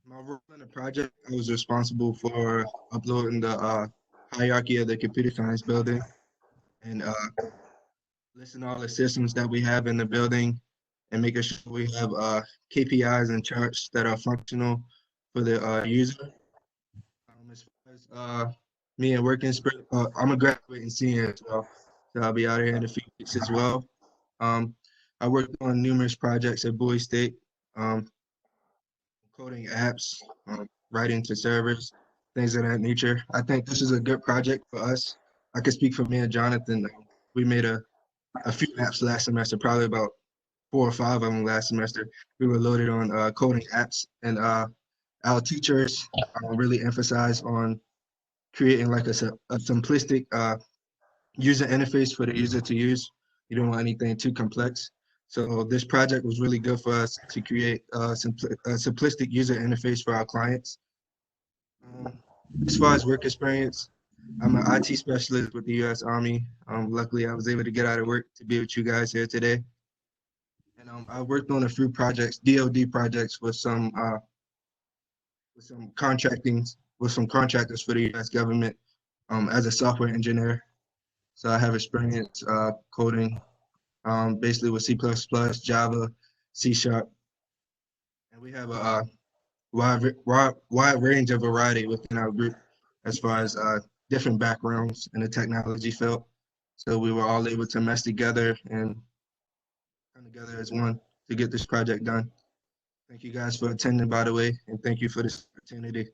My role in the project, I was responsible for uploading the hierarchy of the computer science building and listing all the systems that we have in the building and making sure we have KPIs and charts that are functional for the user. As far as me and working spirit, I'm a graduating senior as well, so I'll be out here in a few weeks as well. I worked on numerous projects at Bowie State, coding apps, writing to servers, things of that nature. I think this is a good project for us. I can speak for me and Jonathan. We made a few apps last semester, probably about 4 or 5 of them last semester. We were loaded on coding apps, and our teachers really emphasized on creating like a simplistic user interface for the user to use. You don't want anything too complex. So this project was really good for us to create a simplistic user interface for our clients. As far as work experience, I'm an IT specialist with the U.S. Army. Luckily, I was able to get out of work to be with you guys here today. And I worked on a few projects, DoD projects, with some contractors for the U.S. government as a software engineer. So I have experience coding basically with C++, Java, C#. And we have a wide range of variety within our group as far as different backgrounds in the technology field. So we were all able to mesh together and come together as one to get this project done. Thank you guys for attending, by the way, and thank you for this opportunity.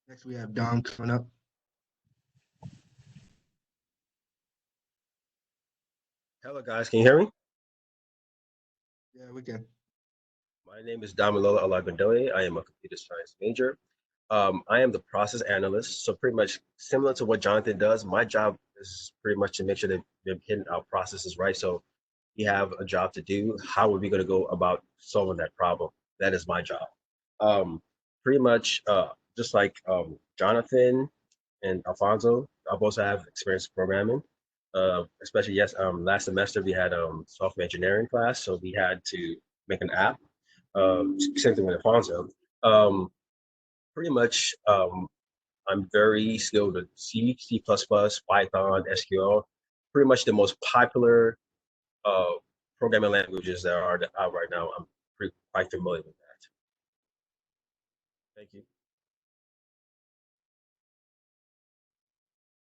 Next, we have Dom coming up. Hello, guys. Can you hear me? Yeah, we can. My name is Damilola Alagundoye. I am a computer science major. I am the process analyst. So pretty much similar to what Jonathan does, my job is pretty much to make sure that we're hitting our processes right. So we have a job to do. How are we going to go about solving that problem? That is my job. Pretty much just like Jonathan and Alfonso, I also have experience programming. Especially last semester we had software engineering class, so we had to make an app. same thing with Alfonso. Pretty much, I'm very skilled with C, C++, Python, SQL. Pretty much the most popular programming languages that are out right now. I'm quite familiar with that. Thank you.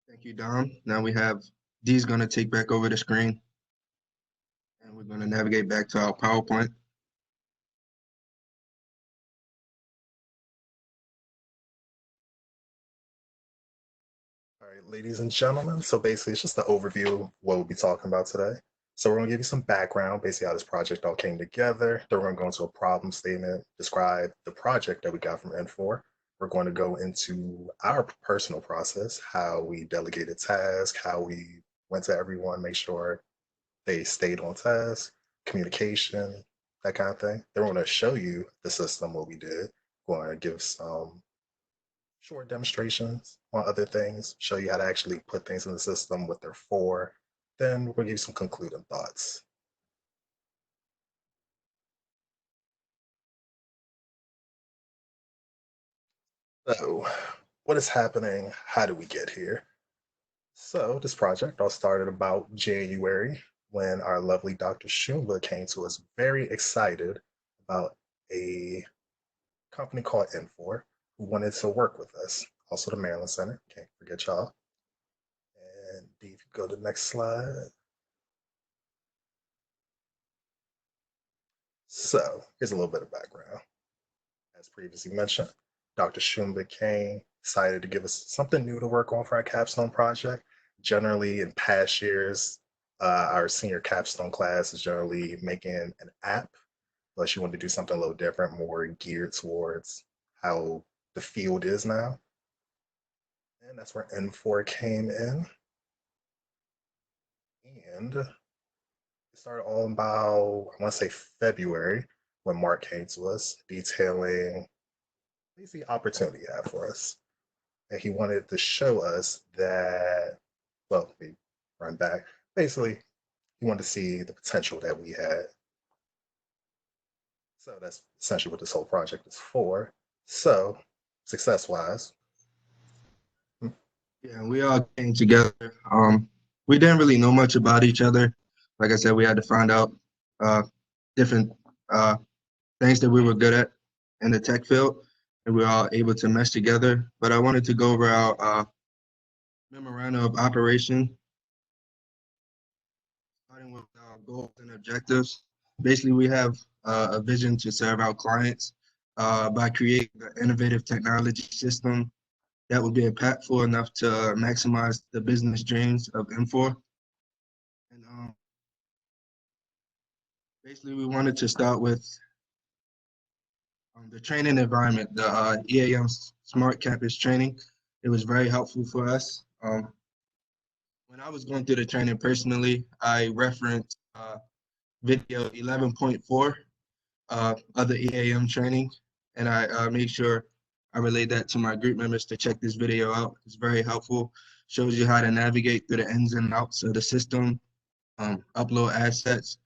Thank you, Dom. Now we have Dee's going to take back over the screen, and we're going to navigate back to our PowerPoint. All right, ladies and gentlemen. So basically, it's just an overview of what we'll be talking about today. So we're going to give you some background, basically how this project all came together. Then we're going to go into a problem statement, describe the project that we got from N4. We're going to go into our personal process, how we delegated tasks, how we went to everyone, make sure they stayed on task, communication, that kind of thing. Then we're going to show you the system, what we did. We're going to give some short demonstrations on other things, show you how to actually put things in the system, what they're for. Then we're going to give you some concluding thoughts. So, what is happening? How do we get here? So, this project all started about January when our lovely Dr. Shumba came to us very excited about a company called N4 who wanted to work with us. Also, the Maryland Center, can't forget y'all. And if you go to the next slide. So, here's a little bit of background. As previously mentioned, Dr. Shumba came, decided to give us something new to work on for our capstone project. Generally, in past years, our senior capstone class is generally making an app, but she wanted to do something a little different, more geared towards how the field is now. And that's where N4 came in. And it started all about, I want to say February, when Mark came to us detailing the opportunity he had for us. And he wanted to show us that, well, we run back. Basically, he wanted to see the potential that we had. So that's essentially what this whole project is for. So, success-wise. Yeah, we all came together. We didn't really know much about each other. Like I said, we had to find out different things that we were good at in the tech field, and we were all able to mesh together. But I wanted to go over our memorandum of operation, starting with our goals and objectives. Basically, we have a vision to serve our clients by creating an innovative technology system that would be impactful enough to maximize the business dreams of N4. And basically, we wanted to start with the training environment, the EAM Smart Campus training. It was very helpful for us. When I was going through the training personally, I referenced video 11.4 of the EAM training, and I made sure I relayed that to my group members to check this video out. It's very helpful. Shows you how to navigate through the ins and outs of the system, upload assets,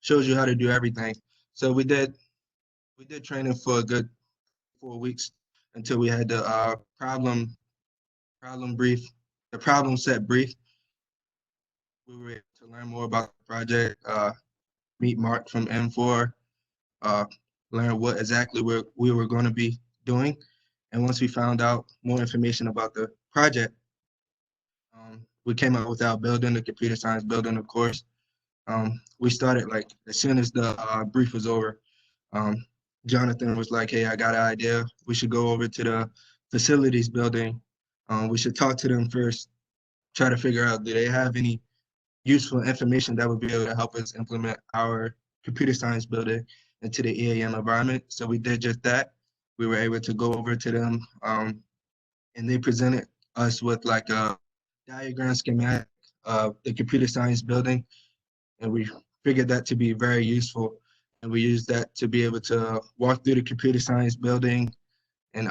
shows you how to do everything. So we did training for a good 4 weeks until we had the problem brief, the problem set brief. We were able to learn more about the project, meet Mark from N4, learn what exactly we were going to be doing. And once we found out more information about the project, we came up with our building, the computer science building, of course. We started like as soon as the brief was over. Jonathan was like, "Hey, I got an idea. We should go over to the facilities building. We should talk to them first, try to figure out do they have any useful information that would be able to help us implement our computer science building into the EAM environment." So we did just that. We were able to go over to them, and they presented us with like a diagram schematic of the computer science building, and we figured that to be very useful. And we used that to be able to walk through the computer science building and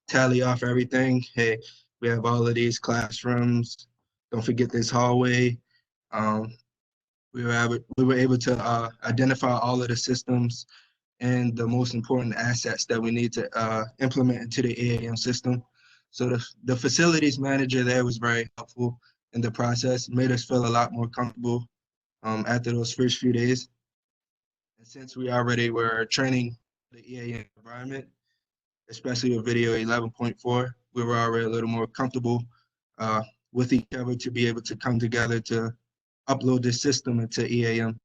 tally off everything. Hey, we have all of these classrooms. Don't forget this hallway. We were able to identify all of the systems and the most important assets that we need to implement into the EAM system. So the facilities manager there was very helpful in the process, made us feel a lot more comfortable after those first few days. And since we already were training the EAM environment, especially with video 11.4, we were already a little more comfortable with each other to be able to come together to upload this system into EAM.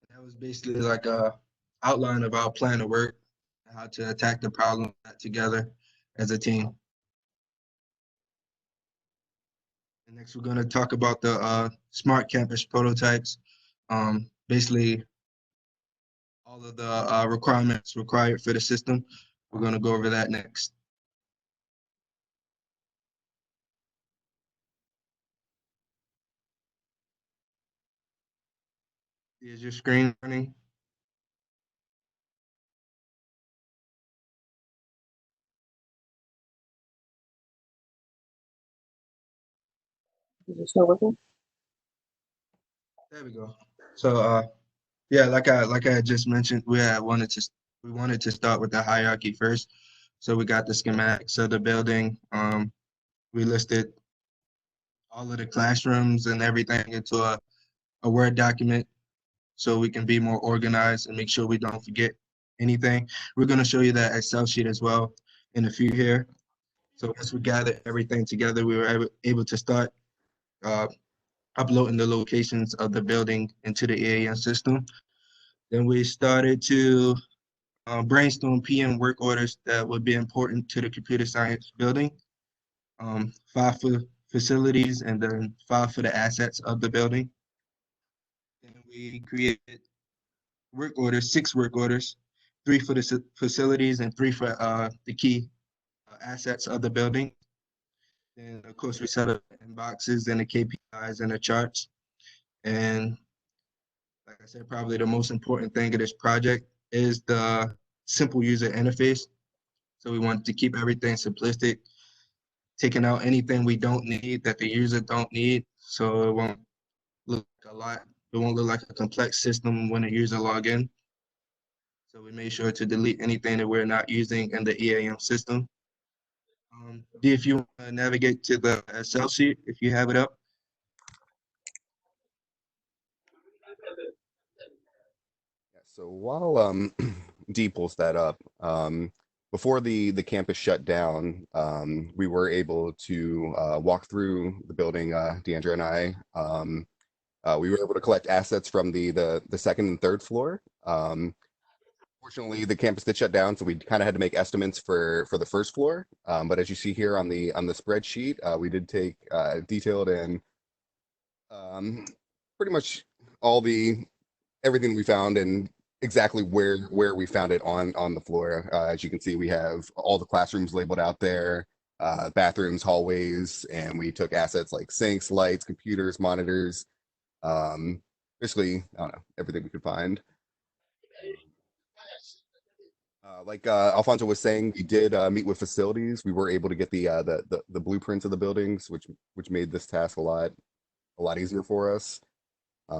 That was basically like a outline of our plan of work, how to attack the problem together as a team. And next, we're going to talk about the smart campus prototypes. Basically, all of the requirements required for the system. We're going to go over that next. Is your screen running? Is it still working? There we go. So yeah, like I just mentioned, we wanted to start with the hierarchy first. So we got the schematics of the building. We listed all of the classrooms and everything into a Word document so we can be more organized and make sure we don't forget anything. We're going to show you that Excel sheet as well in a few here. So once we gathered everything together, we were able to start uploading the locations of the building into the EAM system. Then we started to brainstorm PM work orders that would be important to the computer science building. 5 for facilities and then 5 for the assets of the building. And we created work orders, 6 work orders, 3 for the facilities and 3 for the key assets of the building. And of course, we set up inboxes and the KPIs and the charts. And like I said, probably the most important thing of this project is the simple user interface. So we want to keep everything simplistic, taking out anything we don't need that the user don't need. So it won't look it won't look like a complex system when the user log in. So we made sure to delete anything that we're not using in the EAM system. D, if you want to navigate to the Excel sheet, if you have it up. So while D pulls that up, before the campus shut down, we were able to walk through the building. Deandra and I, we were able to collect assets from the second and third floor. Fortunately, the campus did shut down, so we kind of had to make estimates for the first floor. But as you see here on the spreadsheet, we did take detailed and pretty much everything we found and exactly where we found it on the floor. As you can see, we have all the classrooms labeled out there, bathrooms, hallways, and we took assets like sinks, lights, computers, monitors, basically, I don't know, everything we could find. Like Alfonso was saying, we did meet with facilities. We were able to get the blueprints of the buildings, which made this task a lot easier for us. I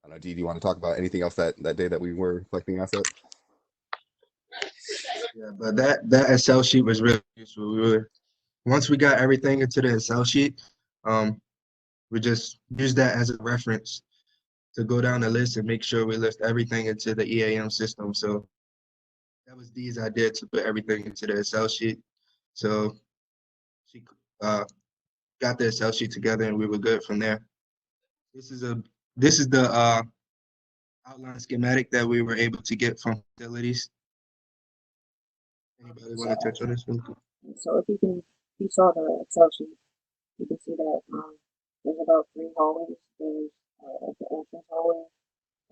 don't know, Dee, do you want to talk about anything else that day that we were collecting assets? Yeah, but that Excel sheet was really useful. Once we got everything into the Excel sheet, we just used that as a reference to go down the list and make sure we list everything into the EAM system. So that was Dee's idea to put everything into the Excel sheet. So she got the Excel sheet together and we were good from there. This is the outline schematic that we were able to get from facilities. Anybody want to touch on this one? So if you saw the Excel sheet, you can see that there's about 3 hallways. There's the entrance hallway,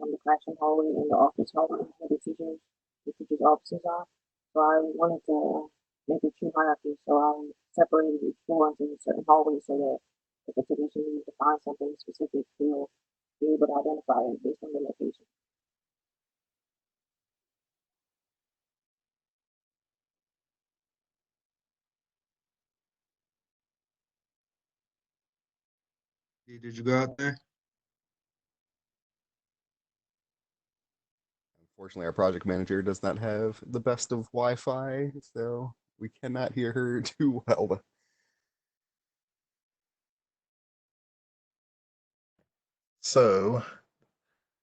the classroom hallway, and the office hallway where the teachers' offices are. So I wanted to make a true hierarchy. So I separated each floor into certain hallways so that if a technician needs to find something specific, they'll be able to identify it based on the location. Dee, did you go out there? Unfortunately, our project manager does not have the best of Wi-Fi, so we cannot hear her too well. So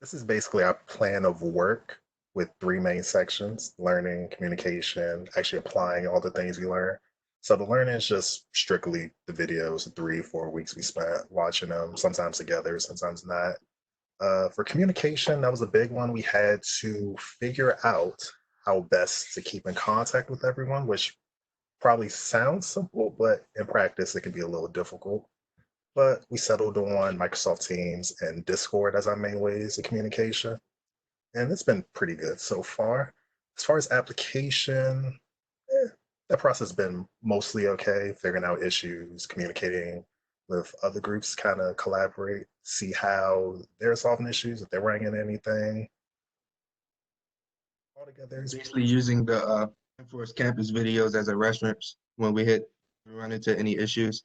this is basically our plan of work with three main sections: learning, communication, actually applying all the things we learn. So the learning is just strictly the videos, the 3-4 weeks we spent watching them, sometimes together, sometimes not. For communication, that was a big one. We had to figure out how best to keep in contact with everyone, which probably sounds simple, but in practice, it can be a little difficult. But we settled on Microsoft Teams and Discord as our main ways of communication. And it's been pretty good so far. As far as application, that process has been mostly okay, figuring out issues, communicating with other groups, kind of collaborate, see how they're solving issues, if they're running into anything. Altogether, it's Basically using the Enforce Campus videos as a reference when we run into any issues.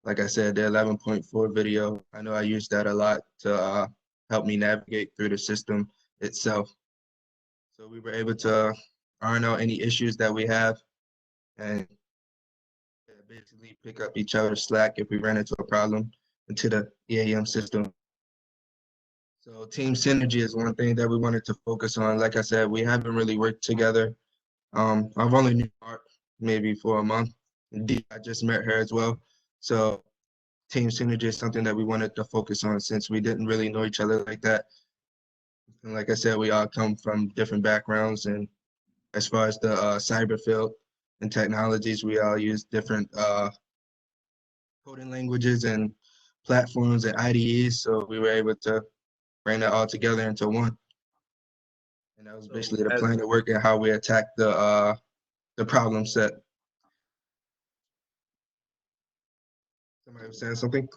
Like I said, the 11.4 video, I know I use that a lot to help me navigate through the system itself. So we were able to iron out any issues that we have and basically pick up each other's slack if we ran into a problem into the EAM system. So team synergy is one thing that we wanted to focus on. Like I said, we haven't really worked together. I've only known Art maybe for a month. Dee, I just met her as well. So team synergy is something that we wanted to focus on since we didn't really know each other like that. And like I said, we all come from different backgrounds, and as far as the cyber field and technologies, we all use different coding languages and platforms and IDEs. So we were able to bring that all together into one. And that was basically the plan of work and how we attacked the problem set. Somebody was saying something?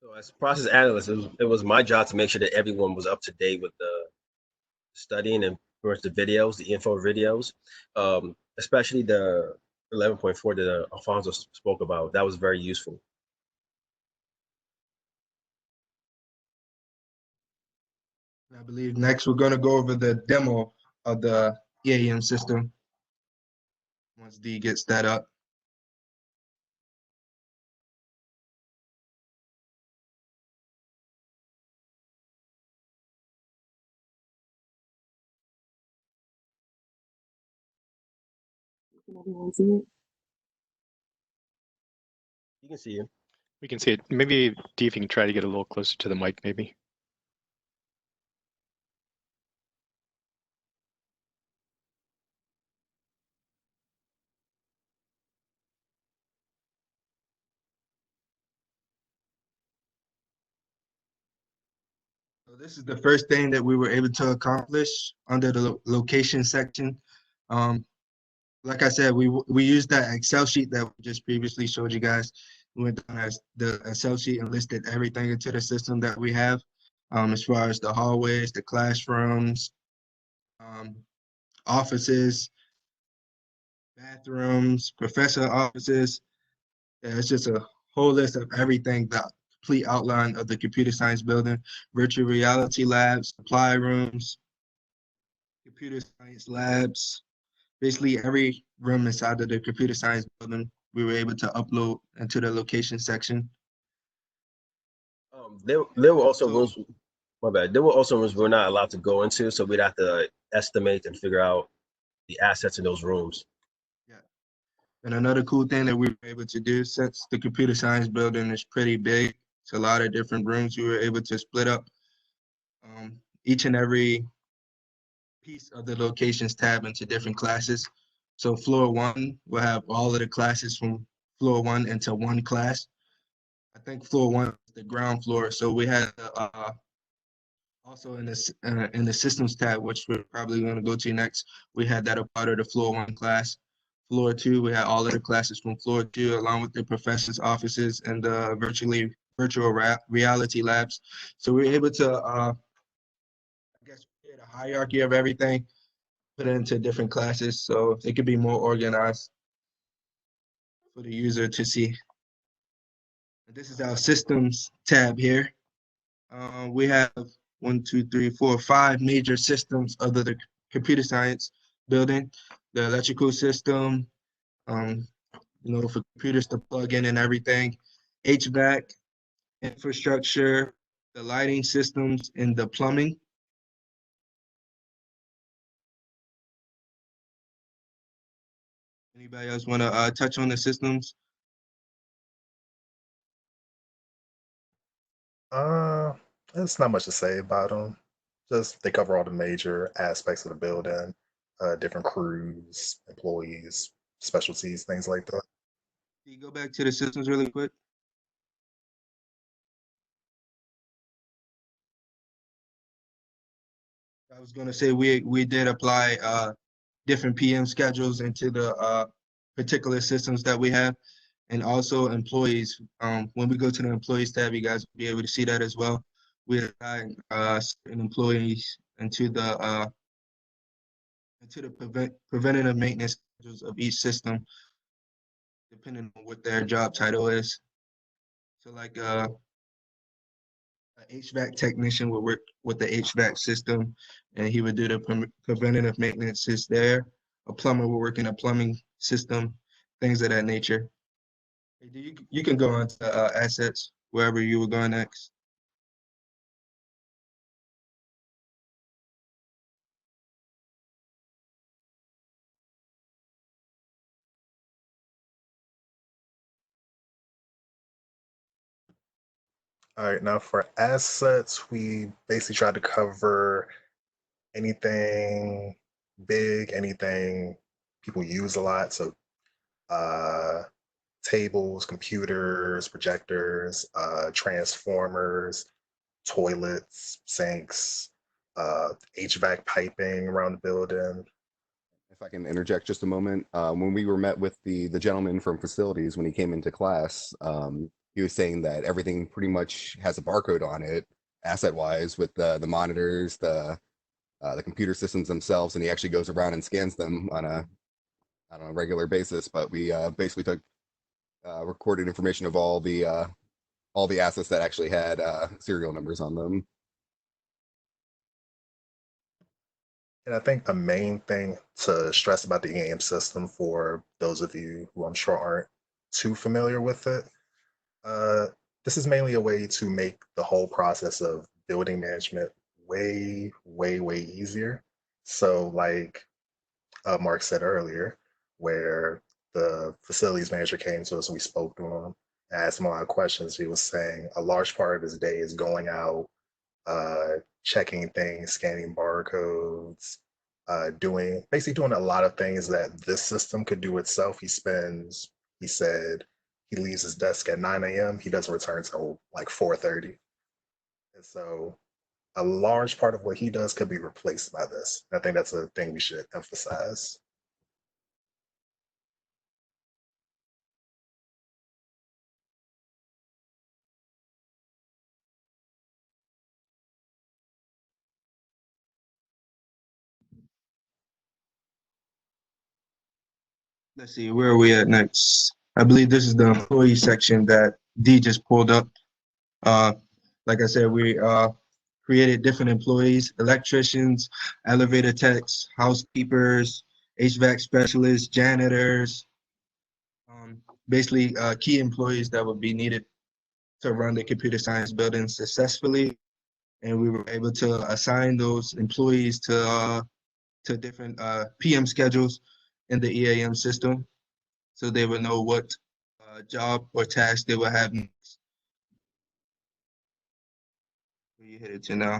So as process analyst, it was my job to make sure that everyone was up to date with the studying and the videos, the info videos, especially the 11.4 that Alfonso spoke about. That was very useful. I believe next we're going to go over the demo of the EAM system once D gets that up. Can everyone see it? You can see it. We can see it. Maybe D, if you can try to get a little closer to the mic, maybe. So this is the first thing that we were able to accomplish under the location section. Like I said, we used that Excel sheet that we just previously showed you guys. We went down as the Excel sheet and listed everything into the system that we have, as far as the hallways, the classrooms, offices, bathrooms, professor offices. Yeah, it's just a whole list of everything, the complete outline of the computer science building, virtual reality labs, supply rooms, computer science labs, basically every room inside of the computer science building, we were able to upload into the location section. There were also rooms. My bad. There were also rooms we're not allowed to go into, so we'd have to estimate and figure out the assets in those rooms. Yeah. And another cool thing that we were able to do, since the computer science building is pretty big, it's a lot of different rooms, we were able to split up each and every piece of the locations tab into different classes. So floor one will have all of the classes from floor one into one class. I think floor one is the ground floor. So we had also in the systems tab, which we're probably going to go to next, we had that a part of the floor one class. Floor two, we had all of the classes from floor two, along with the professors' offices and the virtual reality labs. So we were able to, I guess, create a hierarchy of everything, put it into different classes, so it could be more organized for the user to see. This is our systems tab here. We have 5 major systems of the computer science building. The electrical system, for computers to plug in and everything, HVAC, infrastructure, the lighting systems, and the plumbing. Anybody else want to touch on the systems? There's not much to say about them. Just they cover all the major aspects of the building, different crews, employees, specialties, things like that. Can you go back to the systems really quick? I was going to say we did apply different PM schedules into the particular systems that we have, and also employees. When we go to the employees tab, you guys will be able to see that as well. We assign certain employees into the preventative maintenance schedules of each system, depending on what their job title is. So like an HVAC technician would work with the HVAC system, and he would do the preventative maintenance there. A plumber would work in a plumbing system, things of that nature. You can go on to assets wherever you were going next. All right, now for assets, we basically try to cover anything big, anything people use a lot. So uh, tables, computers, projectors, transformers, toilets, sinks, HVAC piping around the building. If I can interject just a moment, when we were met with the gentleman from facilities when he came into class, he was saying that everything pretty much has a barcode on it, asset wise, with the monitors, the computer systems themselves, and he actually goes around and scans them on a regular basis. But we basically took recorded information of all the assets that actually had serial numbers on them. And I think the main thing to stress about the EAM system for those of you who I'm sure aren't too familiar with it, uh, this is mainly a way to make the whole process of building management way, way, way easier. So, like Mark said earlier, where the facilities manager came to us and we spoke to him, asked him a lot of questions. He was saying a large part of his day is going out, checking things, scanning barcodes, basically doing a lot of things that this system could do itself. He said he leaves his desk at 9 a.m. He doesn't return till like 4:30. And so a large part of what he does could be replaced by this. I think that's a thing we should emphasize. Let's see, where are we at next? I believe this is the employee section that D just pulled up. Like I said, we created different employees, electricians, elevator techs, housekeepers, HVAC specialists, janitors, basically key employees that would be needed to run the computer science building successfully. And we were able to assign those employees to different PM schedules in the EAM system, so they would know what job or task they will have next. Where you headed to now?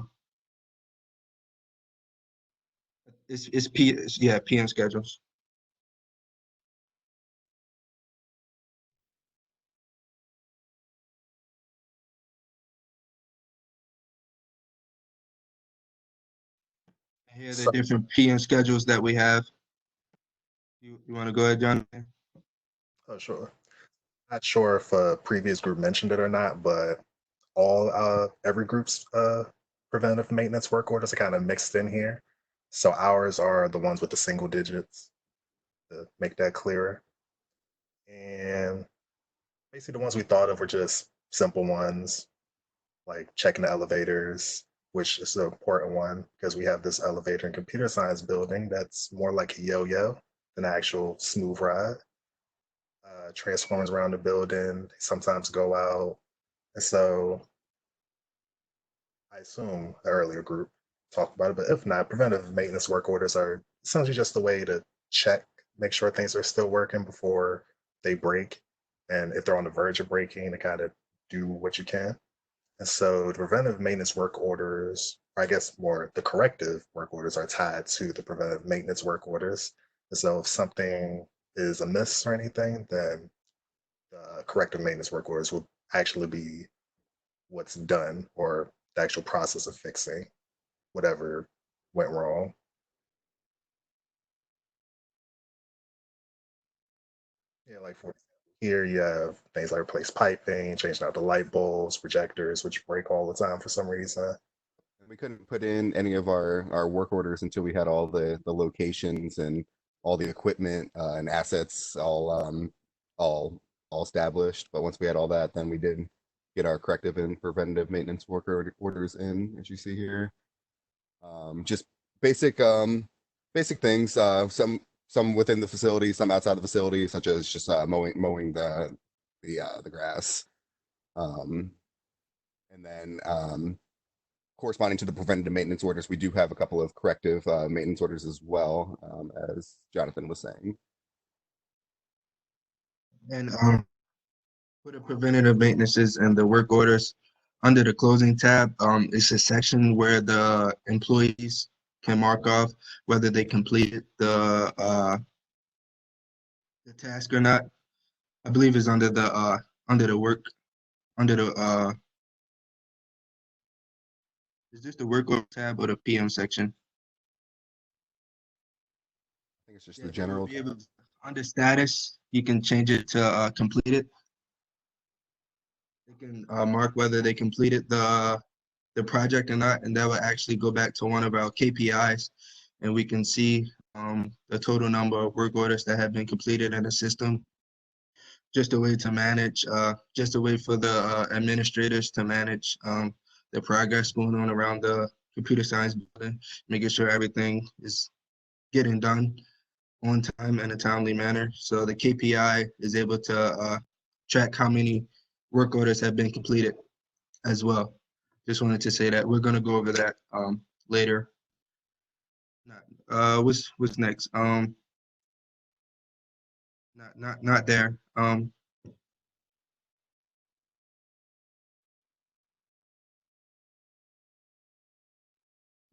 It's PM schedules. And here are the different PM schedules that we have. You want to go ahead, Jonathan? Oh, sure. Not sure if a previous group mentioned it or not, but every group's preventive maintenance work orders are kind of mixed in here. So ours are the ones with the single digits to make that clearer. And basically the ones we thought of were just simple ones like checking the elevators, which is an important one because we have this elevator and computer science building that's more like a yo-yo than an actual smooth ride. Transformers around the building, they sometimes go out. And so I assume the earlier group talked about it, but if not, preventive maintenance work orders are essentially just a way to check, make sure things are still working before they break. And if they're on the verge of breaking, to kind of do what you can. And so the preventive maintenance work orders, or I guess more the corrective work orders, are tied to the preventive maintenance work orders. And so if something is amiss or anything, then the corrective maintenance work orders will actually be what's done or the actual process of fixing whatever went wrong. Yeah, like for example, here you have things like replace piping, changing out the light bulbs, projectors, which break all the time for some reason. And we couldn't put in any of our work orders until we had all the locations and all the equipment and assets all all established. But once we had all that, then we did get our corrective and preventative maintenance work orders in, as you see here. Just basic basic things. Some within the facility, some outside the facility, such as just mowing the grass. Um, and then corresponding to the preventative maintenance orders, we do have a couple of corrective maintenance orders as well, as Jonathan was saying. And for the preventative maintenances and the work orders, under the closing tab, it's a section where the employees can mark off whether they completed the task or not. I believe it's under the work under the is this the work order tab or the PM section? I think it's just Yeah, the they will general. be able to, under status, you can change it to completed. They can mark whether they completed the project or not, and that will actually go back to one of our KPIs, and we can see the total number of work orders that have been completed in the system. Just a way to manage, just a way for the administrators to manage the progress going on around the computer science building, making sure everything is getting done on time in a timely manner. So the KPI is able to track how many work orders have been completed as well. Just wanted to say that we're going to go over that later. What's next? Not there.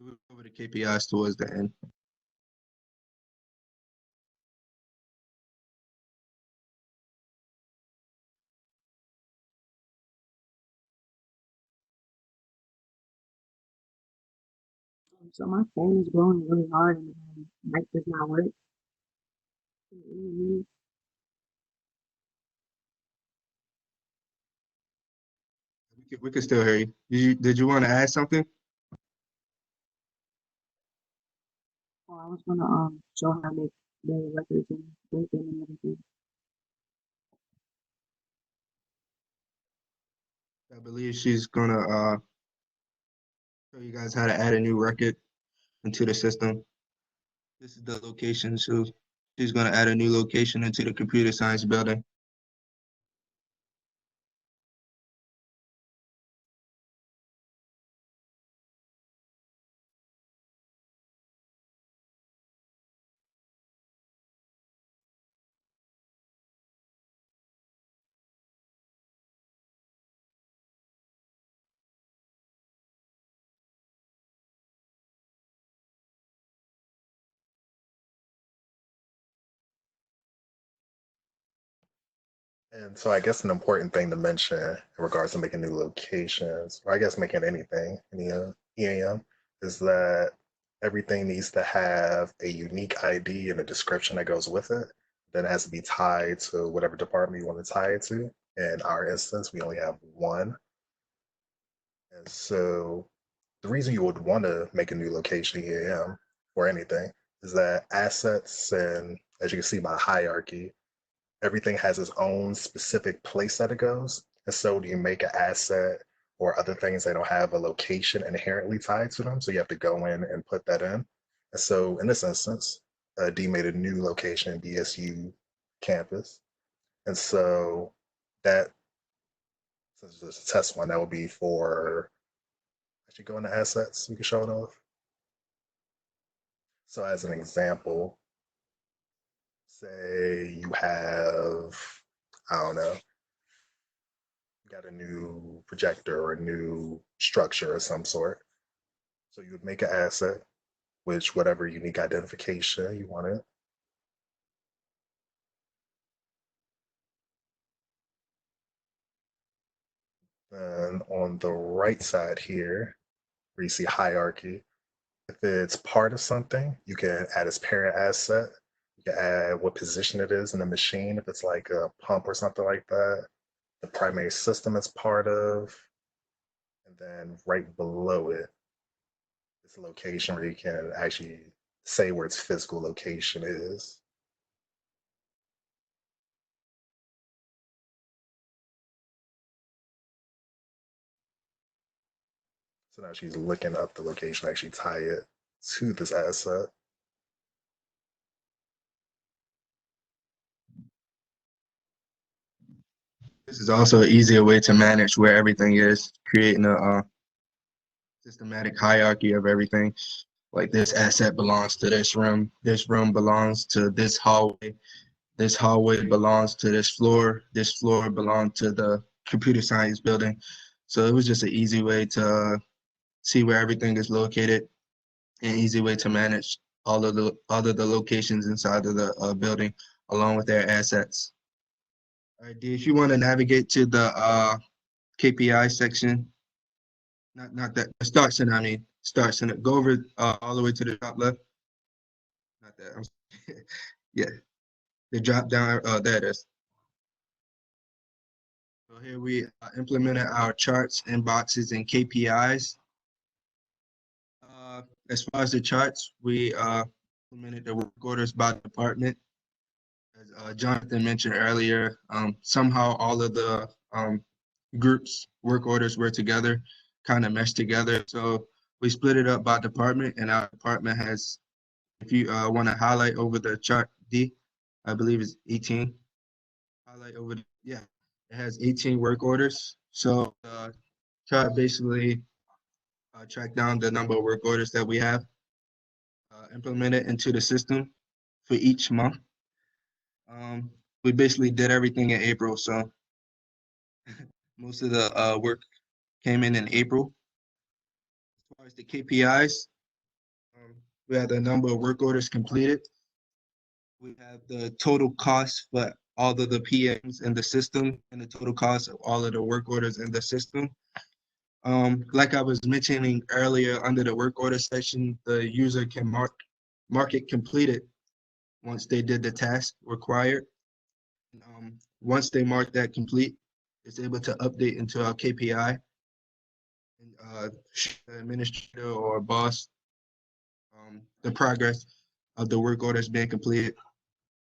We'll go over the KPIs towards the end. So my phone is blowing really hard and mic does not work. Mm-hmm. We can still hear you. Did you want to add something? Oh, I was gonna show how to make the records and LinkedIn and everything. I believe she's gonna show you guys how to add a new record into the system. This is the location. So she's gonna add a new location into the computer science building. And so I guess an important thing to mention in regards to making new locations, or I guess making anything in the EAM, is that everything needs to have a unique ID and a description that goes with it. Then it has to be tied to whatever department you want to tie it to. In our instance, we only have one. And so the reason you would want to make a new location EAM or anything is that assets, and as you can see by hierarchy, everything has its own specific place that it goes. And so do you make an asset or other things that don't have a location inherently tied to them. So you have to go in and put that in. And so in this instance, D made a new location, BSU campus. And so that, since it's a test one, that would be for, actually go into assets, you can show it off. So as an example, say you have, I don't know, you got a new projector or a new structure of some sort. So you would make an asset, which whatever unique identification you wanted. And on the right side here, where you see hierarchy, if it's part of something, you can add its parent asset. You can add what position it is in the machine, if it's like a pump or something like that. The primary system it's part of. And then right below it is a location where you can actually say where its physical location is. So now she's looking up the location to actually tie it to this asset. This is also an easier way to manage where everything is, creating a systematic hierarchy of everything. Like this asset belongs to this room belongs to this hallway belongs to this floor belongs to the computer science building. So it was just an easy way to see where everything is located, an easy way to manage all of the locations inside of the building along with their assets. All right, D, if you want to navigate to the KPI section, not that, the start center, start center, go over all the way to the top left. Not that, yeah, the drop down, there it is. So here we implemented our charts and boxes and KPIs. As far as the charts, we implemented the work orders by department. As Jonathan mentioned earlier, somehow all of the groups work orders were together, kind of meshed together. So we split it up by department, and our department has, if you want to highlight over the chart D, I believe it's 18. Highlight over, yeah, it has 18 work orders. So chart basically track down the number of work orders that we have implemented into the system for each month. We basically did everything in April, so most of the work came in April. As far as the KPIs, we had the number of work orders completed. We have the total cost for all of the PMs in the system and the total cost of all of the work orders in the system. Like I was mentioning earlier, under the work order section, the user can mark it completed once they did the task required. Once they mark that complete, it's able to update into our KPI. And the administrator or boss the progress of the work orders being completed.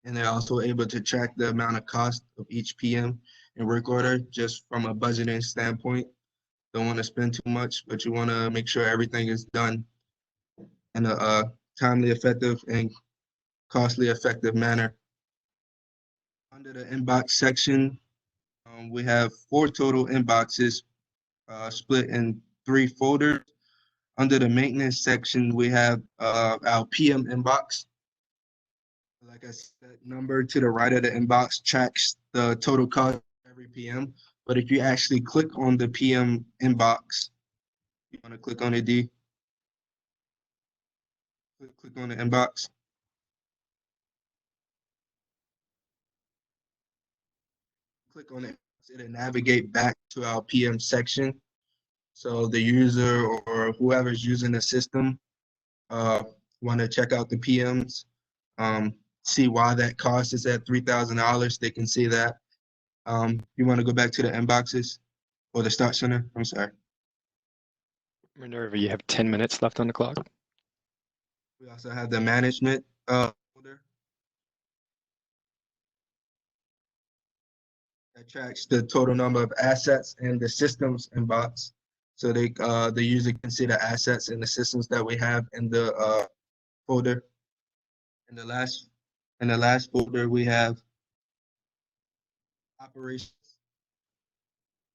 And they're also able to track the amount of cost of each PM and work order just from a budgeting standpoint. Don't want to spend too much, but you want to make sure everything is done in a timely, effective, and costly effective manner. Under the inbox section, we have 4 total inboxes split in 3 folders. Under the maintenance section, we have our PM inbox. Like I said, that number to the right of the inbox tracks the total cost every PM. But if you actually click on the PM inbox, you want to click on it, D. Click on the inbox. Click on it, it'll navigate back to our PM section. So the user or whoever's using the system want to check out the PMs, see why that cost is at $3,000. They can see that. You want to go back to the inboxes or the start center? I'm sorry. Minerva, you have 10 minutes left on the clock. We also have the management folder. that tracks the total number of assets and the systems in box. So the user can see the assets and the systems that we have in the folder. In the last folder, we have operations.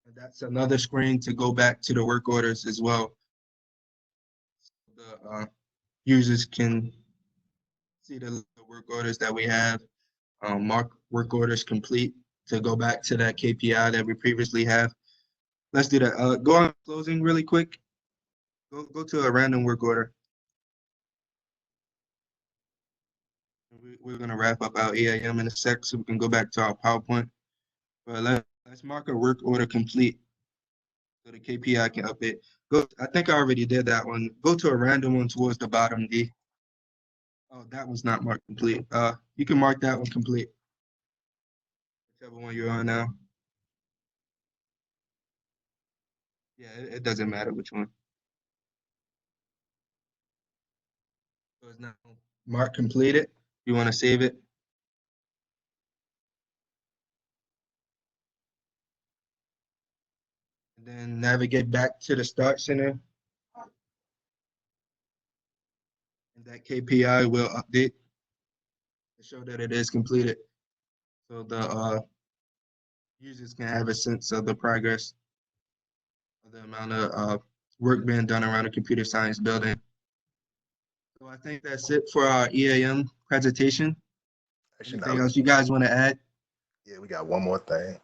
And that's another screen to go back to the work orders as well. The users can see the work orders that we have, mark work orders complete to go back to that KPI that we previously have. Let's do that. Go on closing really quick. Go to a random work order. We're gonna wrap up our EAM in a sec, so we can go back to our PowerPoint. But let's mark a work order complete so the KPI can update. Go. I think I already did that one. Go to a random one towards the bottom, D. Oh, that one's not marked complete. You can mark that one complete. Whichever one you're on now. Yeah, it doesn't matter which one. So it's now marked completed. You want to save it. And then navigate back to the Start Center. And that KPI will update to show that it is completed. So the users can have a sense of the progress of the amount of work being done around the computer science building. So I think that's it for our EAM presentation. Actually, Anything else you guys want to add? Yeah, we got one more thing.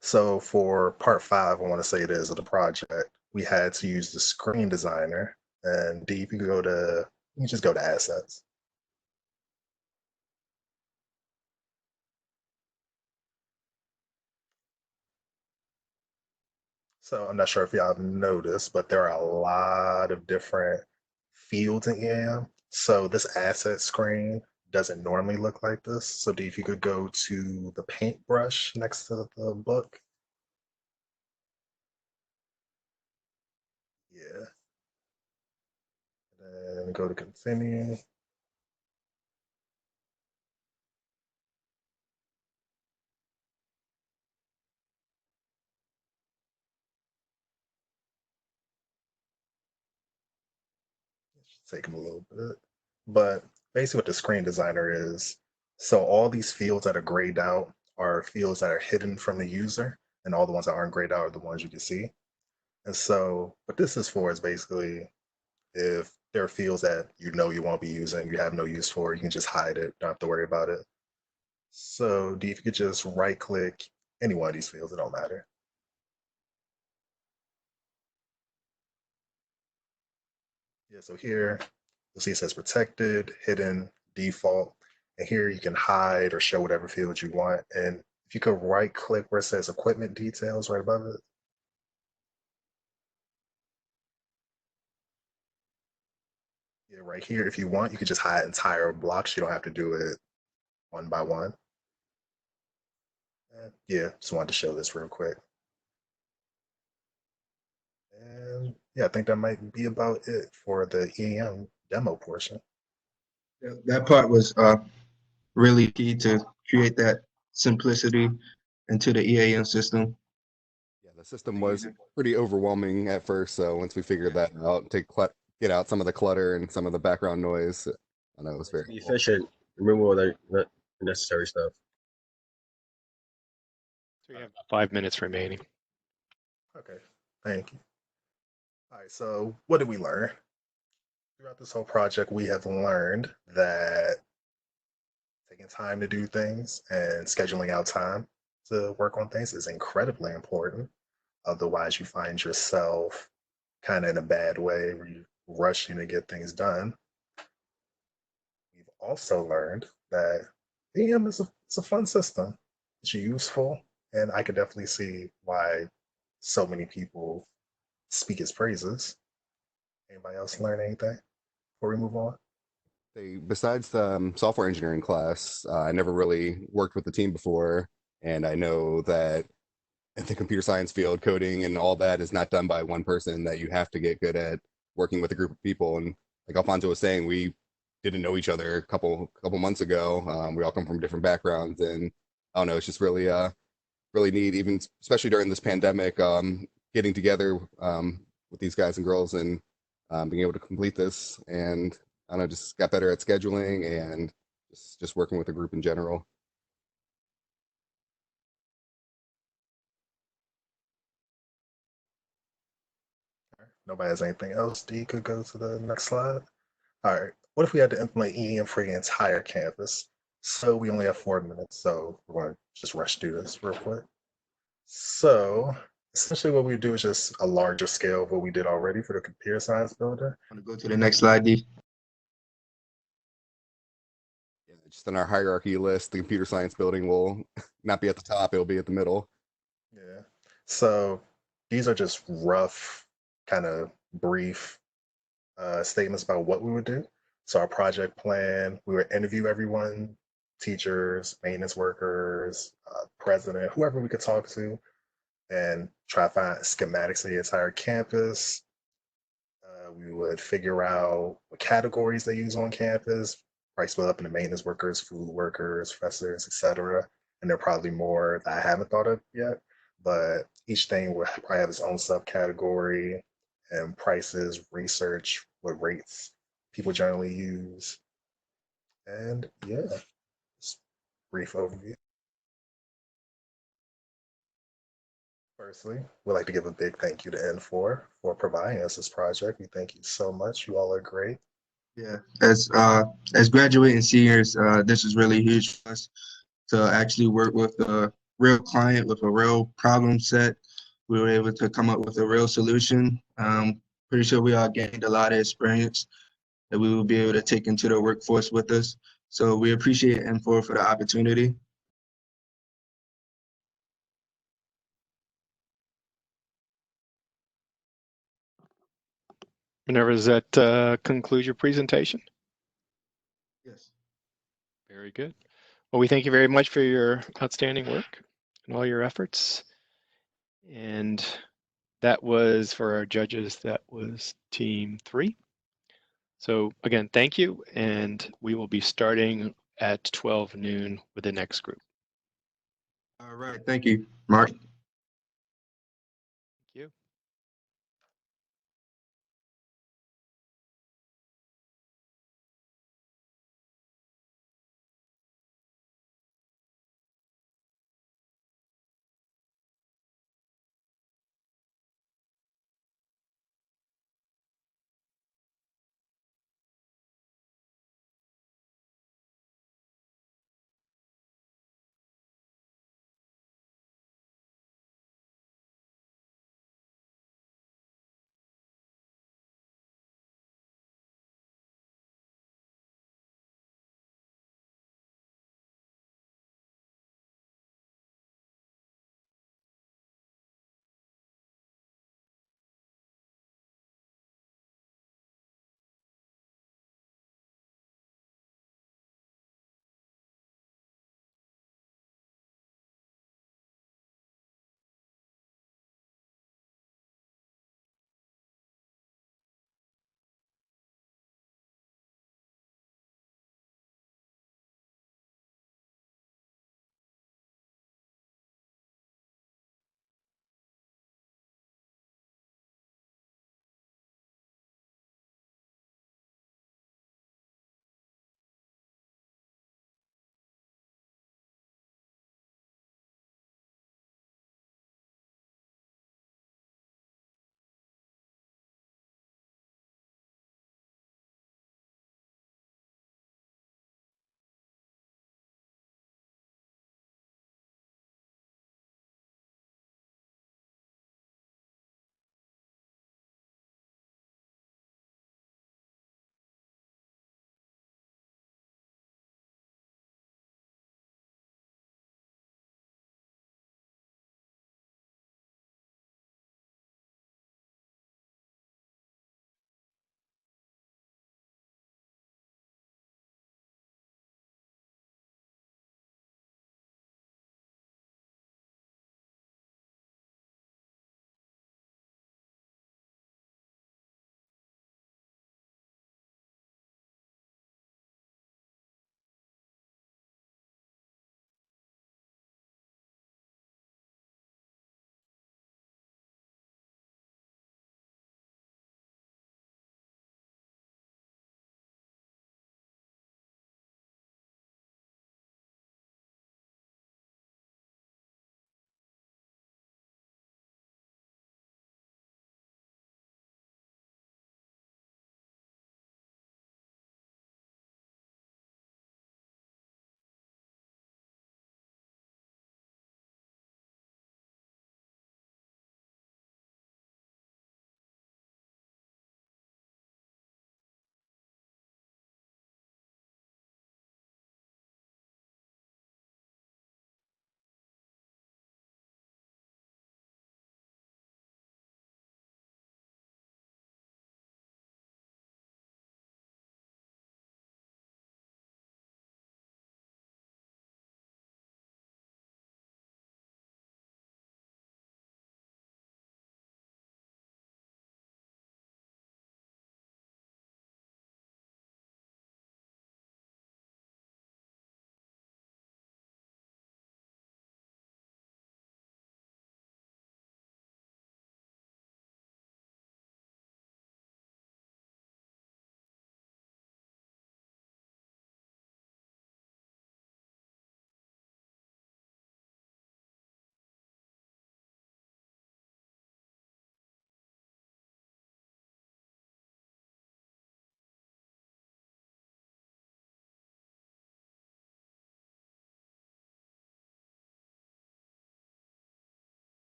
So for part 5, I want to say it is of the project, we had to use the screen designer. And D, you can just go to assets. So I'm not sure if y'all have noticed, but there are a lot of different fields in EAM. So this asset screen doesn't normally look like this. So D, if you could go to the paintbrush next to the book. Yeah. And then go to continue. Take them a little bit. But basically what the screen designer is, so all these fields that are grayed out are fields that are hidden from the user, and all the ones that aren't grayed out are the ones you can see. And so what this is for is basically if there are fields that you know you won't be using, you have no use for, you can just hide it, don't have to worry about it. So if you could just right click any one of these fields, it don't matter. Yeah, so here you'll see it says protected, hidden, default. And here you can hide or show whatever field you want. And if you could right click where it says equipment details right above it. Yeah, right here, if you want, you could just hide entire blocks. You don't have to do it one by one. And yeah, just wanted to show this real quick. And yeah, I think that might be about it for the EAM demo portion. That part was really key to create that simplicity into the EAM system. Yeah, the system was pretty overwhelming at first. So once we figured that out, get out some of the clutter and some of the background noise, I know it was very Be efficient. Remove all the unnecessary stuff. So you have about 5 minutes remaining. Okay, thank you. All right, so what did we learn? Throughout this whole project, we have learned that taking time to do things and scheduling out time to work on things is incredibly important. Otherwise, you find yourself kind of in a bad way where you're rushing to get things done. We've also learned that EM is it's a fun system. It's useful, and I could definitely see why so many people speak its praises. Anybody else learn anything before we move on? Besides the software engineering class, I never really worked with the team before, and I know that in the computer science field, coding and all that is not done by one person, that you have to get good at working with a group of people. And like Alfonso was saying, we didn't know each other a couple months ago. We all come from different backgrounds, and I don't know, it's just really really neat, even especially during this pandemic, getting together with these guys and girls and being able to complete this, and I don't know, just got better at scheduling and just working with the group in general. Nobody has anything else. D could go to the next slide. All right. What if we had to implement EEM for the entire campus? So we only have 4 minutes, so we're going to just rush through this real quick. So essentially what we do is just a larger scale of what we did already for the computer science building. Want to go to the next slide, D? Yeah, just in our hierarchy list, the computer science building will not be at the top, it'll be at the middle. Yeah. So these are just rough, kind of brief statements about what we would do. So our project plan, we would interview everyone, teachers, maintenance workers, president, whoever we could talk to, and try to find schematics of the entire campus. We would figure out what categories they use on campus, probably split up into maintenance workers, food workers, professors, etc. And there are probably more that I haven't thought of yet, but each thing will probably have its own subcategory and prices, research, what rates people generally use. And yeah, just brief overview. Firstly, we'd like to give a big thank you to N4 for providing us this project. We thank you so much. You all are great. Yeah, as graduating seniors, this is really huge for us to actually work with a real client with a real problem set. We were able to come up with a real solution. Pretty sure we all gained a lot of experience that we will be able to take into the workforce with us. So we appreciate N4 for the opportunity. Whenever does that conclude your presentation? Yes. Very good. Well, we thank you very much for your outstanding work and all your efforts. And that was for our judges, that was team 3. So again, thank you. And we will be starting at 12 noon with the next group. All right. Thank you, Mark. Thank you.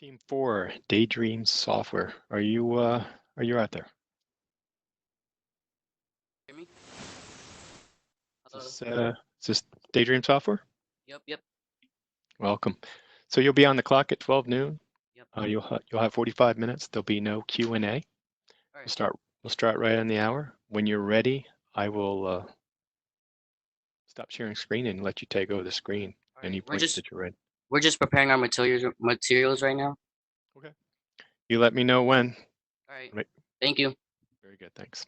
Team 4, Daydream Software. Are you out there? Hear me? Is this Daydream Software? Yep. Welcome. So you'll be on the clock at 12 noon. Yep. You'll have 45 minutes. There'll be no Q&A. We'll start right on the hour. When you're ready, I will stop sharing screen and let you take over the screen. Any point that you're ready. We're just preparing our materials right now. Okay. You let me know when. All right. Thank you. Very good. Thanks.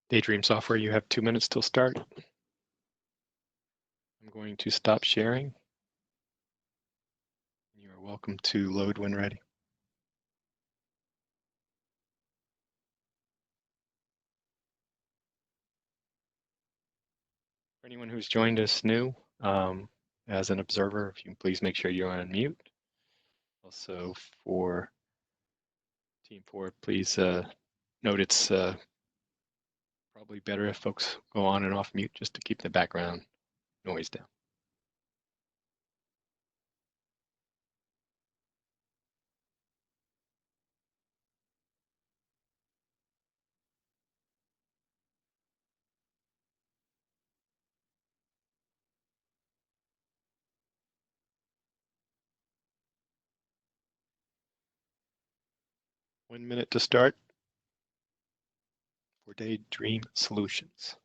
Daydream Software, you have 2 minutes till start. I'm going to stop sharing. You are welcome to load when ready. For anyone who's joined us new as an observer, if you can please make sure you're on mute. Also for Team 4, please note it's probably better if folks go on and off mute just to keep the background noise down. 1 minute to start for Daydream Solutions.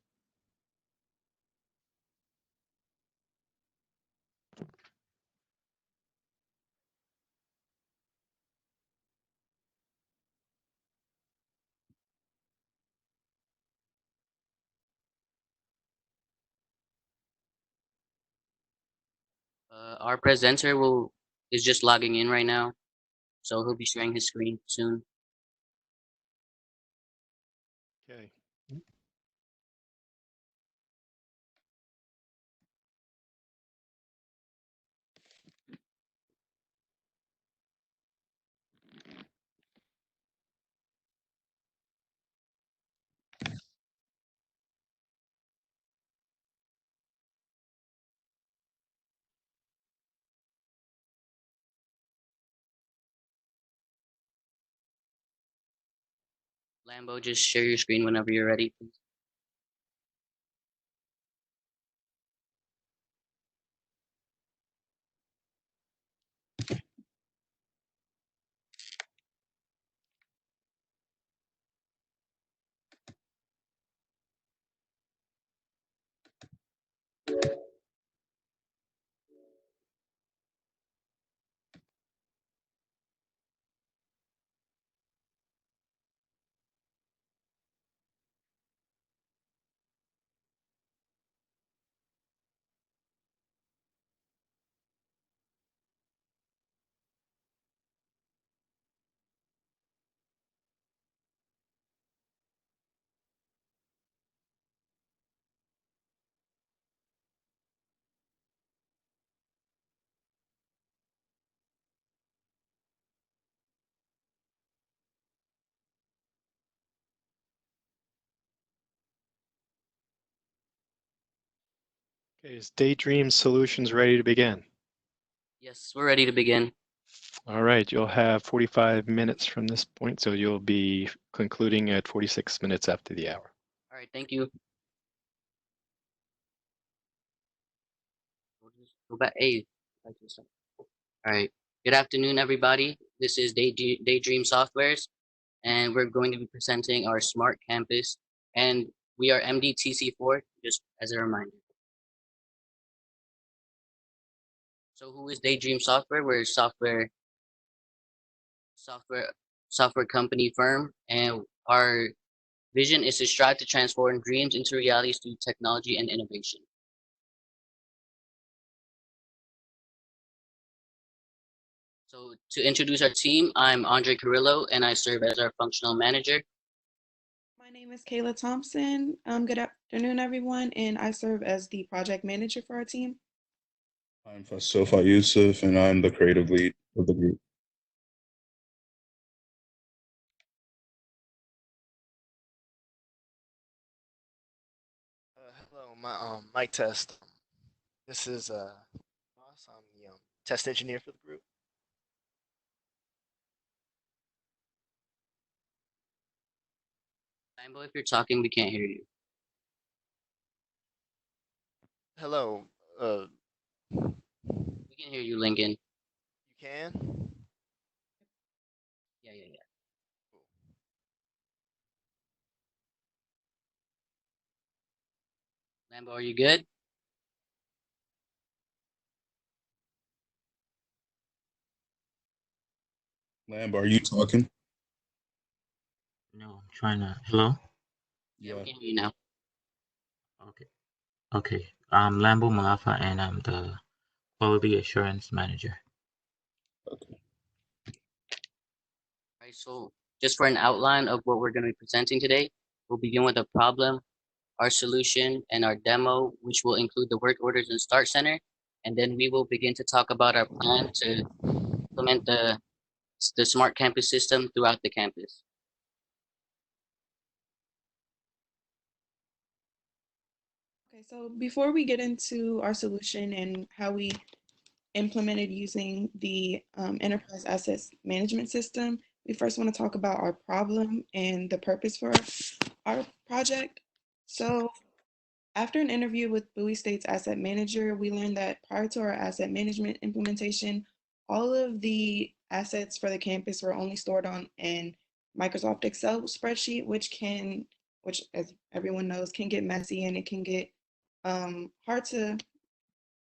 Our presenter is just logging in right now, so he'll be sharing his screen soon. Okay. Lambo, just share your screen whenever you're ready, please. Okay, is Daydream Solutions ready to begin? Yes, we're ready to begin. All right, you'll have 45 minutes from this point, so you'll be concluding at 46 minutes after the hour. All right, thank you. Go back. Hey, all right. Good afternoon, everybody. This is Daydream Softwares, and we're going to be presenting our smart campus, and we are MDTC4, just as a reminder. So who is Daydream Software? We're a software company firm, and our vision is to strive to transform dreams into realities through technology and innovation. So to introduce our team, I'm Andre Carrillo, and I serve as our functional manager. My name is Kayla Thompson. Good afternoon, everyone, and I serve as the project manager for our team. I'm Fasofa Yusuf, and I'm the creative lead of the group. Hello, my mic test. This is Ross. I'm the test engineer for the group. Lambo, if you're talking, we can't hear you. Hello. We can hear you, Lincoln. You can? Yeah. Lambo, are you good? Lamb, are you talking? No, I'm trying to. Hello? Yeah, we can hear you now. Okay. I'm Lambo Malafa, and I'm the quality assurance manager. All right, so just for an outline of what we're going to be presenting today, we'll begin with a problem, our solution, and our demo, which will include the work orders and start center. And then we will begin to talk about our plan to implement the smart campus system throughout the campus. Okay, so before we get into our solution and how we implemented using the enterprise assets management system, we first want to talk about our problem and the purpose for our project. So after an interview with Bowie State's asset manager, we learned that prior to our asset management implementation, all of the assets for the campus were only stored on an Microsoft Excel spreadsheet, which as everyone knows, can get messy and it can get hard to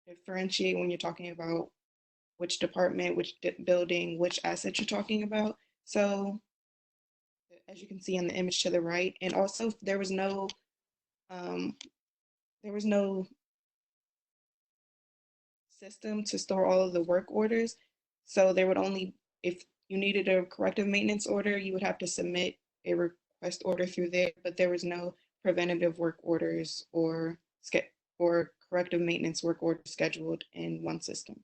differentiate when you're talking about which department, which building, which asset you're talking about. So as you can see in the image to the right, and also there was no um, system to store all of the work orders. So there would only, if you needed a corrective maintenance order, you would have to submit a request order through there, but there was no preventative work orders or corrective maintenance work orders scheduled in one system.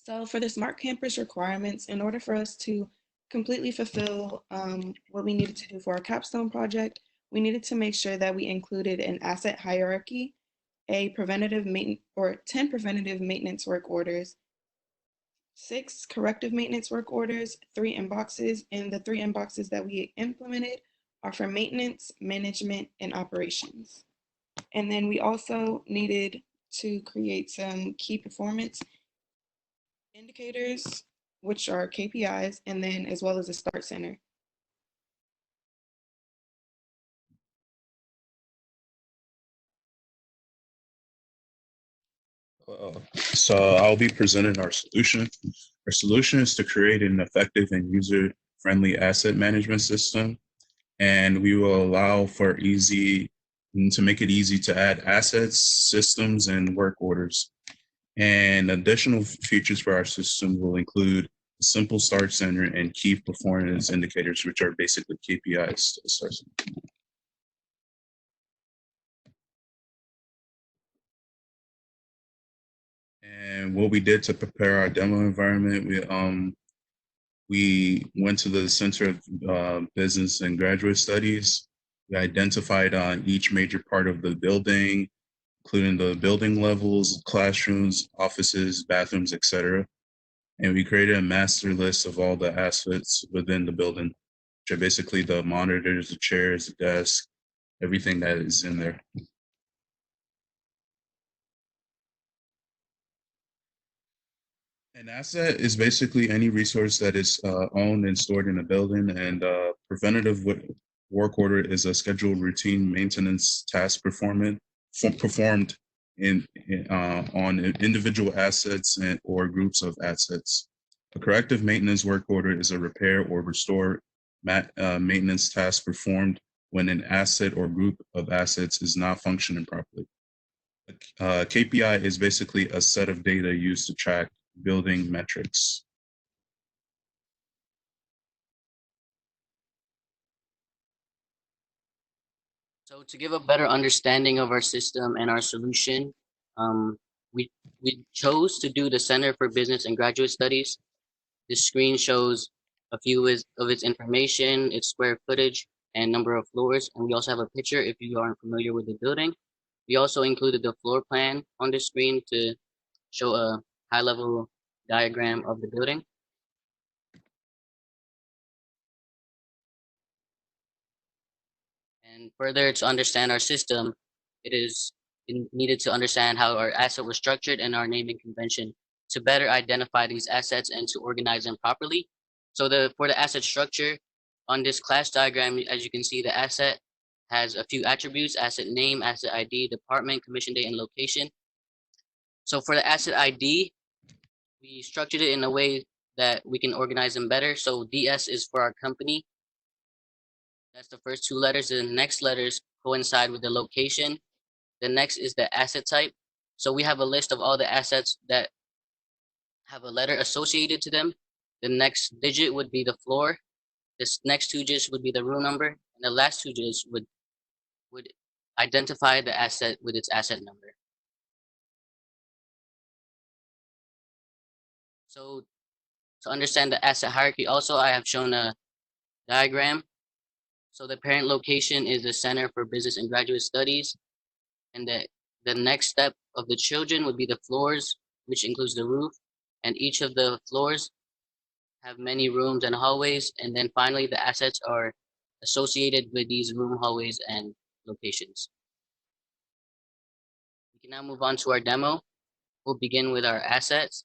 So for the smart campus requirements, in order for us to completely fulfill what we needed to do for our capstone project, we needed to make sure that we included an asset hierarchy, a preventative maintenance or 10 preventative maintenance work orders, 6 corrective maintenance work orders, 3 inboxes, and the 3 inboxes that we implemented are for maintenance, management, and operations. And then we also needed to create some key performance indicators, which are KPIs, and then as well as a start center. So I'll be presenting our solution. Our solution is to create an effective and user-friendly asset management system, and we will allow for to make it easy to add assets, systems, and work orders. And additional features for our system will include a simple start center and key performance indicators, which are basically KPIs to the start center. And what we did to prepare our demo environment, we went to the Center of Business and Graduate Studies. We identified on each major part of the building, including the building levels, classrooms, offices, bathrooms, etc. And we created a master list of all the assets within the building, which are basically the monitors, the chairs, the desk, everything that is in there. An asset is basically any resource that is owned and stored in a building, and preventative work order is a scheduled routine maintenance task performed on individual assets or groups of assets. A corrective maintenance work order is a repair or restore maintenance task performed when an asset or group of assets is not functioning properly. KPI is basically a set of data used to track building metrics. So to give a better understanding of our system and our solution, we chose to do the Center for Business and Graduate Studies. This screen shows a few of its information, its square footage, and number of floors. And we also have a picture if you aren't familiar with the building. We also included the floor plan on the screen to show a high-level diagram of the building. And further to understand our system, it needed to understand how our asset was structured and our naming convention to better identify these assets and to organize them properly. So for the asset structure, on this class diagram, as you can see, the asset has a few attributes: asset name, asset ID, department, commission date, and location. So for the asset ID, we structured it in a way that we can organize them better. So DS is for our company. That's the first 2 letters. The next letters coincide with the location. The next is the asset type. So we have a list of all the assets that have a letter associated to them. The next digit would be the floor. This next 2 digits would be the room number. And the last 2 digits would identify the asset with its asset number. So to understand the asset hierarchy, also I have shown a diagram. So the parent location is the Center for Business and Graduate Studies. And the next step of the children would be the floors, which includes the roof. And each of the floors have many rooms and hallways. And then finally, the assets are associated with these room, hallways, and locations. We can now move on to our demo. We'll begin with our assets.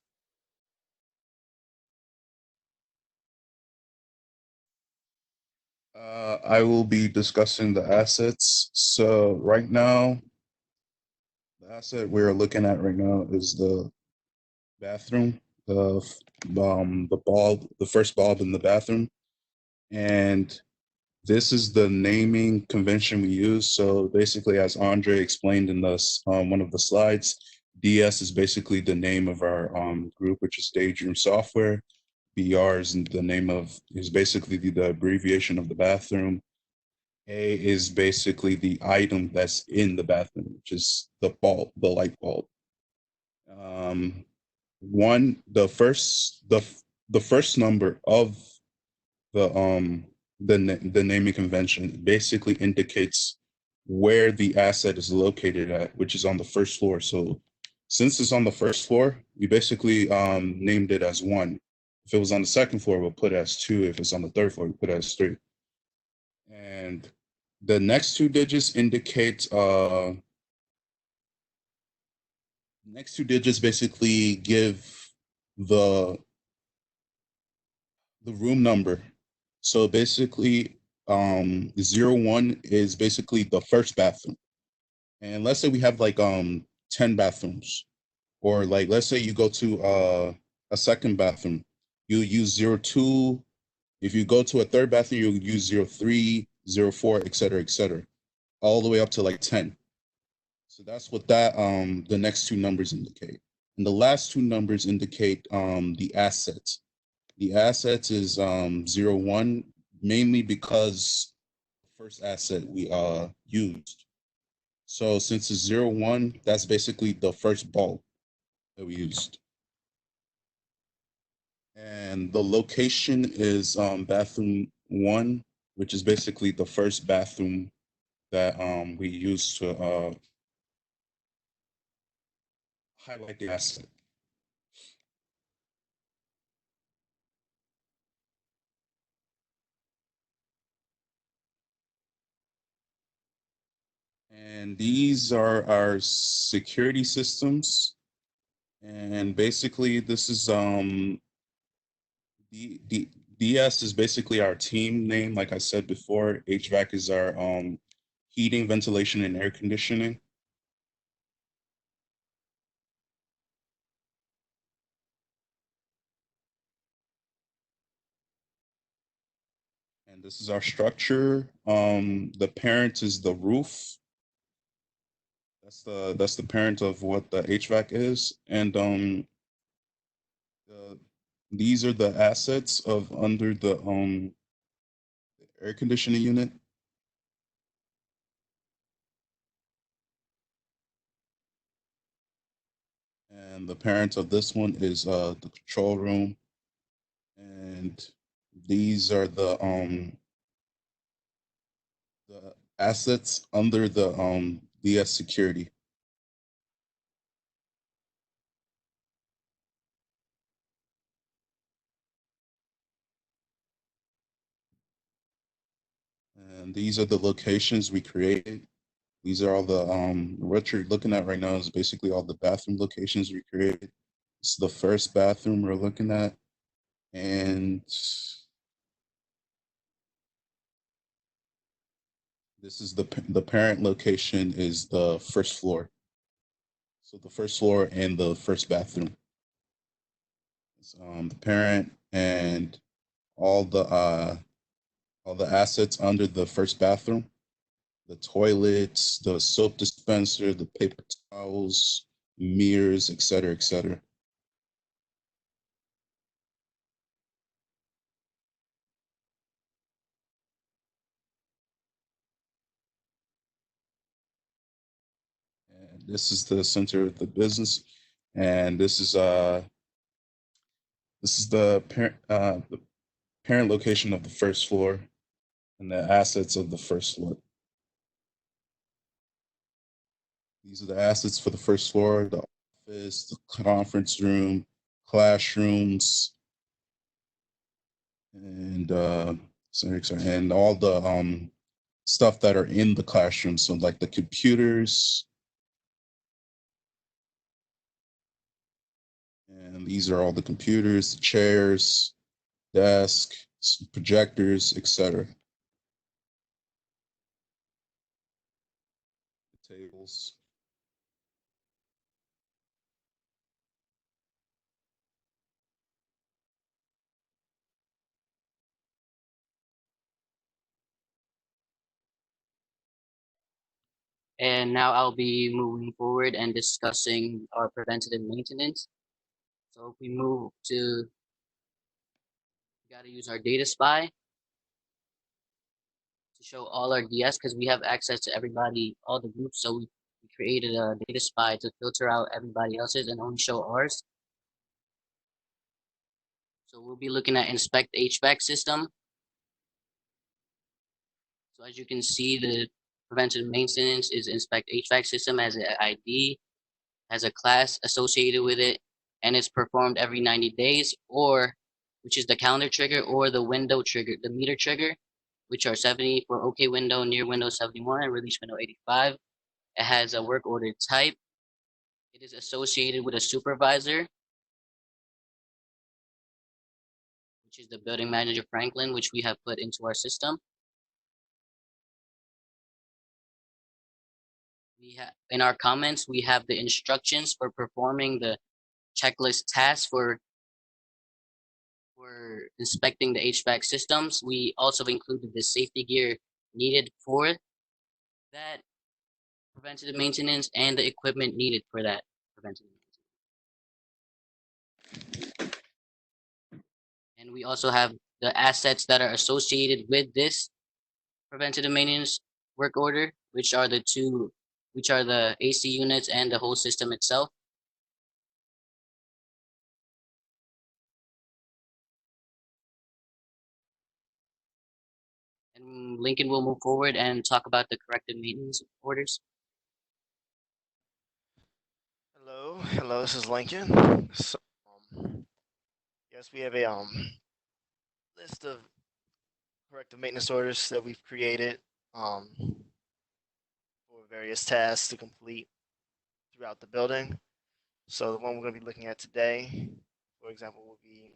I will be discussing the assets. So right now, the asset we're looking at right now is the bathroom, the first bulb in the bathroom, and this is the naming convention we use. So basically, as Andre explained in this one of the slides, DS is basically the name of our group, which is Daydream Software. BR is the name of is basically the abbreviation of the bathroom. A is basically the item that's in the bathroom, which is the bulb, the light bulb. One, the first number of the naming convention basically indicates where the asset is located at, which is on the first floor. So since it's on the first floor, we basically named it as 1. If it was on the second floor, we'll put it as 2. If it's on the third floor, we put it as 3. And the next 2 digits indicate next 2 digits basically give the room number. So basically 01 is basically the first bathroom. And let's say we have like 10 bathrooms, or like let's say you go to a second bathroom, you use 02. If you go to a third bathroom, you'll use 03, 04, et cetera, all the way up to like 10. So that's what that the next 2 numbers indicate. And the last 2 numbers indicate the assets. The assets is 01, mainly because the first asset we used. So since it's 01, that's basically the first bulb that we used. And the location is bathroom 1, which is basically the first bathroom that we used to highlight the asset. And these are our security systems. And basically this is DS is basically our team name. Like I said before, HVAC is our heating, ventilation, and air conditioning. And this is our structure. The parent is the roof. That's the parent of what the HVAC is. And these are the assets of under the air conditioning unit. And the parent of this one is the control room. And these are the assets under the DS security. And these are the locations we created. These are all the what you're looking at right now is basically all the bathroom locations we created. It's the first bathroom we're looking at, and this is the parent location is the first floor. So the first floor and the first bathroom. It's, the parent and all the assets under the first bathroom. The toilets, the soap dispenser, the paper towels, mirrors, et cetera, et cetera. And this is the center of the business, and this is the parent location of the first floor and the assets of the first floor. These are the assets for the first floor: the office, the conference room, classrooms, and and all the stuff that are in the classroom. So like the computers, and these are all the computers, the chairs, desk, projectors, etc. tables. And now I'll be moving forward and discussing our preventative maintenance. So if we move to, we got to use our data spy to show all our DS because we have access to everybody, all the groups. So we created a data spy to filter out everybody else's and only show ours. So we'll be looking at inspect HVAC system. So as you can see, the preventive maintenance is inspect HVAC system as an ID, has a class associated with it, and it's performed every 90 days, or which is the calendar trigger, or the window trigger, the meter trigger, which are 70 for OK window, near window 71, and release window 85. It has a work order type. It is associated with a supervisor, which is the building manager Franklin, which we have put into our system. We have in our comments, we have the instructions for performing the checklist tasks for inspecting the HVAC systems. We also included the safety gear needed for that preventative maintenance and the equipment needed for that preventative maintenance. And we also have the assets that are associated with this preventative maintenance work order, which are the AC units and the whole system itself. And Lincoln will move forward and talk about the corrective maintenance orders. Hello, this is Lincoln. So, yes, we have a list of corrective maintenance orders that we've created for various tasks to complete throughout the building. So the one we're going to be looking at today, for example, will be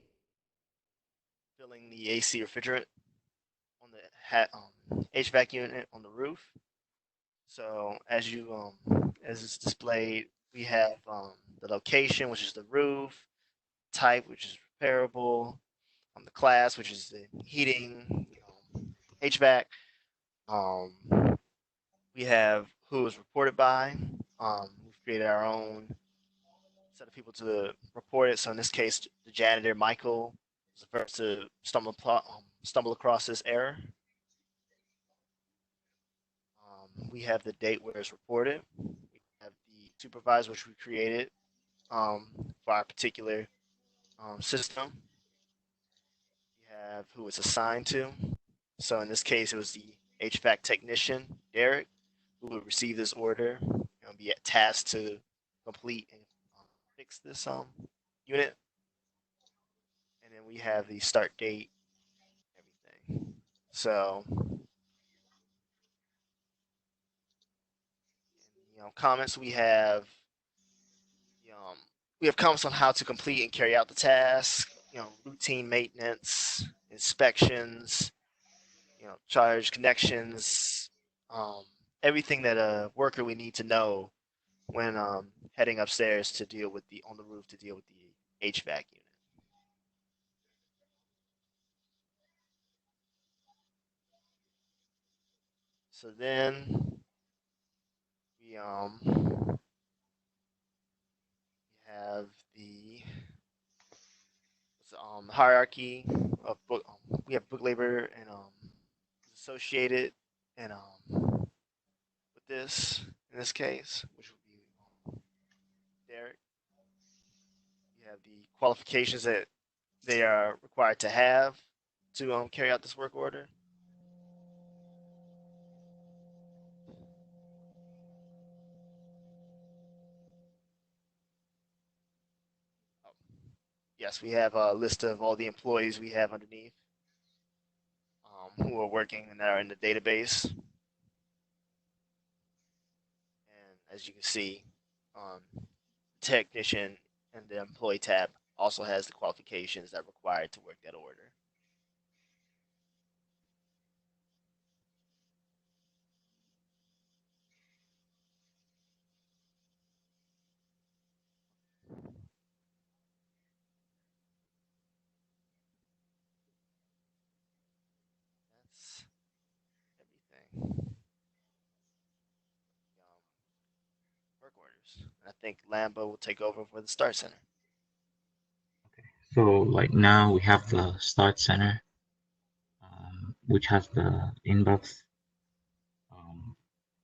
filling the AC refrigerant on the HVAC unit on the roof. So as it's displayed, we have the location, which is the roof, type, which is repairable, the class, which is the heating, HVAC. We have who it was reported by. We've created our own set of people to report it. So in this case, the janitor Michael was the first to stumble across this error. We have the date where it's reported. We have the supervisor, which we created for our particular system. We have who it's assigned to. So in this case, it was the HVAC technician, Derek, who would receive this order and be tasked to complete and fix this unit. And then we have the start date, everything. So, comments we have comments on how to complete and carry out the task. Routine maintenance, inspections, charge connections, everything that a worker would need to know when heading upstairs to deal with on the roof to deal with the HVAC unit. So then we have the hierarchy of book. We have book labor and associated and with this in this case, which would be Derek. We have the qualifications that they are required to have to carry out this work order. Yes, we have a list of all the employees we have underneath who are working and that are in the database. And as you can see, technician and the employee tab also has the qualifications that are required to work that order. members. I think Lambo will take over for the Start Center. So like now we have the Start Center, which has the inbox.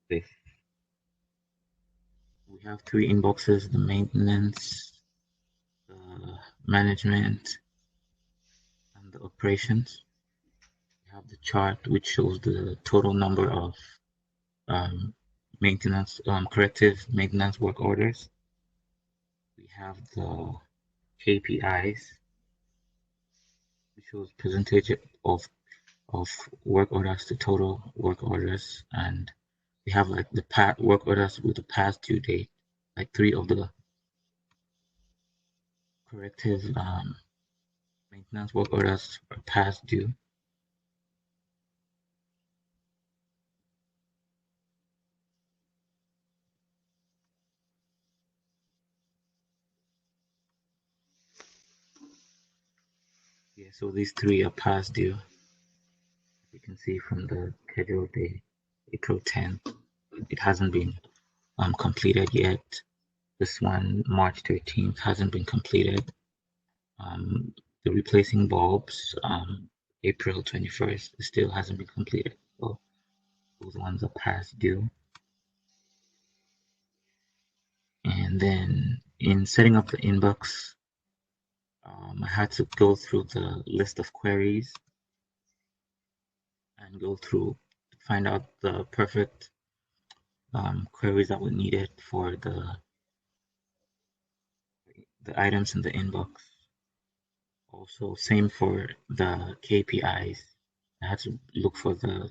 This we have three inboxes: the maintenance, the management, and the operations. We have the chart which shows the total number of maintenance, corrective maintenance work orders. We have the KPIs, which shows percentage of work orders to total work orders, and we have like the work orders with the past due date, like 3 of the corrective maintenance work orders are past due. Yeah, so these 3 are past due. You can see from the schedule date, April 10th. It hasn't been completed yet. This one, March 13th, hasn't been completed. The replacing bulbs, April 21st, still hasn't been completed. So those ones are past due. And then in setting up the inbox, I had to go through the list of queries and go through to find out the perfect queries that were needed for the items in the inbox. Also, same for the KPIs. I had to look for the,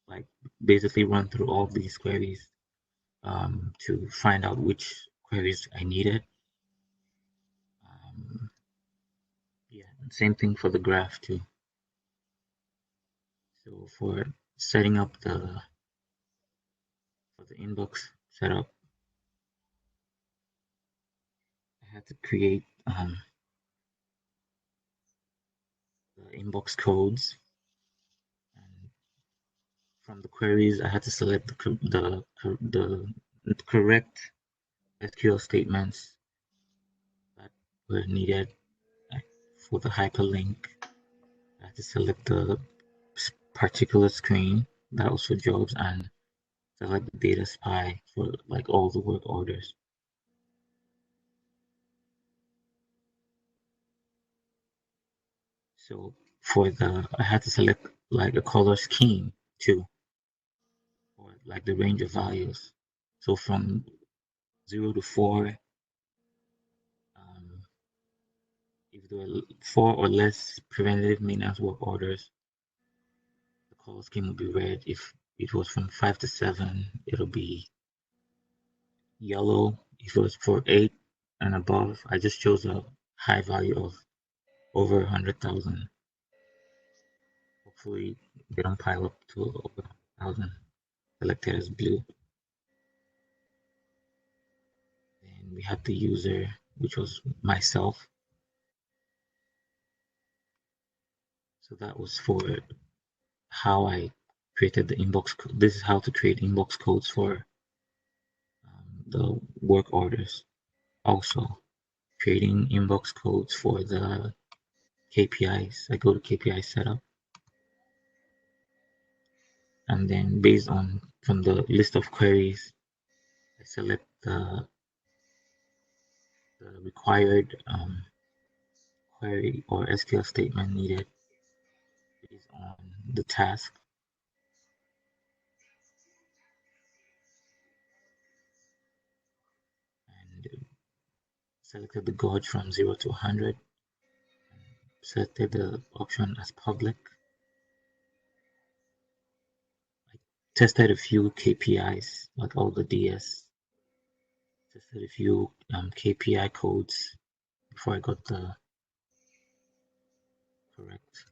like, basically run through all these queries to find out which queries I needed. Yeah, same thing for the graph too. So for setting up the inbox setup, I had to create the inbox codes. And from the queries, I had to select the correct SQL statements that were needed for the hyperlink. I had to select the particular screen that was for jobs and select the data spy for like all the work orders. So for I had to select like a color scheme too, or like the range of values. So from 0 to 4, if there were 4 or less preventative maintenance work orders, the color scheme will be red. If it was from 5 to 7, it'll be yellow. If it was for 8 and above, I just chose a high value of over 100,000. Hopefully they don't pile up to over 100,000. Selected as blue. And we had the user, which was myself. So that was for how I created the inbox. This is how to create inbox codes for the work orders. Also, creating inbox codes for the KPIs. I go to KPI setup. And then based on from the list of queries, I select the required query or SQL statement needed based on the task. And selected the gauge from 0 to 100. Selected the option as public. I tested a few KPIs, like all the DS. Tested a few KPI codes before I got the correct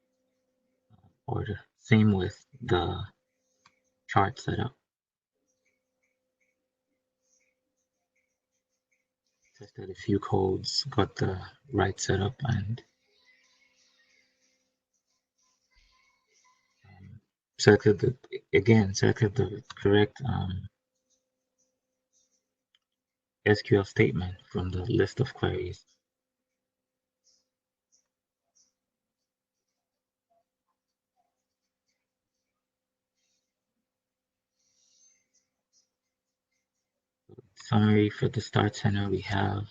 order. Same with the chart setup. Tested a few codes, got the right setup, and selected the correct SQL statement from the list of queries. Summary for the Start Center, we have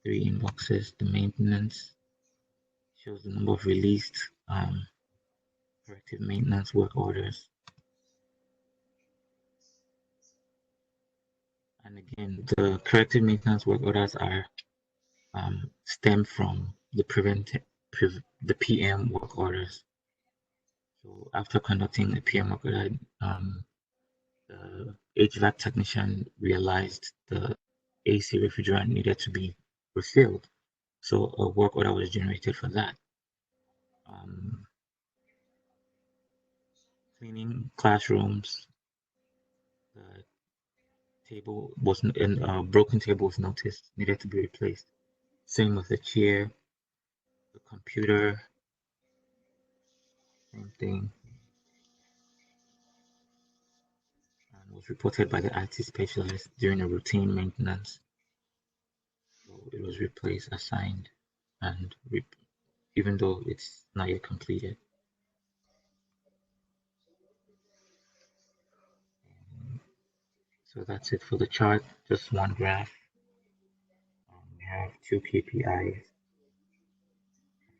3 inboxes. The maintenance shows the number of released corrective maintenance work orders. And again, the corrective maintenance work orders are stem from the PM work orders. So after conducting a PM work order, the HVAC technician realized the AC refrigerant needed to be refilled. So a work order was generated for that. Cleaning classrooms, the table was a broken table was noticed, needed to be replaced. Same with the chair, the computer, same thing. And was reported by the IT specialist during a routine maintenance. So it was replaced, assigned, and even though it's not yet completed. So that's it for the chart, just one graph. We have 2 KPIs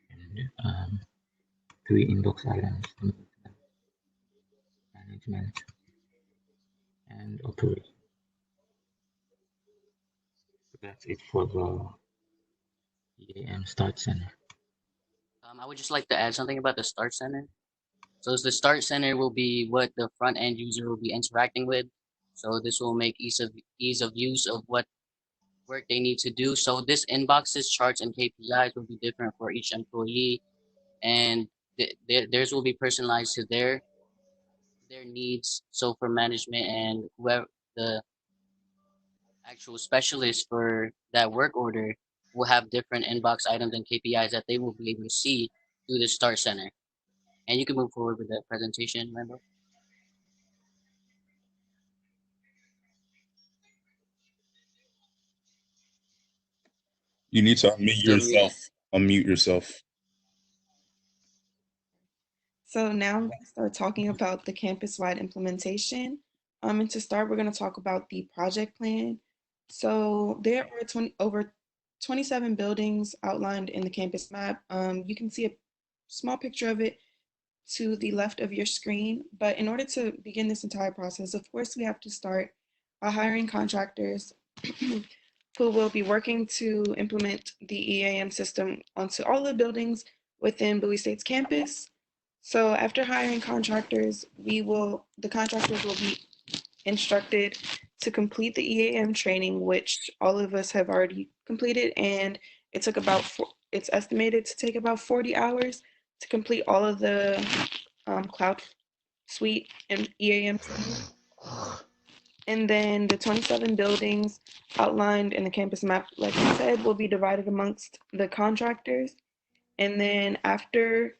and 3 inbox items, management, and operation. So that's it for the EAM Start Center. I would just like to add something about the Start Center. So the Start Center will be what the front end user will be interacting with. So this will make ease of use of what work they need to do. So this inboxes, charts, and KPIs will be different for each employee, and theirs will be personalized to their needs. So for management and whoever the actual specialist for that work order will have different inbox items and KPIs that they will be able to see through the Start Center. And you can move forward with that presentation, Randall. You need to unmute Still muted. yourself. Unmute yourself. So now I'm going to start talking about the campus-wide implementation. And to start, we're going to talk about the project plan. So there are over 27 buildings outlined in the campus map. You can see a small picture of it to the left of your screen. But in order to begin this entire process, of course, we have to start by hiring contractors who will be working to implement the EAM system onto all the buildings within Bowie State's campus. So after hiring contractors, the contractors will be instructed to complete the EAM training, which all of us have already completed, and it took it's estimated to take about 40 hours to complete all of the Cloud Suite and EAM training. And then the 27 buildings outlined in the campus map, like I said, will be divided amongst the contractors. And then after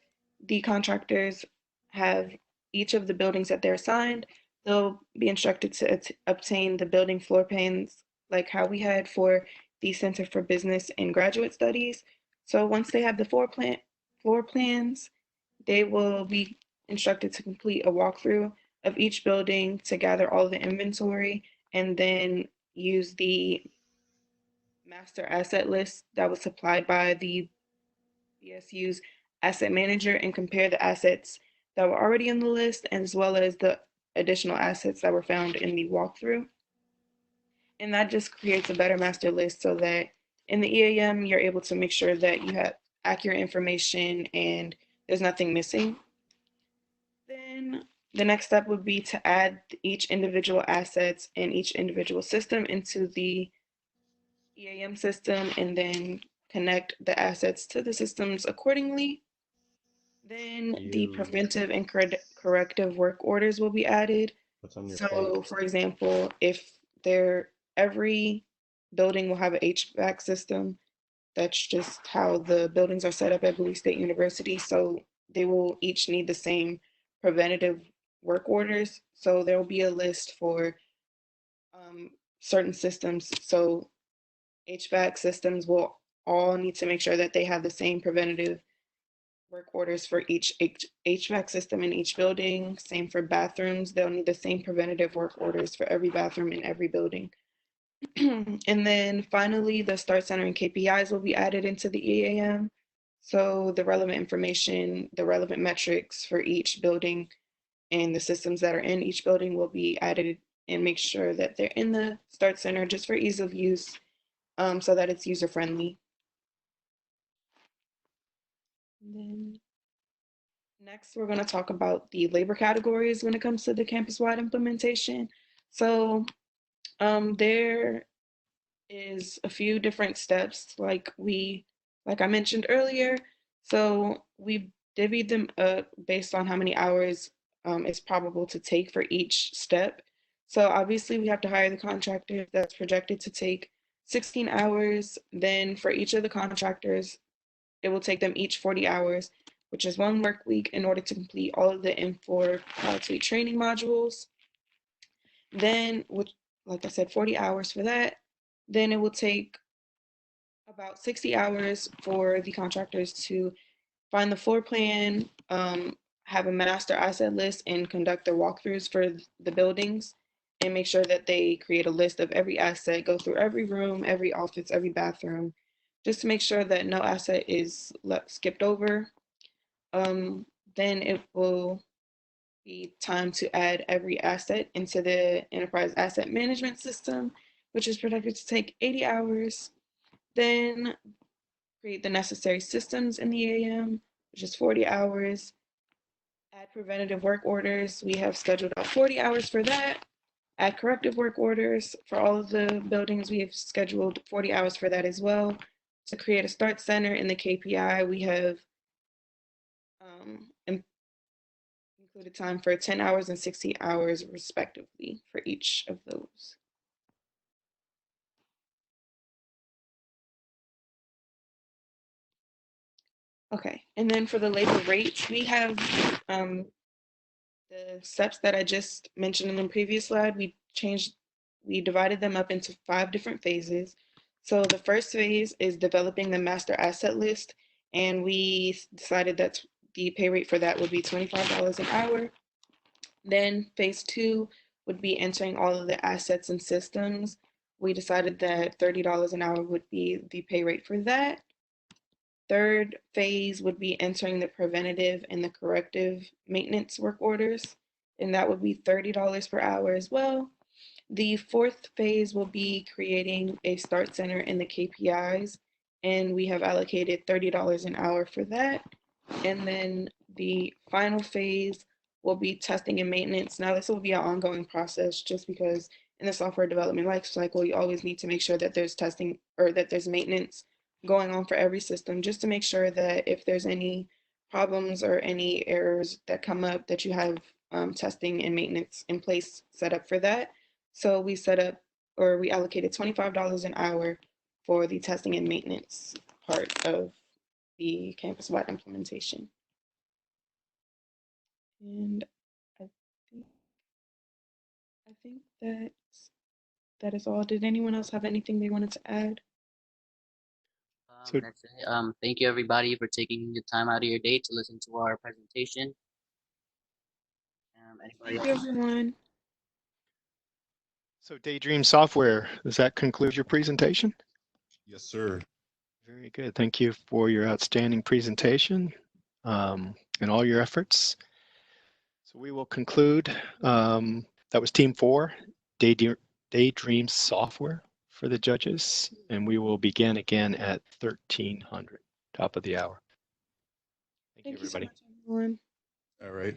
the contractors have each of the buildings that they're assigned, they'll be instructed to obtain the building floor plans, like how we had for the Center for Business and Graduate Studies. So once they have the floor plans, they will be instructed to complete a walkthrough of each building to gather all the inventory and then use the master asset list that was supplied by the BSU's asset manager and compare the assets that were already on the list as well as the additional assets that were found in the walkthrough. And that just creates a better master list so that in the EAM, you're able to make sure that you have accurate information and there's nothing missing. Then the next step would be to add each individual assets and each individual system into the EAM system and then connect the assets to the systems accordingly. Then the preventive and corrective work orders will be added. So for example, if every building will have an HVAC system, that's just how the buildings are set up at Bowie State University. So they will each need the same preventative work orders. So there will be a list for certain systems. So HVAC systems will all need to make sure that they have the same preventative work orders for each HVAC system in each building. Same for bathrooms. They'll need the same preventative work orders for every bathroom in every building. And then finally, the Start Center and KPIs will be added into the EAM. So the relevant information, the relevant metrics for each building and the systems that are in each building will be added and make sure that they're in the Start Center just for ease of use, so that it's user friendly. And then next, we're going to talk about the labor categories when it comes to the campus-wide implementation. So there is a few different steps like I mentioned earlier. So we divvied them up based on how many hours it's probable to take for each step. So obviously we have to hire the contractor that's projected to take 16 hours. Then for each of the contractors, it will take them each 40 hours, which is 1 work week, in order to complete all of the M4 Cloud Suite training modules. Then, like I said, 40 hours for that. Then it will take about 60 hours for the contractors to find the floor plan, have a master asset list, and conduct their walkthroughs for the buildings, and make sure that they create a list of every asset, go through every room, every office, every bathroom, just to make sure that no asset is skipped over. Then it will be time to add every asset into the enterprise asset management system, which is projected to take 80 hours. Then create the necessary systems in the EAM, which is 40 hours. Add preventative work orders. We have scheduled out 40 hours for that. Add corrective work orders for all of the buildings. We have scheduled 40 hours for that as well. To create a start center in the KPI, we have included time for 10 hours and 60 hours respectively for each of those. Okay, and then for the labor rates, we have the steps that I just mentioned in the previous slide. We divided them up into 5 different phases. So the first phase is developing the master asset list, and we decided that the pay rate for that would be $25 an hour. Then phase 2 would be entering all of the assets and systems. We decided that $30 an hour would be the pay rate for that. Third phase would be entering the preventative and the corrective maintenance work orders, and that would be $30 per hour as well. The fourth phase will be creating a start center in the KPIs, and we have allocated $30 an hour for that. And then the final phase will be testing and maintenance. Now, this will be an ongoing process just because in the software development lifecycle, you always need to make sure that there's testing or that there's maintenance going on for every system, just to make sure that if there's any problems or any errors that come up, that you have testing and maintenance in place set up for that. So we allocated $25 an hour for the testing and maintenance part of the campus-wide implementation. And I think that is all. Did anyone else have anything they wanted to add? That's it. Thank you everybody for taking the time out of your day to listen to our presentation. Thank you, everyone. So Daydream Software, does that conclude your presentation? Yes, sir. Very good. Thank you for your outstanding presentation and all your efforts. So we will conclude. That was Team 4, Daydream Software for the judges, and we will begin again at 1300, top of the hour. Thank you, everybody. So much, everyone. All right.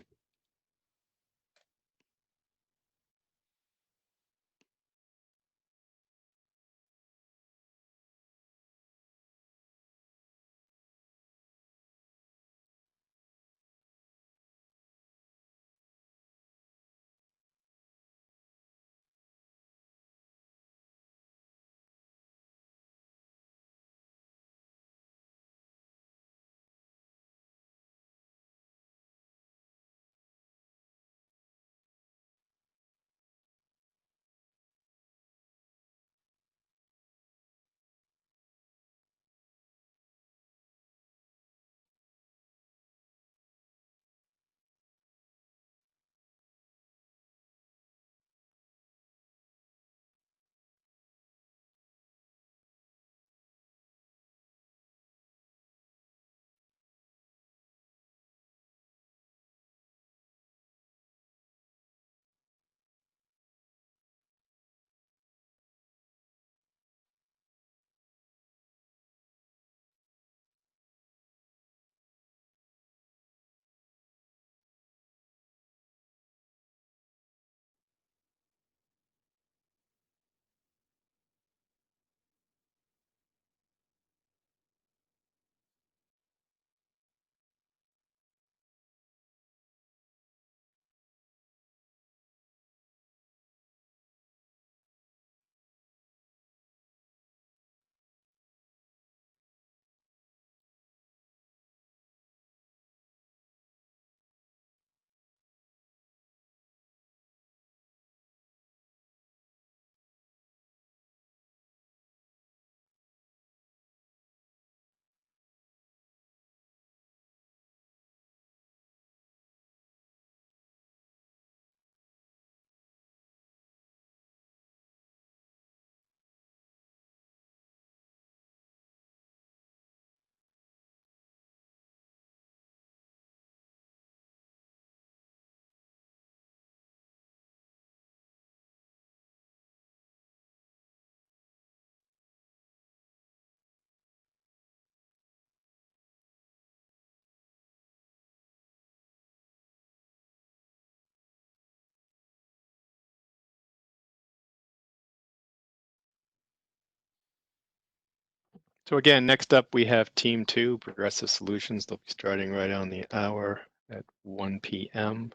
So again, next up we have Team 2, Progressive Solutions. They'll be starting right on the hour at 1 p.m.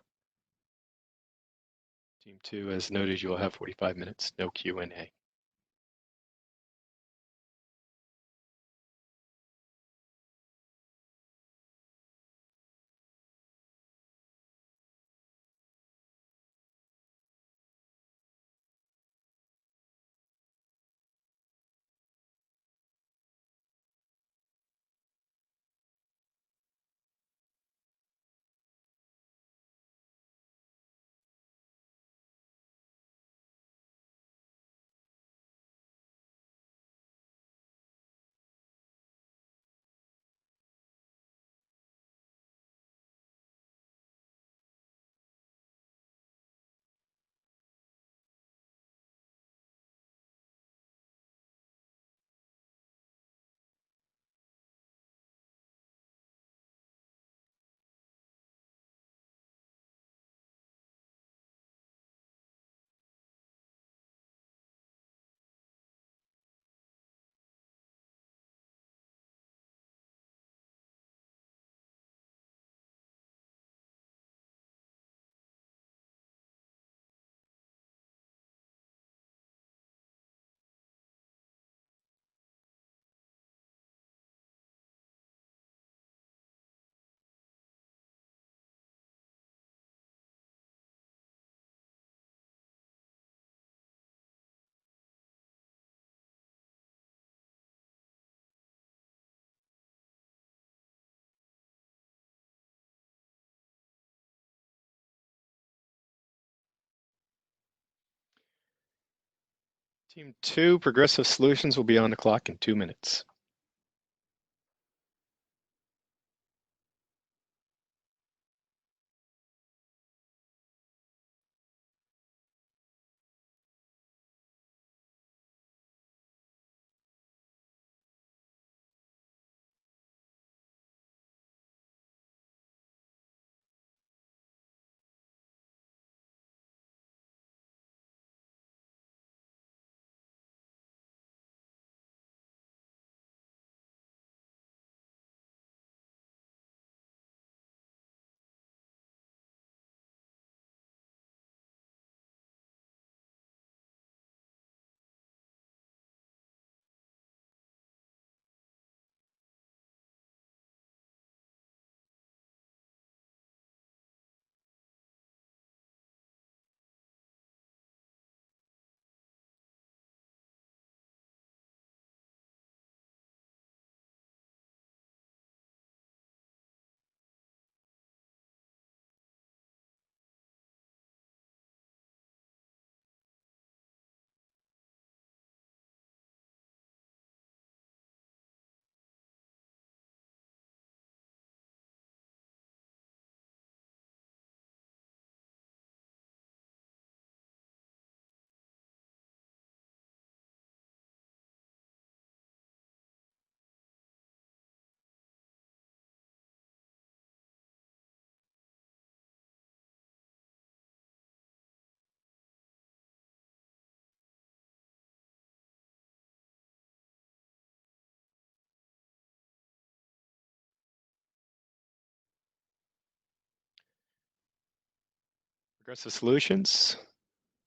Team 2, as noted, you will have 45 minutes, no Q&A. Team 2, Progressive Solutions, will be on the clock in 2 minutes. Progressive Solutions,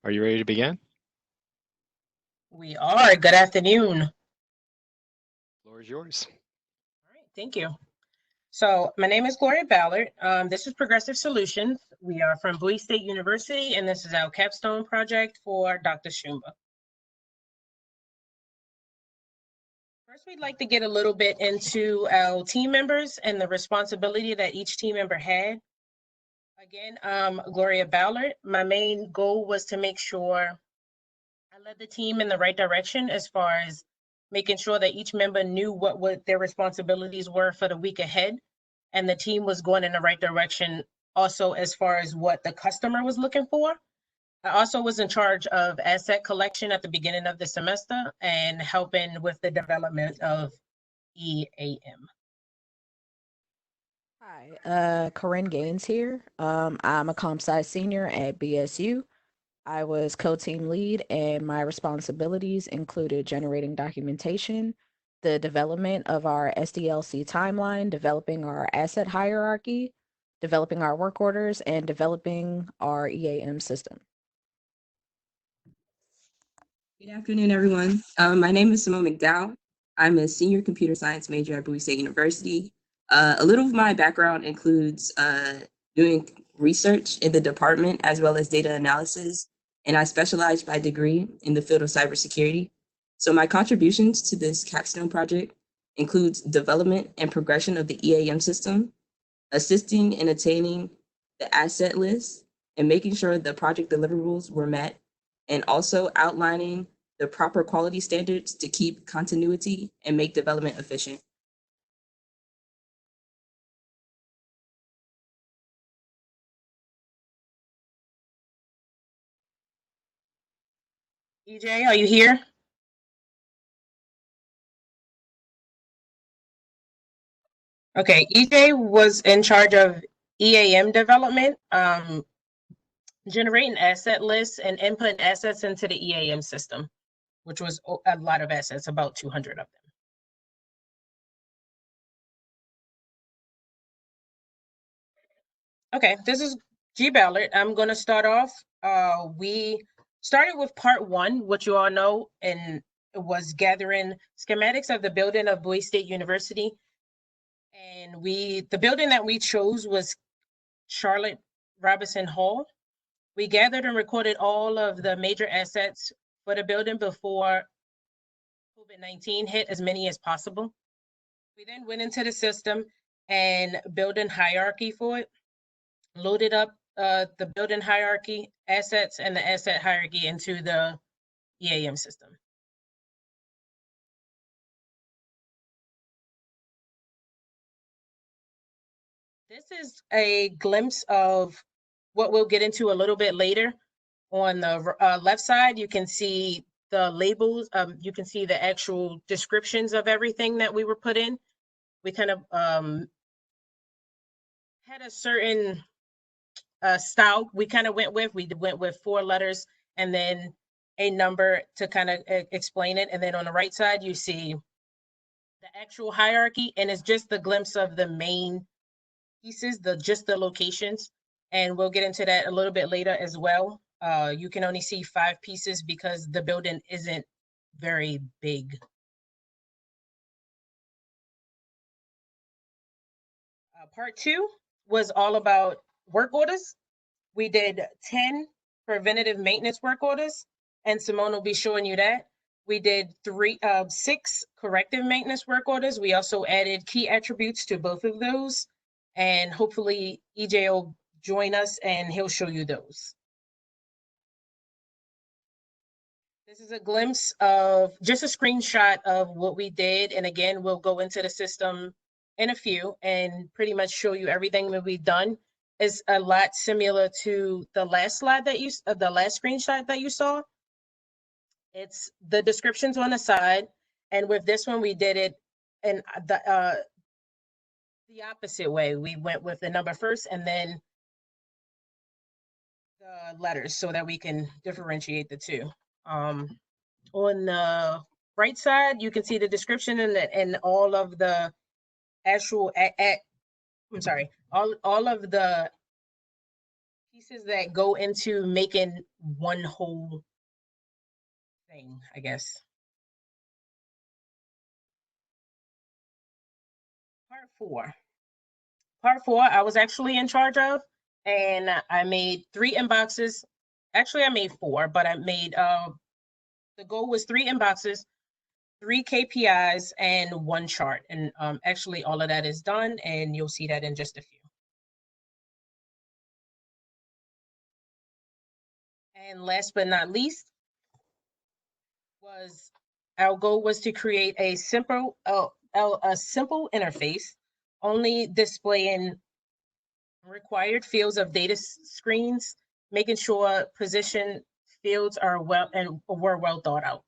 are you ready to begin? We are. Good afternoon. The floor is yours. All right, thank you. So my name is Gloria Ballard. This is Progressive Solutions. We are from Bowie State University, and this is our Capstone project for Dr. Shumba. First, we'd like to get a little bit into our team members and the responsibility that each team member had. Again, Gloria Ballard. My main goal was to make sure I led the team in the right direction as far as making sure that each member knew what their responsibilities were for the week ahead, and the team was going in the right direction also as far as what the customer was looking for. I also was in charge of asset collection at the beginning of the semester and helping with the development of EAM. Hi, Corinne Gaines here. I'm a comp sci senior at BSU. I was co-team lead, and my responsibilities included generating documentation, the development of our SDLC timeline, developing our asset hierarchy, developing our work orders, and developing our EAM system. Good afternoon, everyone. My name is Simone McDowell. I'm a senior computer science major at Bowie State University. A little of my background includes doing research in the department as well as data analysis, and I specialize by degree in the field of cybersecurity. So my contributions to this Capstone project includes development and progression of the EAM system, assisting in attaining the asset list, and making sure the project deliverables were met, and also outlining the proper quality standards to keep continuity and make development efficient. EJ, are you here? Okay, EJ was in charge of EAM development, generating asset lists and inputting assets into the EAM system, which was a lot of assets, about 200 of them. Okay, this is G Ballard. I'm going to start off. We started with part one, which you all know, and it was gathering schematics of the building of Bowie State University. And the building that we chose was Charlotte Robinson Hall. We gathered and recorded all of the major assets for the building before COVID-19 hit, as many as possible. We then went into the system and built a hierarchy for it, loaded up the building hierarchy, assets, and the asset hierarchy into the EAM system. This is a glimpse of what we'll get into a little bit later. On the left side, you can see the labels. You can see the actual descriptions of everything that we were put in. We kind of had a certain style we kind of went with. We went with 4 letters and then a number to kind of explain it. And then on the right side, you see the actual hierarchy, and it's just the glimpse of the main pieces, just the locations. And we'll get into that a little bit later as well. You can only see 5 pieces because the building isn't very big. Part 2 was all about work orders. We did 10 preventative maintenance work orders, and Simone will be showing you that. We did 6 corrective maintenance work orders. We also added key attributes to both of those, and hopefully EJ will join us and he'll show you those. This is a glimpse of just a screenshot of what we did. And again, we'll go into the system in a few and pretty much show you everything that we've done. Is a lot similar to the last slide that the last screenshot that you saw. It's the descriptions on the side, and with this one we did it in the opposite way. We went with the number first and then the letters so that we can differentiate the two. On the right side, you can see the description and all of the actual I'm sorry, all of the pieces that go into making one whole thing, I guess. Part four, I was actually in charge of, and I made 3 inboxes. Actually, I made 4, but I made, the goal was 3 inboxes, 3 KPIs, and 1 chart. And actually all of that is done, and you'll see that in just a few. And last but not least, our goal was to create a simple interface, only displaying required fields of data screens, making sure position fields are were well thought out.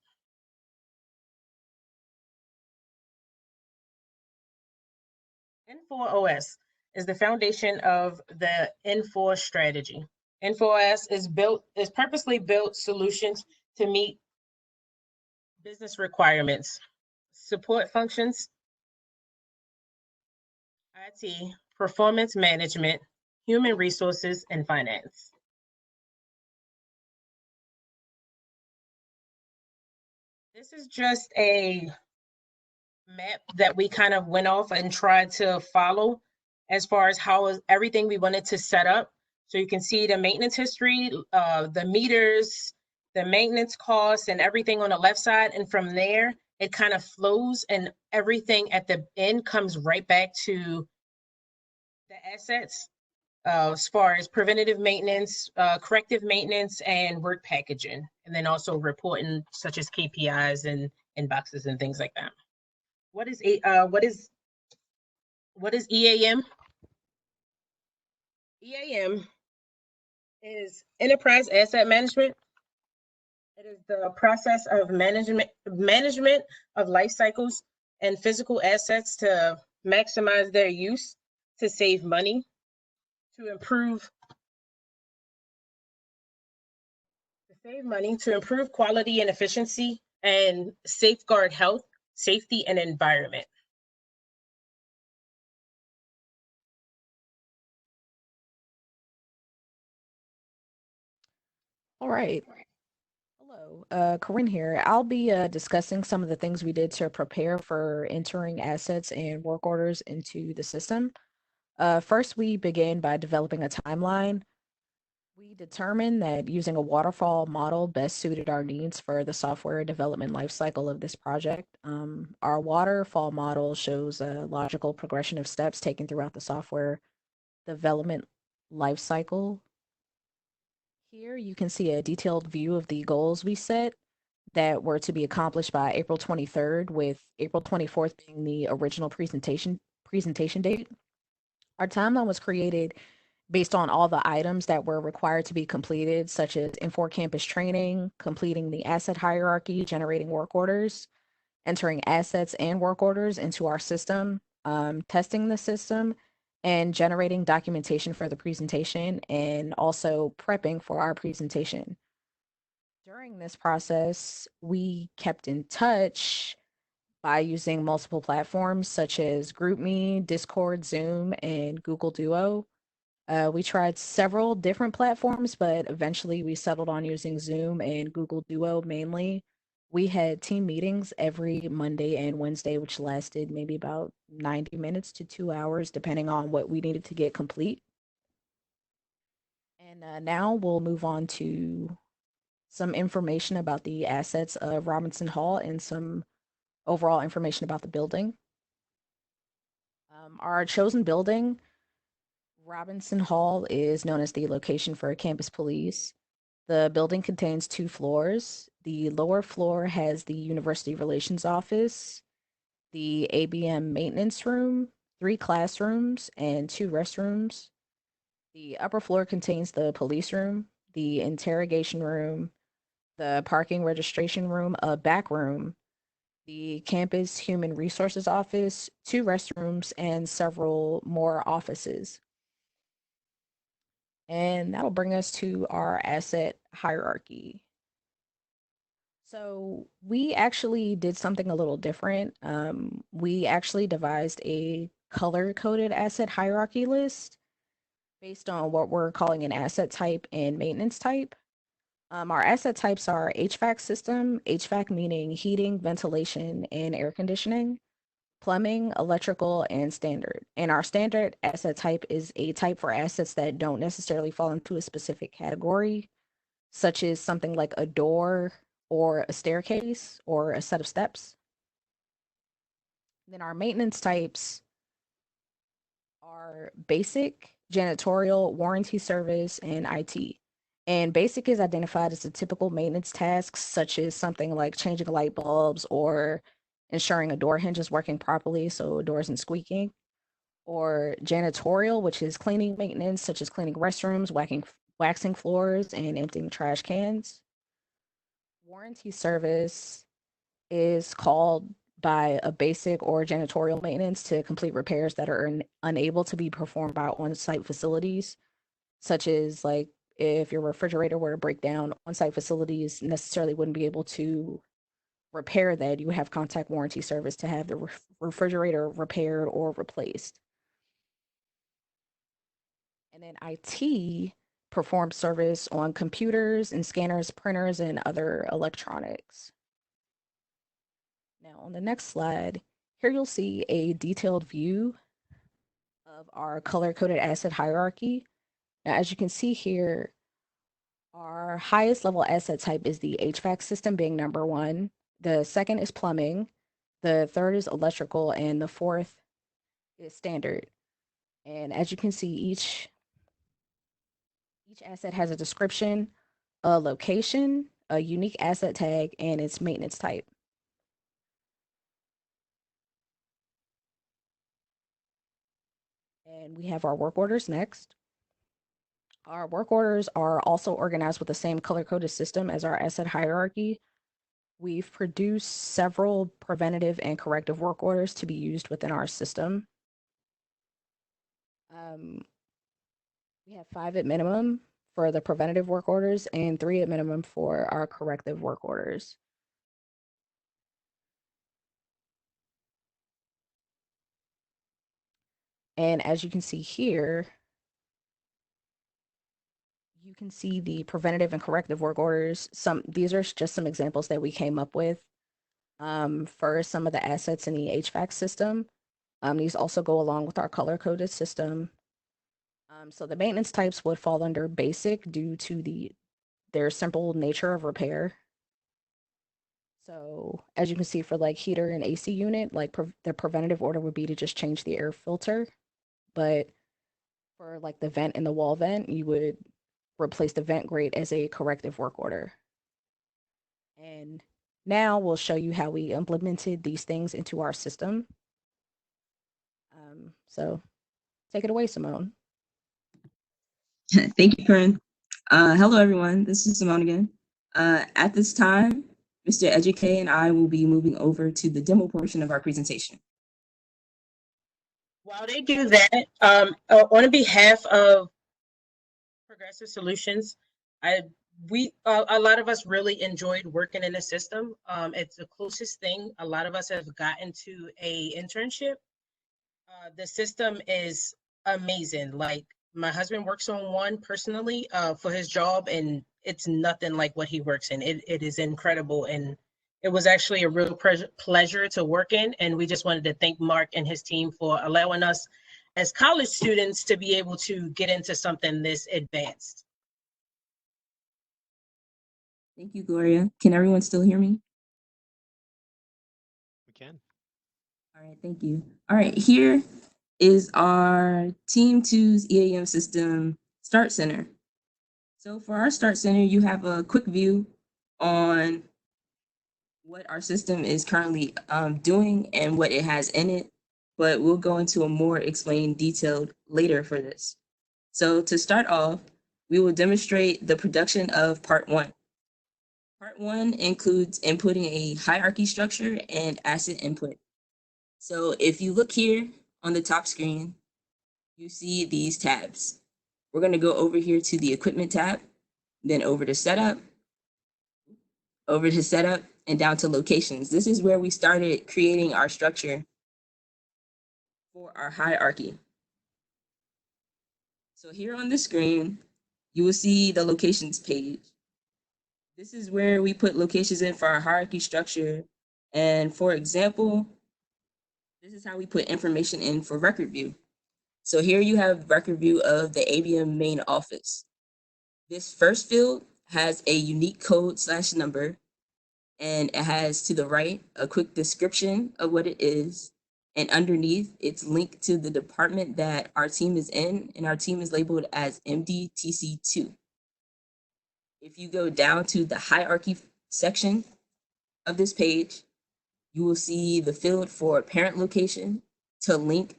N4OS is the foundation of the N4 strategy. N4OS is purposely built solutions to meet business requirements, support functions, IT, performance management, human resources, and finance. This is just a map that we kind of went off and tried to follow as far as how everything we wanted to set up. So you can see the maintenance history, the meters, the maintenance costs, and everything on the left side. And from there, it kind of flows, and everything at the end comes right back to the assets as far as preventative maintenance, corrective maintenance, and work packaging, and then also reporting such as KPIs and inboxes and things like that. What is EAM? EAM is enterprise asset management. It is the process of management of life cycles and physical assets to maximize their use, to save money, to improve quality and efficiency, and safeguard health, safety, and environment. All right. Hello, Corinne here. I'll be discussing some of the things we did to prepare for entering assets and work orders into the system. First, we began by developing a timeline. We determined that using a waterfall model best suited our needs for the software development lifecycle of this project. Our waterfall model shows a logical progression of steps taken throughout the software development lifecycle. Here you can see a detailed view of the goals we set that were to be accomplished by April 23rd, with April 24th being the original presentation date. Our timeline was created based on all the items that were required to be completed, such as Infor campus training, completing the asset hierarchy, generating work orders, entering assets and work orders into our system, testing the system, and generating documentation for the presentation, and also prepping for our presentation. During this process, we kept in touch by using multiple platforms such as GroupMe, Discord, Zoom, and Google Duo. We tried several different platforms, but eventually we settled on using Zoom and Google Duo mainly. We had team meetings every Monday and Wednesday, which lasted maybe about 90 minutes to 2 hours, depending on what we needed to get complete. And now we'll move on to some information about the assets of Robinson Hall and some overall information about the building. Our chosen building, Robinson Hall, is known as the location for campus police. The building contains 2 floors. The lower floor has the University Relations Office, the ABM maintenance room, 3 classrooms, and 2 restrooms. The upper floor contains the police room, the interrogation room, the parking registration room, a back room, the campus human resources office, 2 restrooms, and several more offices. And that'll bring us to our asset hierarchy. So we actually did something a little different. We actually devised a color-coded asset hierarchy list based on what we're calling an asset type and maintenance type. Our asset types are HVAC system, HVAC meaning heating, ventilation, and air conditioning, plumbing, electrical, and standard. And our standard asset type is a type for assets that don't necessarily fall into a specific category, such as something like a door or a staircase or a set of steps. Then our maintenance types are basic, janitorial, warranty service, and IT. And basic is identified as the typical maintenance tasks, such as something like changing light bulbs or ensuring a door hinge is working properly so a door isn't squeaking. Or janitorial, which is cleaning maintenance, such as cleaning restrooms, waxing floors, and emptying trash cans. Warranty service is called by a basic or janitorial maintenance to complete repairs that are unable to be performed by on-site facilities, such as like if your refrigerator were to break down, on-site facilities necessarily wouldn't be able to repair that, you would have contact warranty service to have the refrigerator repaired or replaced. And then IT performs service on computers and scanners, printers, and other electronics. Now, on the next slide, here you'll see a detailed view of our color-coded asset hierarchy. Now, as you can see here, our highest level asset type is the HVAC system, being number 1. The second is plumbing. The third is electrical, and the fourth is standard. And as you can see, each asset has a description, a location, a unique asset tag, and its maintenance type. And we have our work orders next. Our work orders are also organized with the same color-coded system as our asset hierarchy. We've produced several preventative and corrective work orders to be used within our system. We have 5 at minimum for the preventative work orders and 3 at minimum for our corrective work orders. And as you can see here, you can see the preventative and corrective work orders. These are just some examples that we came up with for some of the assets in the HVAC system. These also go along with our color-coded system. So the maintenance types would fall under basic due to their simple nature of repair. So as you can see for like heater and AC unit, like the preventative order would be to just change the air filter. But for like the vent and the wall vent, you would replace the vent grate as a corrective work order. And now we'll show you how we implemented these things into our system. So take it away, Simone. Thank you, Corinne. Hello, everyone. This is Simone again. At this time, Mr. Eduque and I will be moving over to the demo portion of our presentation. While they do that, on behalf of Progressive Solutions, a lot of us really enjoyed working in the system. It's the closest thing a lot of us have gotten to a internship. The system is amazing. Like, my husband works on one personally for his job, and it's nothing like what he works in. It is incredible, and it was actually a real pleasure to work in. And we just wanted to thank Mark and his team for allowing us as college students to be able to get into something this advanced. Thank you, Gloria. Can everyone still hear me? We can. All right, thank you. All right, here is our Team 2's EAM system Start Center. So for our Start Center, you have a quick view on what our system is currently doing and what it has in it, but we'll go into a more explained detailed later for this. So to start off, we will demonstrate the production of Part 1. Part 1 includes inputting a hierarchy structure and asset input. So if you look here on the top screen, you see these tabs. We're going to go over here to the equipment tab, then over to setup, and down to locations. This is where we started creating our structure for our hierarchy. So here on the screen, you will see the locations page. This is where we put locations in for our hierarchy structure. And for example, this is how we put information in for record view. So here you have record view of the ABM main office. This first field has a unique code/number, and it has to the right a quick description of what it is. And underneath, it's linked to the department that our team is in, and our team is labeled as MDTC2. If you go down to the hierarchy section of this page, you will see the field for parent location to link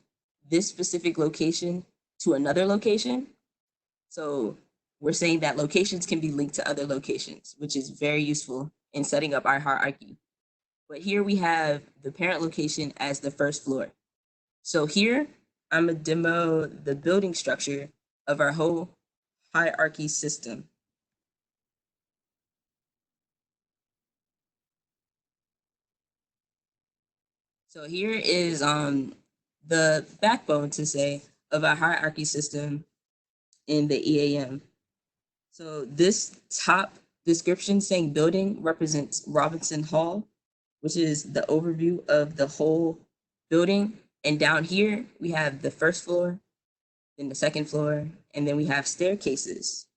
this specific location to another location. So we're saying that locations can be linked to other locations, which is very useful in setting up our hierarchy. But here we have the parent location as the first floor. So here, I'm going to demo the building structure of our whole hierarchy system. So here is the backbone, to say, of our hierarchy system in the EAM. So this top description saying building represents Robinson Hall, which is the overview of the whole building. And down here, we have the first floor, then the second floor, and then we have staircases.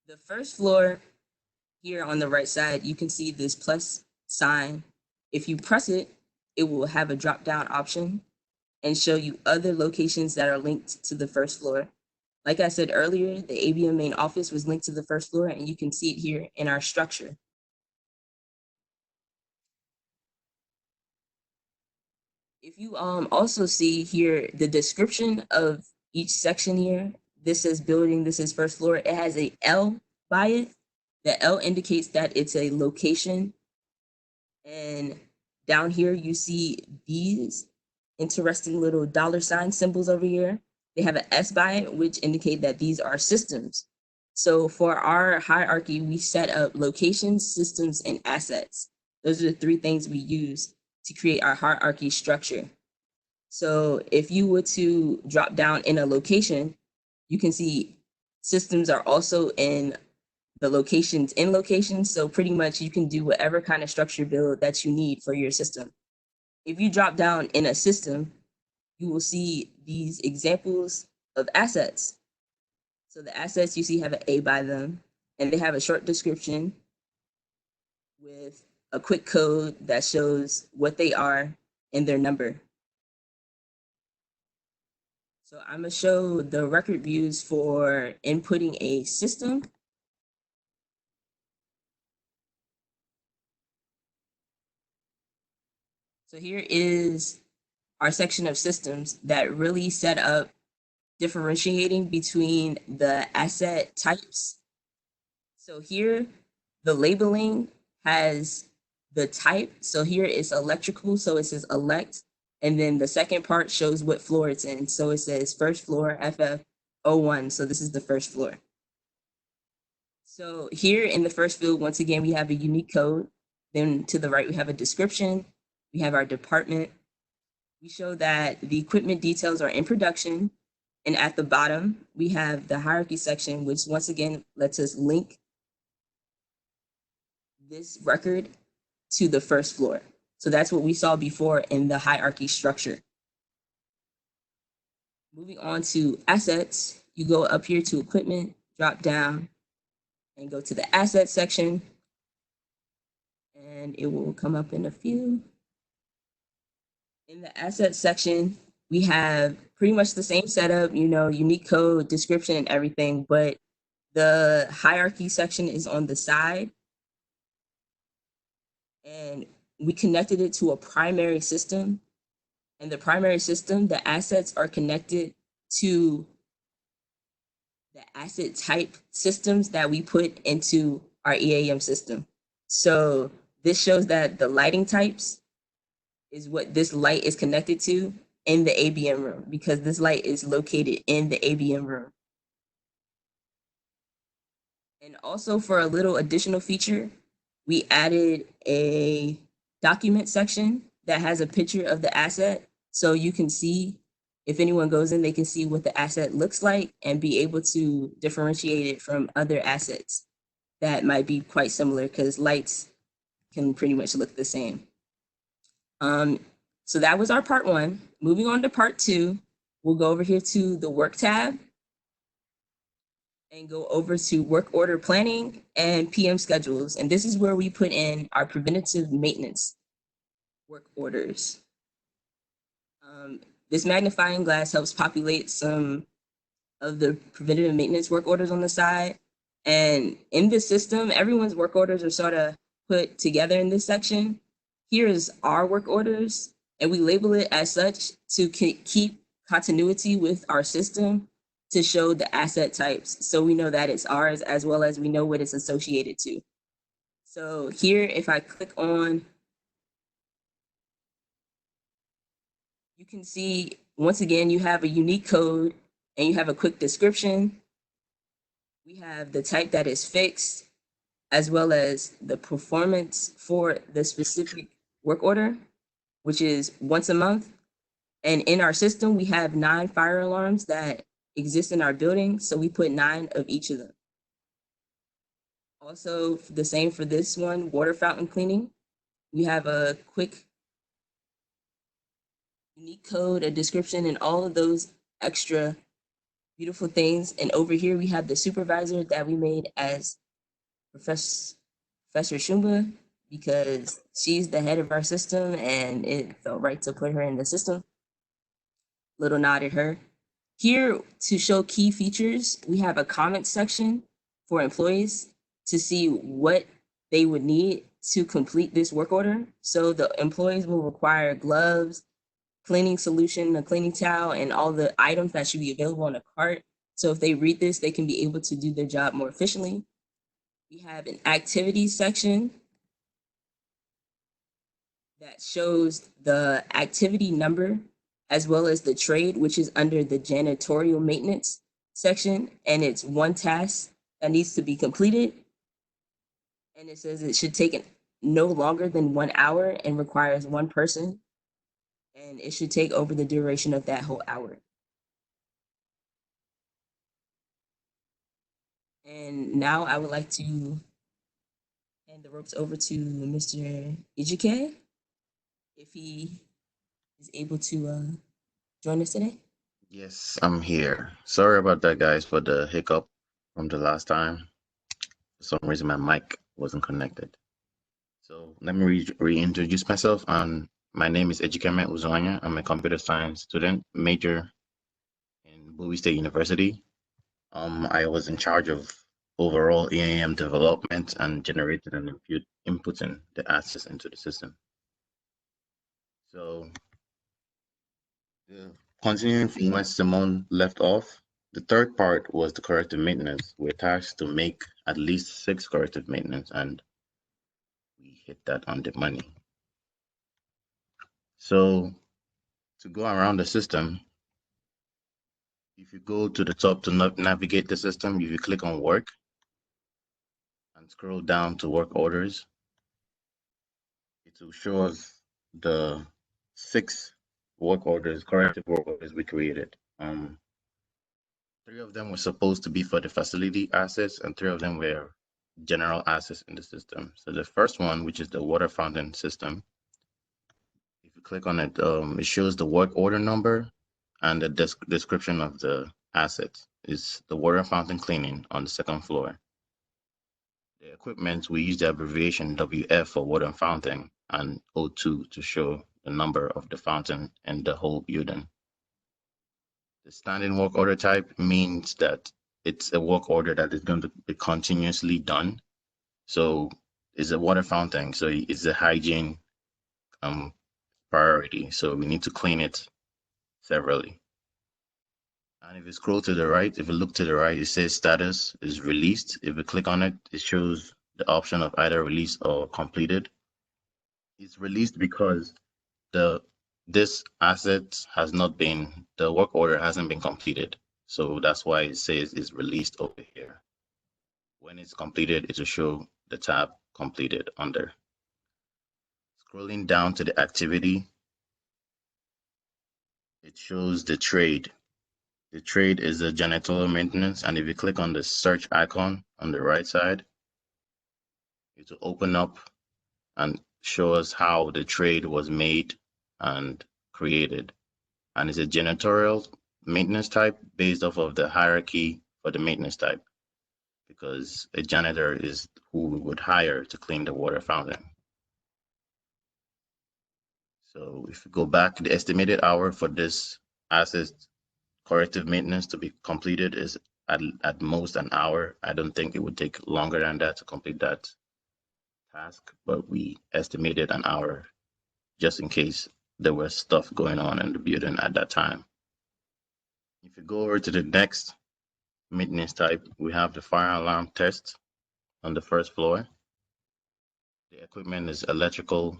The first floor here on the right side, you can see this plus sign. If you press it, it will have a drop down option and show you other locations that are linked to the first floor. Like I said earlier, the ABM main office was linked to the first floor, and you can see it here in our structure. If you also see here the description of each section here, this says building, this is first floor. It has a L by it. The L indicates that it's a location. And down here, you see these interesting little $ symbols over here. They have an S by it, which indicate that these are systems. So for our hierarchy, we set up locations, systems, and assets. Those are the three things we use to create our hierarchy structure. So if you were to drop down in a location, you can see systems are also in the locations in locations. So pretty much you can do whatever kind of structure build that you need for your system. If you drop down in a system, you will see these examples of assets. So the assets you see have an A by them, and they have a short description with a quick code that shows what they are and their number. So I'm gonna show the record views for inputting a system. So here is our section of systems that really set up differentiating between the asset types. So here, the labeling has the type. So here it's electrical, so it says elect. And then the second part shows what floor it's in. So it says first floor FF01. So this is the first floor. So here in the first field, once again, we have a unique code. Then to the right, we have a description. We have our department. We show that the equipment details are in production. And at the bottom, we have the hierarchy section, which once again lets us link this record to the first floor. So that's what we saw before in the hierarchy structure. Moving on to assets, you go up here to equipment, drop down, and go to the asset section. And it will come up in a few. In the asset section, we have pretty much the same setup, unique code, description, and everything, but the hierarchy section is on the side. And we connected it to a primary system. And the primary system, the assets are connected to the asset type systems that we put into our EAM system. So this shows that the lighting types is what this light is connected to in the ABM room, because this light is located in the ABM room. And also for a little additional feature, we added a document section that has a picture of the asset. So you can see, if anyone goes in, they can see what the asset looks like and be able to differentiate it from other assets that might be quite similar, because lights can pretty much look the same. So that was our part one. Moving on to part two, we'll go over here to the work tab and go over to work order planning and PM schedules. And this is where we put in our preventative maintenance work orders. This magnifying glass helps populate some of the preventative maintenance work orders on the side. And in this system, everyone's work orders are sort of put together in this section. Here's our work orders, and we label it as such to keep continuity with our system, to show the asset types, so we know that it's ours, as well as we know what it's associated to. So here, if I click on, you can see, once again, you have a unique code and you have a quick description. We have the type that is fixed, as well as the performance for the specific work order, which is once a month. And in our system, we have 9 fire alarms that exist in our building. So we put 9 of each of them. Also, the same for this one, water fountain cleaning. We have a quick, unique code, a description, and all of those extra beautiful things. And over here, we have the supervisor that we made as Professor Shumba, because she's the head of our system and it felt right to put her in the system. Little nod at her. Here, to show key features, we have a comment section for employees to see what they would need to complete this work order. So the employees will require gloves, cleaning solution, a cleaning towel, and all the items that should be available on a cart. So if they read this, they can be able to do their job more efficiently. We have an activities section that shows the activity number as well as the trade, which is under the janitorial maintenance section. And it's one task that needs to be completed. And it says it should take no longer than 1 hour and requires one person. And it should take over the duration of that whole hour. And now I would like to hand the ropes over to Mr. Ijike, if he is able to join us today. Yes, I'm here. Sorry about that, guys, for the hiccup from the last time. For some reason, my mic wasn't connected. So let me reintroduce myself. My name is Ejikeme Uzwanya. I'm a computer science student, major in Bowie State University. I was in charge of overall EAM development and generating and inputting the assets into the system. So continuing from where Simone left off, the third part was the corrective maintenance. We're tasked to make at least 6 corrective maintenance, and we hit that on the money. So to go around the system, if you go to the top to navigate the system, if you click on work and scroll down to work orders, it will show us the 6 work orders, corrective work orders we created. 3 of them were supposed to be for the facility assets, and 3 of them were general assets in the system. So the first one, which is the water fountain system, if you click on it, it shows the work order number and the description of the assets. Is the water fountain cleaning on the 2nd floor. The equipment, we use the abbreviation WF for water fountain and O2 to show the number of the fountain in the whole building. The standing work order type means that it's a work order that is going to be continuously done. So it's a water fountain, so it's a hygiene priority. So we need to clean it severally. And if you scroll to the right, if you look to the right, it says status is released. If you click on it, it shows the option of either released or completed. It's released because this asset has not been, the work order hasn't been completed. So that's why it says it's released over here. When it's completed, it will show the tab completed under. Scrolling down to the activity, it shows the trade. The trade is the janitorial maintenance, and if you click on the search icon on the right side, it will open up and show us how the trade was made and created. And it's a janitorial maintenance type based off of the hierarchy for the maintenance type, because a janitor is who we would hire to clean the water fountain. So if you go back, the estimated hour for this asset corrective maintenance to be completed is at most an hour. I don't think it would take longer than that to complete that task, but we estimated an hour just in case there was stuff going on in the building at that time. If you go over to the next maintenance type, we have the fire alarm test on the 1st floor. The equipment is electrical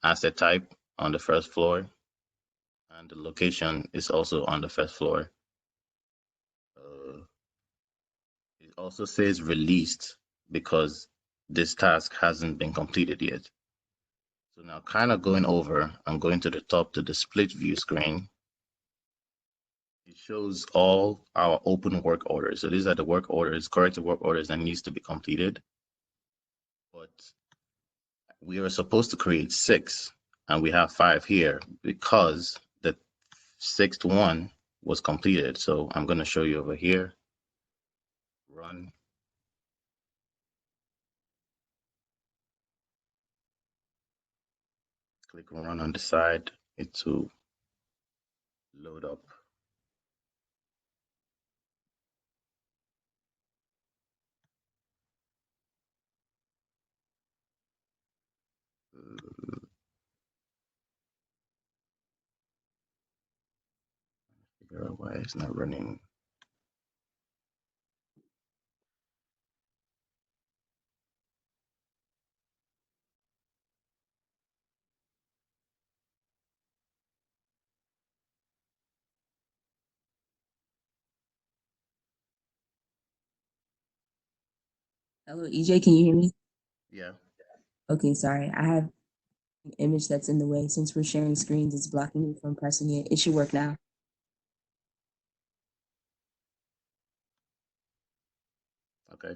asset type on the 1st floor, and the location is also on the 1st floor. It also says released because this task hasn't been completed yet. So now kind of going over, I'm going to the top to the split view screen. It shows all our open work orders. So these are the work orders, corrective work orders that needs to be completed. But we are supposed to create 6, and we have 5 here because the 6th one was completed. So I'm going to show you over here. Run. Click run on the side. It will load up. Figure out why it's not running. Hello, EJ, can you hear me? Yeah. Okay, sorry. I have an image that's in the way. Since we're sharing screens, it's blocking me from pressing it. It should work now. Okay.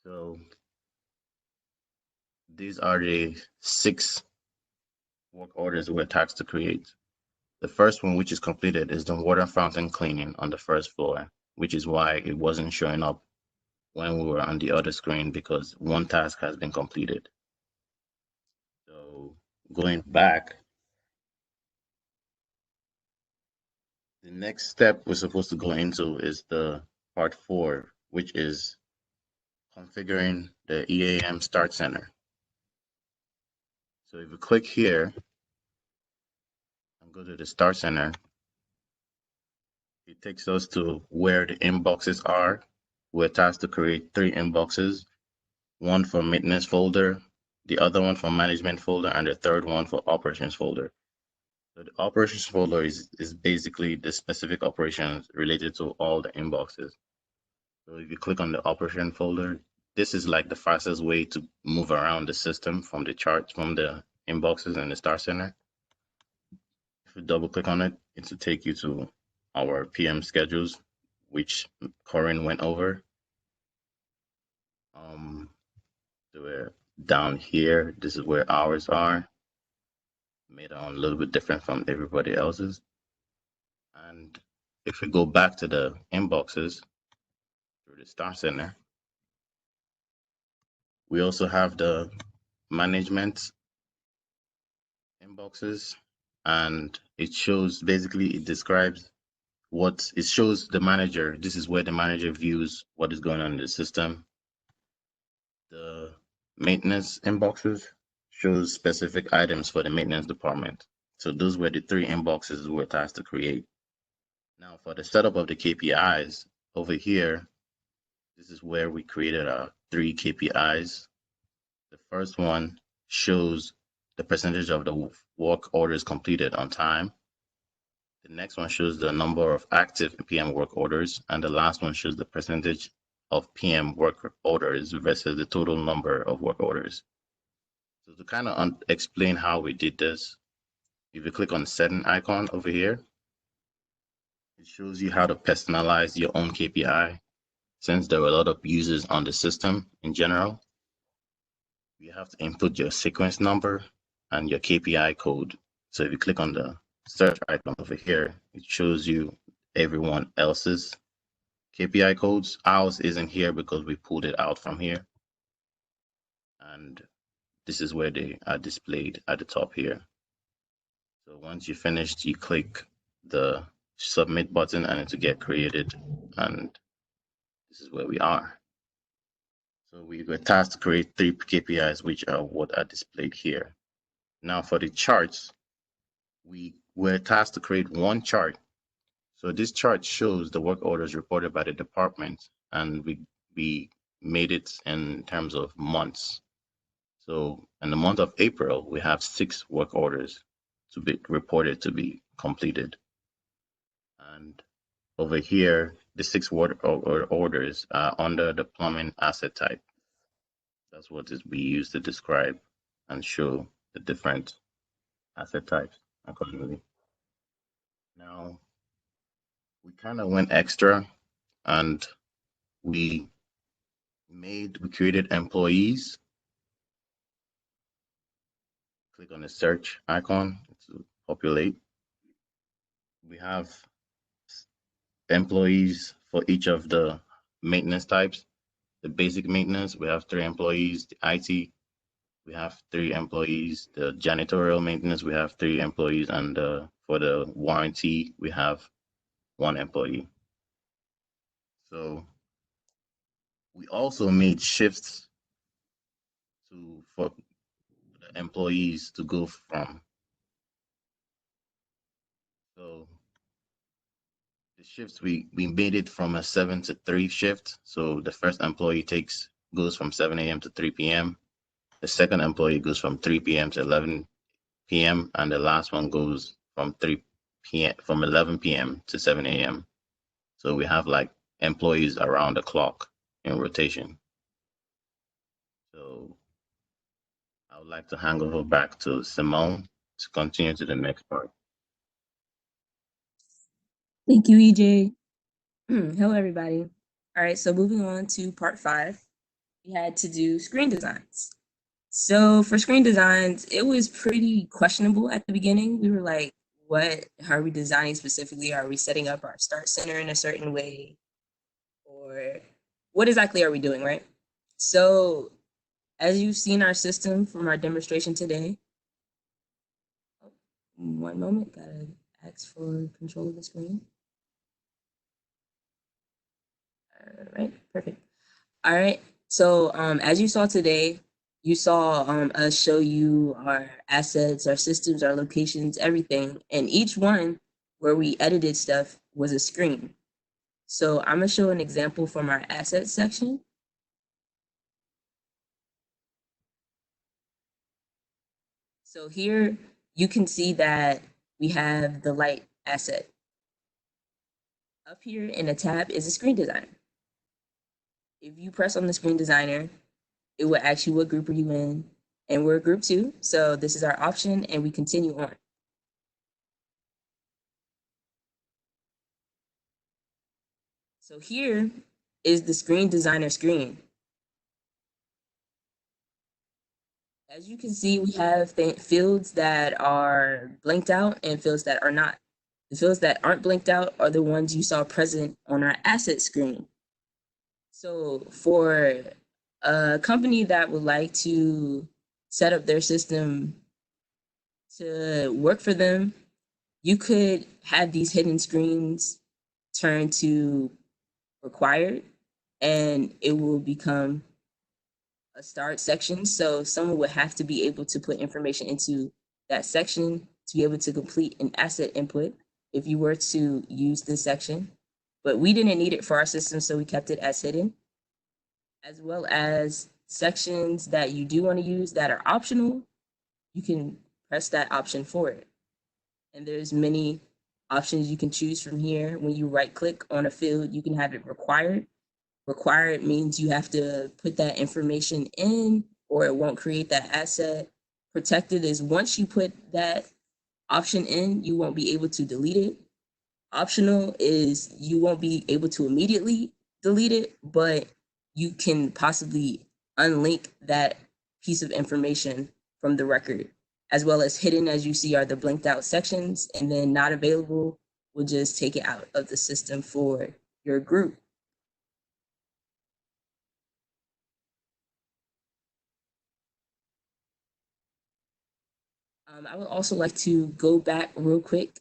So these are the 6 work orders we're tasked to create. The first one, which is completed, is the water fountain cleaning on the first floor, which is why it wasn't showing up when we were on the other screen, because one task has been completed. So going back, the next step we're supposed to go into is the part 4, which is configuring the EAM Start Center. So if you click here and go to the Start Center, it takes us to where the inboxes are. We're tasked to create 3 inboxes, one for maintenance folder, the other one for management folder, and the third one for operations folder. So the operations folder is basically the specific operations related to all the inboxes. So if you click on the operation folder, this is like the fastest way to move around the system from the charts, from the inboxes and the Start Center. If you double click on it, it will take you to our PM schedules, which Corinne went over. So we're down here. This is where ours are. Made a little bit different from everybody else's. And if we go back to the inboxes through the Start Center, we also have the management inboxes, and it shows, basically it describes what it shows the manager. This is where the manager views what is going on in the system. The maintenance inboxes shows specific items for the maintenance department. So those were the 3 inboxes we were tasked to create. Now for the setup of the KPIs over here, this is where we created our 3 KPIs. The first one shows the percentage of the work orders completed on time. The next one shows the number of active PM work orders, and the last one shows the percentage of PM work orders versus the total number of work orders. So to kind of explain how we did this, if you click on the setting icon over here, it shows you how to personalize your own KPI. Since there are a lot of users on the system in general, you have to input your sequence number and your KPI code. So if you click on the search icon over here, it shows you everyone else's KPI codes. Ours isn't here because we pulled it out from here. And this is where they are displayed at the top here. So once you finished, you click the submit button and it will get created. And this is where we are. So we were tasked to create 3 KPIs, which are what are displayed here. Now for the charts, we were tasked to create 1 chart. So this chart shows the work orders reported by the department, and we made it in terms of months. So in the month of April, we have 6 work orders to be reported to be completed. And over here, the 6 orders are under the plumbing asset type. That's what we use to describe and show the different asset types accordingly. Now, we kind of went extra and we created employees. Click on the search icon to populate. We have employees for each of the maintenance types. The basic maintenance, we have 3 employees. The IT, we have 3 employees. The janitorial maintenance, we have 3 employees. And for the warranty, we have 1 employee. So we also made shifts for the employees to go from. So the shifts, we made it from a 7 to 3 shift. So the first employee goes from 7 a.m. to 3 p.m. The second employee goes from 3 p.m. to 11 p.m. and the last one goes from 11 p.m. to 7 a.m. So we have like employees around the clock in rotation. So I would like to hand over back to Simone to continue to the next part. Thank you, EJ. Hello, everybody. All right, so moving on to part 5, we had to do screen designs. So for screen designs, it was pretty questionable at the beginning. We were like, what are we designing specifically? Are we setting up our start center in a certain way? Or what exactly are we doing, right? So as you've seen our system from our demonstration today, one moment, gotta ask for control of the screen. All right, perfect. All right, so as you saw today, you saw us show you our assets, our systems, our locations, everything. And each one where we edited stuff was a screen. So I'm gonna show an example from our assets section. So here you can see that we have the light asset. Up here in the tab is a screen designer. If you press on the screen designer, it will ask you what group are you in, and we're group 2. So this is our option and we continue on. So here is the screen designer screen. As you can see, we have fields that are blanked out and fields that are not. The fields that aren't blanked out are the ones you saw present on our asset screen. So for a company that would like to set up their system to work for them, you could have these hidden screens turn to required, and it will become a start section. So someone would have to be able to put information into that section to be able to complete an asset input if you were to use this section. But we didn't need it for our system, so we kept it as hidden, as well as sections that you do want to use that are optional. You can press that option for it. And there's many options you can choose from here. When you right click on a field, you can have it required. Required means you have to put that information in or it won't create that asset. Protected is once you put that option in, you won't be able to delete it. Optional is you won't be able to immediately delete it, but you can possibly unlink that piece of information from the record. As well as hidden, as you see, are the blanked out sections, and then not available will just take it out of the system for your group. I would also like to go back real quick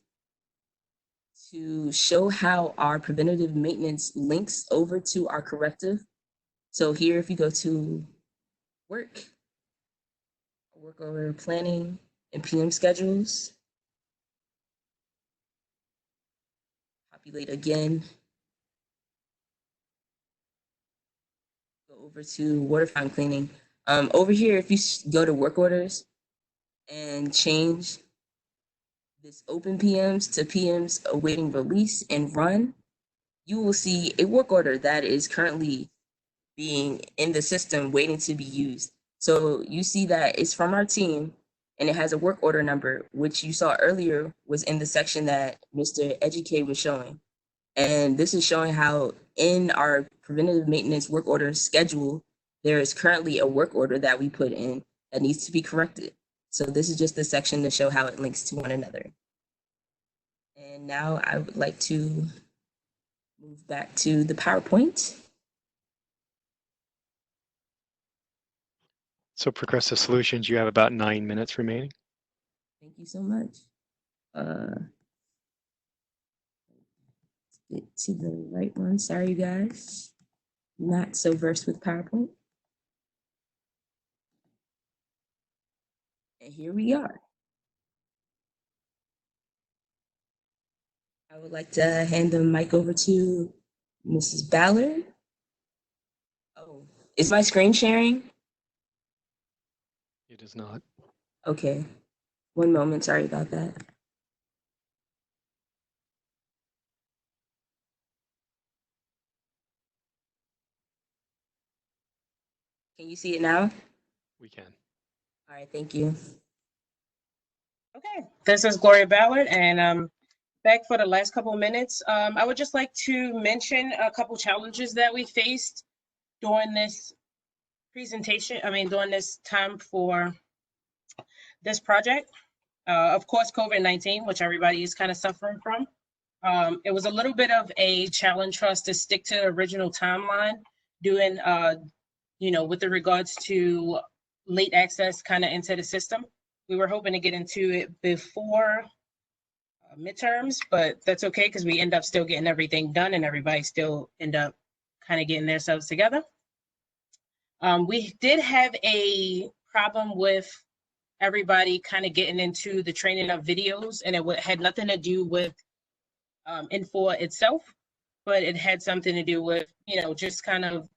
to show how our preventative maintenance links over to our corrective. So here, if you go to work order planning and PM schedules, populate again, go over to water fountain cleaning. Over here, if you go to work orders and change this open PMs to PMs awaiting release and run, you will see a work order that is currently being in the system waiting to be used. So you see that it's from our team, and it has a work order number, which you saw earlier was in the section that Mr. Educate was showing. And this is showing how in our preventative maintenance work order schedule, there is currently a work order that we put in that needs to be corrected. So this is just the section to show how it links to one another. And now I would like to move back to the PowerPoint. So Progressive Solutions, you have about 9 minutes remaining. Thank you so much. Let's get to the right one. Sorry, you guys. Not so versed with PowerPoint. And here we are. I would like to hand the mic over to Mrs. Ballard. Oh, is my screen sharing? It is not. Okay. One moment. Sorry about that. Can you see it now? We can. All right. Thank you. Okay, this is Gloria Ballard, and back for the last couple of minutes. I would just like to mention a couple challenges that we faced during this presentation. During this time for this project. Of course, COVID-19, which everybody is kind of suffering from. It was a little bit of a challenge for us to stick to the original timeline, doing, with the regards to late access kind of into the system. We were hoping to get into it before midterms, but that's okay because we end up still getting everything done and everybody still end up kind of getting themselves together. We did have a problem with everybody kind of getting into the training of videos, and it had nothing to do with Info itself, but it had something to do with, just kind of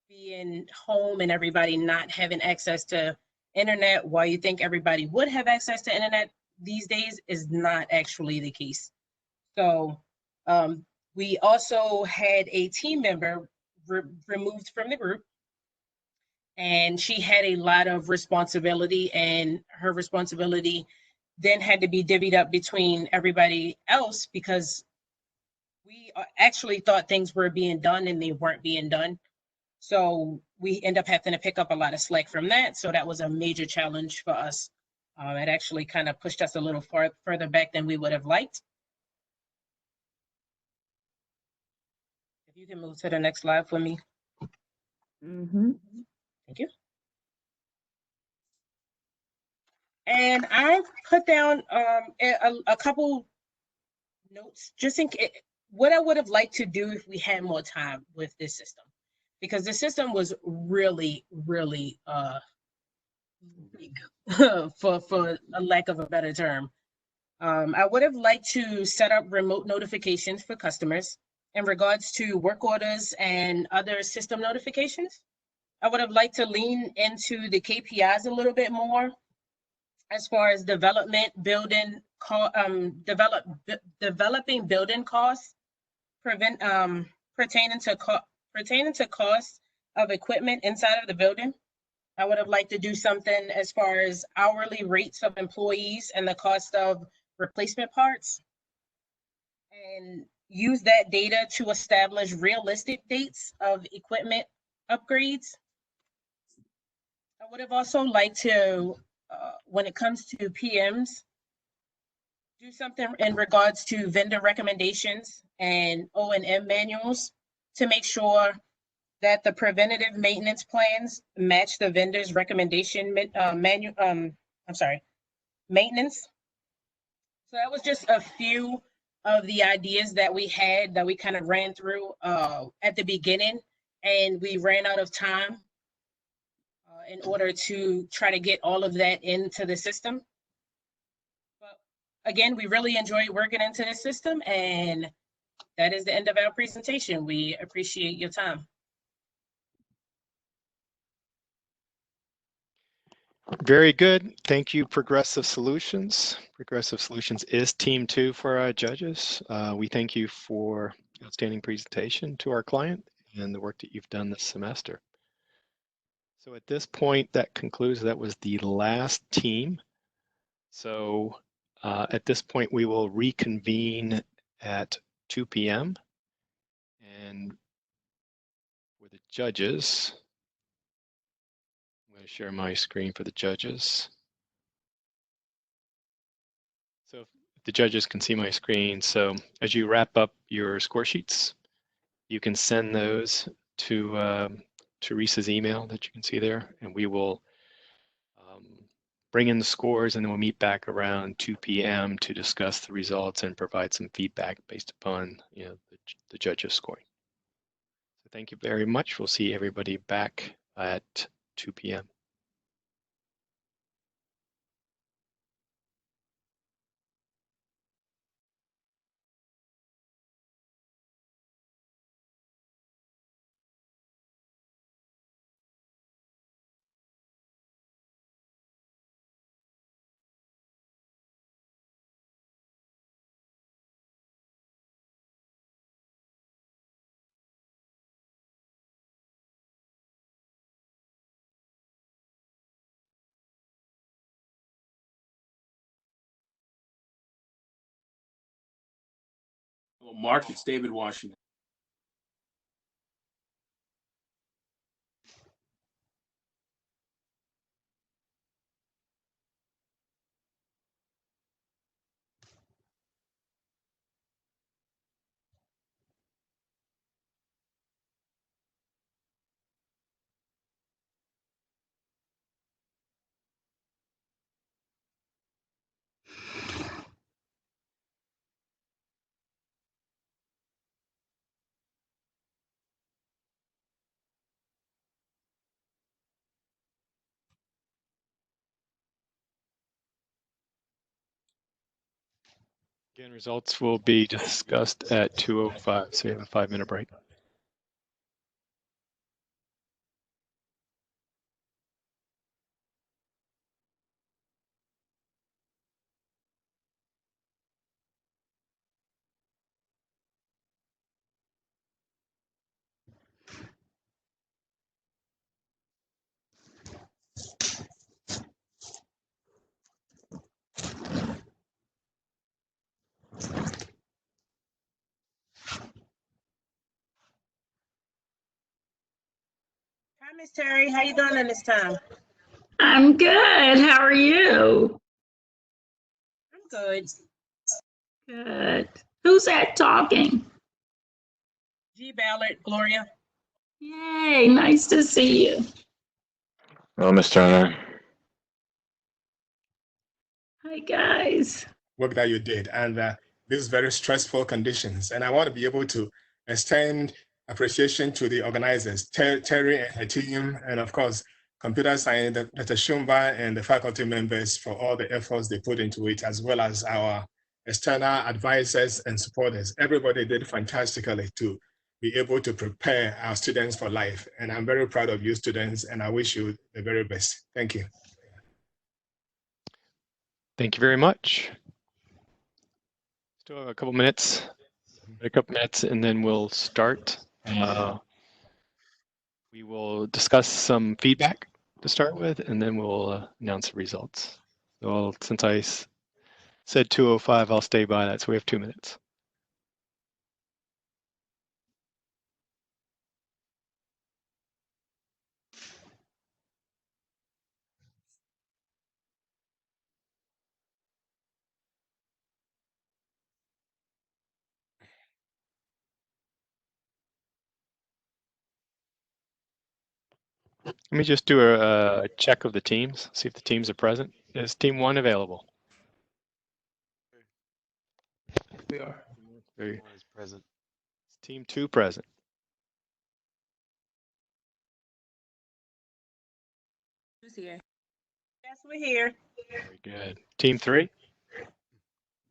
being home and everybody not having access to internet. While you think everybody would have access to internet these days is not actually the case. So we also had a team member removed from the group, and she had a lot of responsibility, and her responsibility then had to be divvied up between everybody else because we actually thought things were being done and they weren't being done. So we end up having to pick up a lot of slack from that. So that was a major challenge for us. It actually kind of pushed us a little further back than we would have liked. If you can move to the next slide for me. Mm-hmm. Thank you. And I've put down a couple notes just in case, what I would have liked to do if we had more time with this system, because the system was really, really big, for a lack of a better term. I would have liked to set up remote notifications for customers in regards to work orders and other system notifications. I would have liked to lean into the KPIs a little bit more as far as developing building costs, pertaining to costs of equipment inside of the building. I would have liked to do something as far as hourly rates of employees and the cost of replacement parts, and use that data to establish realistic dates of equipment upgrades. I would have also liked to, when it comes to PMs, do something in regards to vendor recommendations and O&M manuals to make sure that the preventative maintenance plans match the vendor's recommendation maintenance. So that was just a few of the ideas that we had that we kind of ran through at the beginning, and we ran out of time in order to try to get all of that into the system. But again, we really enjoyed working into the system, and that is the end of our presentation. We appreciate your time. Very good. Thank you, Progressive Solutions. Progressive Solutions is team 2 for our judges. We thank you for outstanding presentation to our client and the work that you've done this semester. So at this point, that concludes, that was the last team. So at this point, we will reconvene at 2 p.m. And for the judges, I'm going to share my screen for the judges. So if the judges can see my screen. So as you wrap up your score sheets, you can send those to Teresa's email that you can see there, and we will bring in the scores, and then we'll meet back around 2 p.m. to discuss the results and provide some feedback based upon the judges' scoring. So thank you very much. We'll see everybody back at 2 p.m. Well, Mark, it's David Washington. Again, results will be discussed at 2:05, so we have a 5-minute break. Hi, Miss Terry. How you doing in this time? I'm good. How are you? I'm good. Good. Who's that talking? G. Ballard, Gloria. Yay, nice to see you. Hello, Ms. Turner. Hi, guys. Work that you did, and these very stressful conditions. And I want to be able to extend appreciation to the organizers, Terry and her team, and of course, computer science, Dr. Shumba and the faculty members for all the efforts they put into it, as well as our external advisors and supporters. Everybody did fantastically to be able to prepare our students for life. And I'm very proud of you students, and I wish you the very best. Thank you. Thank you very much. Still have a couple minutes, and then we'll start. We will discuss some feedback to start with, and then we'll announce the results. So since I said 2:05, I'll stay by that. So we have 2 minutes. Let me just do a check of the teams, see if the teams are present. Is team 1 available? We are. Very, Is present. is team 2 present? Who's here? Yes, we're here. Very good. Team 3?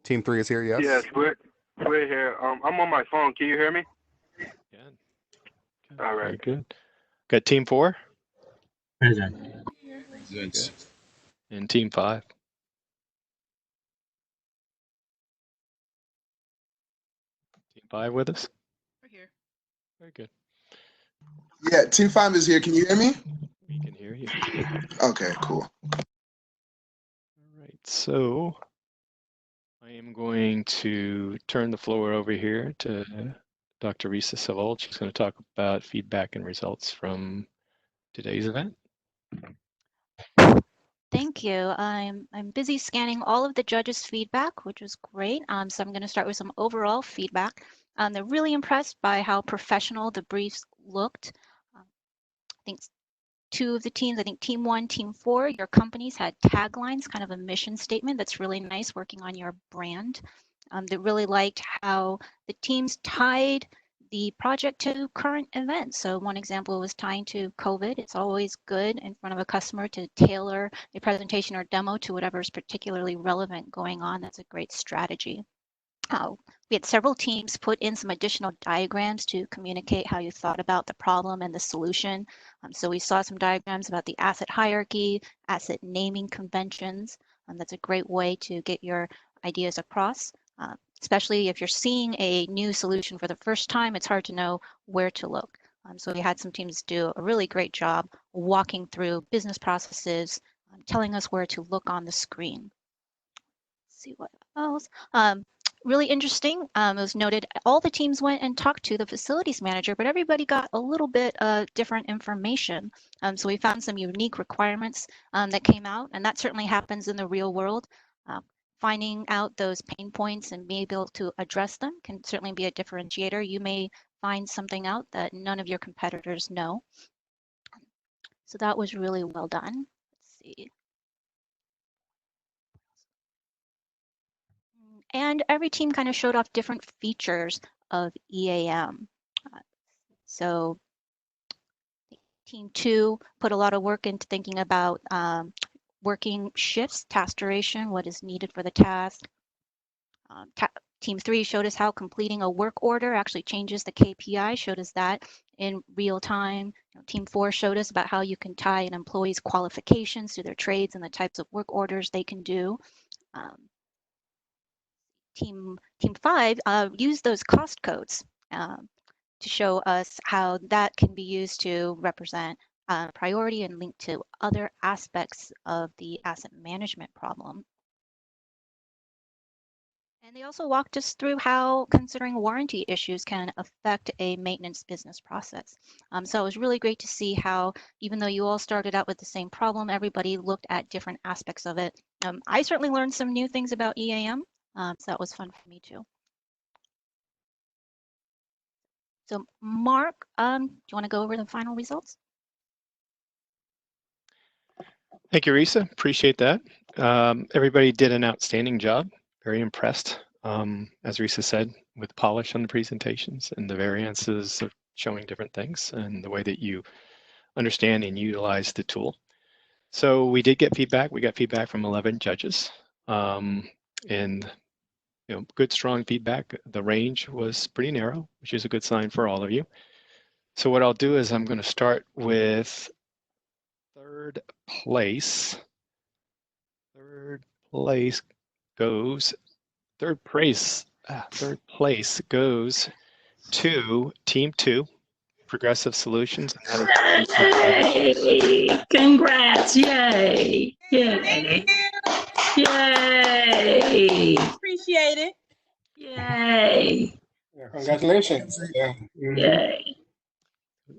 Team 3 is here, yes? Yes, we're here. I'm on my phone. Can you hear me? Good. All Very right. good. Got team 4? Present. Good. And team 5? Team 5 with us? We're here. Very good. Yeah, Team 5 is here. Can you hear me? We can hear you. Okay, cool. All right, so I am going to turn the floor over here to Dr. Risa Savold. She's going to talk about feedback and results from today's event. Thank you. I'm busy scanning all of the judges' feedback, which was great. So I'm going to start with some overall feedback. They're really impressed by how professional the briefs looked. I think two of the teams, I think Team 1, Team 4, your companies had taglines, kind of a mission statement that's really nice, working on your brand. They really liked how the teams tied the project to current events. So one example was tying to COVID. It's always good in front of a customer to tailor a presentation or demo to whatever is particularly relevant going on. That's a great strategy. We had several teams put in some additional diagrams to communicate how you thought about the problem and the solution. So we saw some diagrams about the asset hierarchy, asset naming conventions. That's a great way to get your ideas across, especially if you're seeing a new solution for the first time. It's hard to know where to look. So we had some teams do a really great job walking through business processes, telling us where to look on the screen. Let's see what else. Really interesting. It was noted all the teams went and talked to the facilities manager, but everybody got a little bit different information. So we found some unique requirements that came out, and that certainly happens in the real world. Finding out those pain points and being able to address them can certainly be a differentiator. You may find something out that none of your competitors know. So that was really well done. Let's see. And every team kind of showed off different features of EAM. So Team 2 put a lot of work into thinking about working shifts, task duration, what is needed for the task. Team 3 showed us how completing a work order actually changes the KPI, showed us that in real time. Team 4 showed us about how you can tie an employee's qualifications to their trades and the types of work orders they can do. Team 5 used those cost codes to show us how that can be used to represent priority and link to other aspects of the asset management problem. And they also walked us through how considering warranty issues can affect a maintenance business process. So it was really great to see how, even though you all started out with the same problem, everybody looked at different aspects of it. I certainly learned some new things about EAM, so that was fun for me too. So Mark, do you want to go over the final results? Thank you, Risa. Appreciate that. Everybody did an outstanding job. Very impressed, as Risa said, with polish on the presentations and the variances of showing different things and the way that you understand and utilize the tool. So we did get feedback. We got feedback from 11 judges, and good, strong feedback. The range was pretty narrow, which is a good sign for all of you. So what I'll do is I'm going to start with third place. Third place goes to Team 2, Progressive Solutions. Yay! Congrats! Yay! Yay! Yay! Appreciate it. Yay! Yeah, congratulations. Yeah. Yay!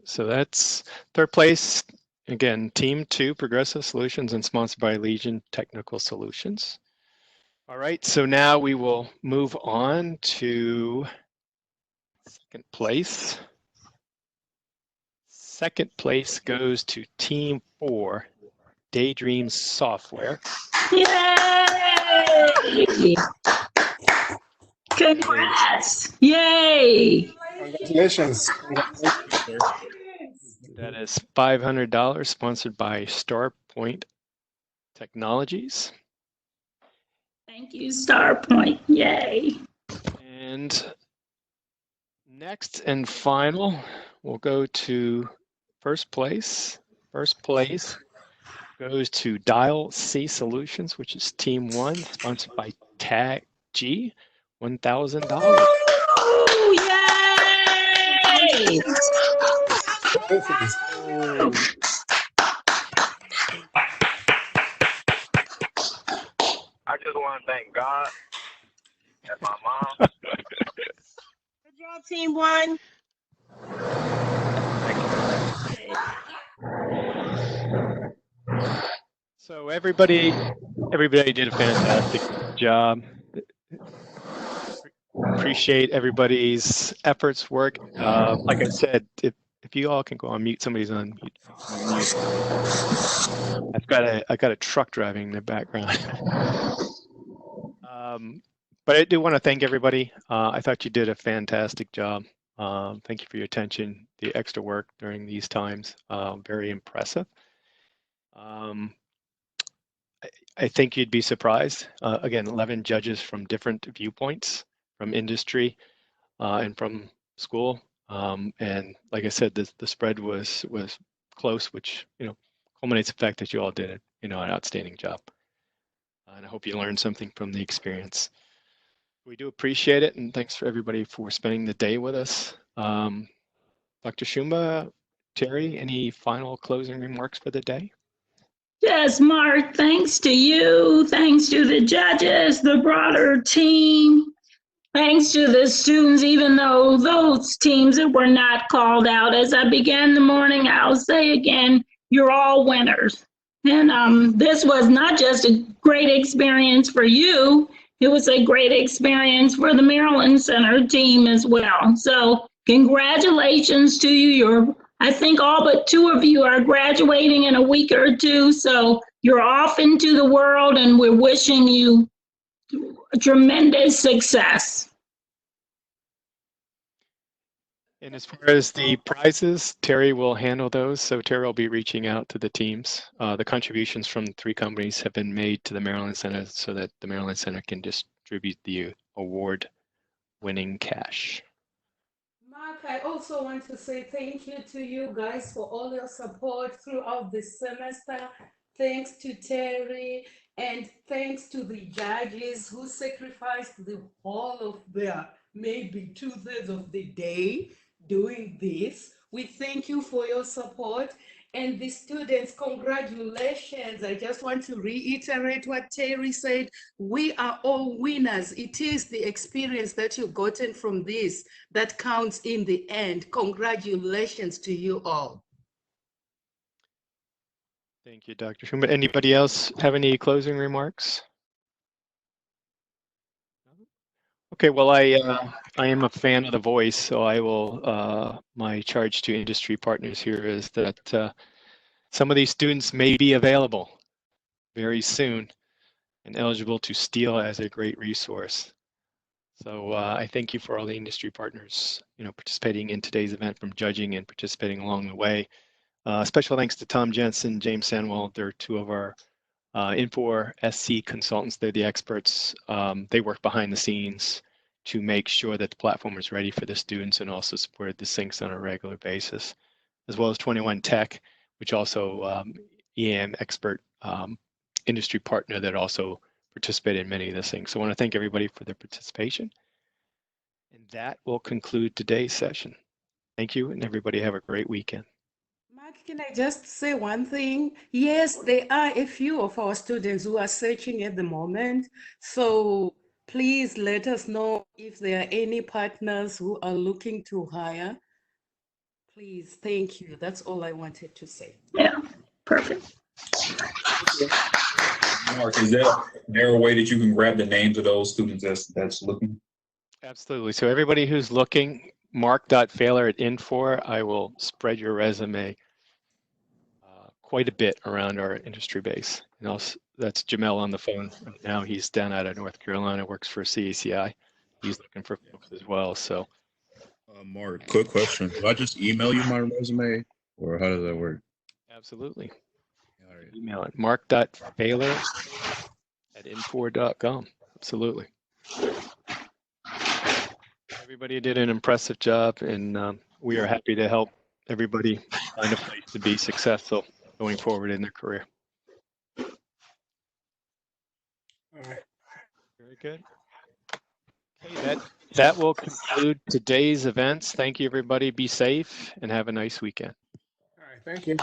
So that's third place. Again, Team 2, Progressive Solutions, and sponsored by Legion Technical Solutions. All right, so now we will move on to second place. Second place goes to Team 4, Daydream Software. Yay! Congrats! Yay! Congratulations. That is $500, sponsored by StarPoint Technologies. Thank you, StarPoint. Yay! And next and final, we'll go to first place. First place goes to Dial C Solutions, which is Team 1, sponsored by Tag G, $1,000. Oh, yay! thank God and my mom. Good job, Team One. So everybody did a fantastic job. Appreciate everybody's efforts, work. Like I said, if you all can go on mute, somebody's on mute. I got a truck driving in the background. But I do want to thank everybody. I thought you did a fantastic job. Thank you for your attention, the extra work during these times. Very impressive. I think you'd be surprised. Again, 11 judges from different viewpoints, from industry and from school. And like I said, the spread was close, which culminates the fact that you all did an outstanding job. And I hope you learned something from the experience. We do appreciate it, and thanks for everybody for spending the day with us. Dr. Shumba, Terry, any final closing remarks for the day? Yes, Mark, thanks to you, thanks to the judges, the broader team, thanks to the students, even though those teams that were not called out. As I began the morning, I'll say again, you're all winners. And this was not just a great experience for you, it was a great experience for the Maryland Center team as well. So congratulations to you. I think all but 2 of you are graduating in a week or 2. So you're off into the world, and we're wishing you tremendous success. And as far as the prizes, Terry will handle those. So Terry will be reaching out to the teams. The contributions from 3 companies have been made to the Maryland Center so that the Maryland Center can distribute the award-winning cash. Mark, I also want to say thank you to you guys for all your support throughout this semester. Thanks to Terry, and thanks to the judges who sacrificed the whole of their maybe 2/3 of the day doing this. We thank you for your support. And the students, congratulations. I just want to reiterate what Terry said. We are all winners. It is the experience that you've gotten from this that counts in the end. Congratulations to you all. Thank you, Dr. Shumba. Anybody else have any closing remarks? Okay, well, I am a fan of the voice, so I will, my charge to industry partners here is that some of these students may be available very soon and eligible to steal as a great resource. So I thank you for all the industry partners, participating in today's event, from judging and participating along the way. Special thanks to Tom Jensen, James Sanwell. They're 2 of our Infor SC consultants. They're the experts. They work behind the scenes to make sure that the platform is ready for the students, and also supported the syncs on a regular basis, as well as 21 Tech, which also EAM expert industry partner that also participated in many of the things. So I want to thank everybody for their participation. And that will conclude today's session. Thank you, and everybody have a great weekend. Mark, can I just say one thing? Yes, there are a few of our students who are searching at the moment. So please let us know if there are any partners who are looking to hire. Please, thank you. That's all I wanted to say. Yeah, perfect. Mark, is there a way that you can grab the names of those students that's looking? Absolutely. So everybody who's looking, mark.failer@infor. I will spread your resume quite a bit around our industry base. And also, that's Jamel on the phone right now. He's down out of North Carolina, works for CACI. He's looking for folks as well. So, Mark, quick question. Do I just email you my resume, or how does that work? absolutely. All right. Email it, mark.failer@infor.com. Absolutely. Everybody did an impressive job, and we are happy to help everybody find a place to be successful going forward in their career. All right. Very good. Okay, that will conclude today's events. Thank you, everybody. Be safe and have a nice weekend. All right. Thank you.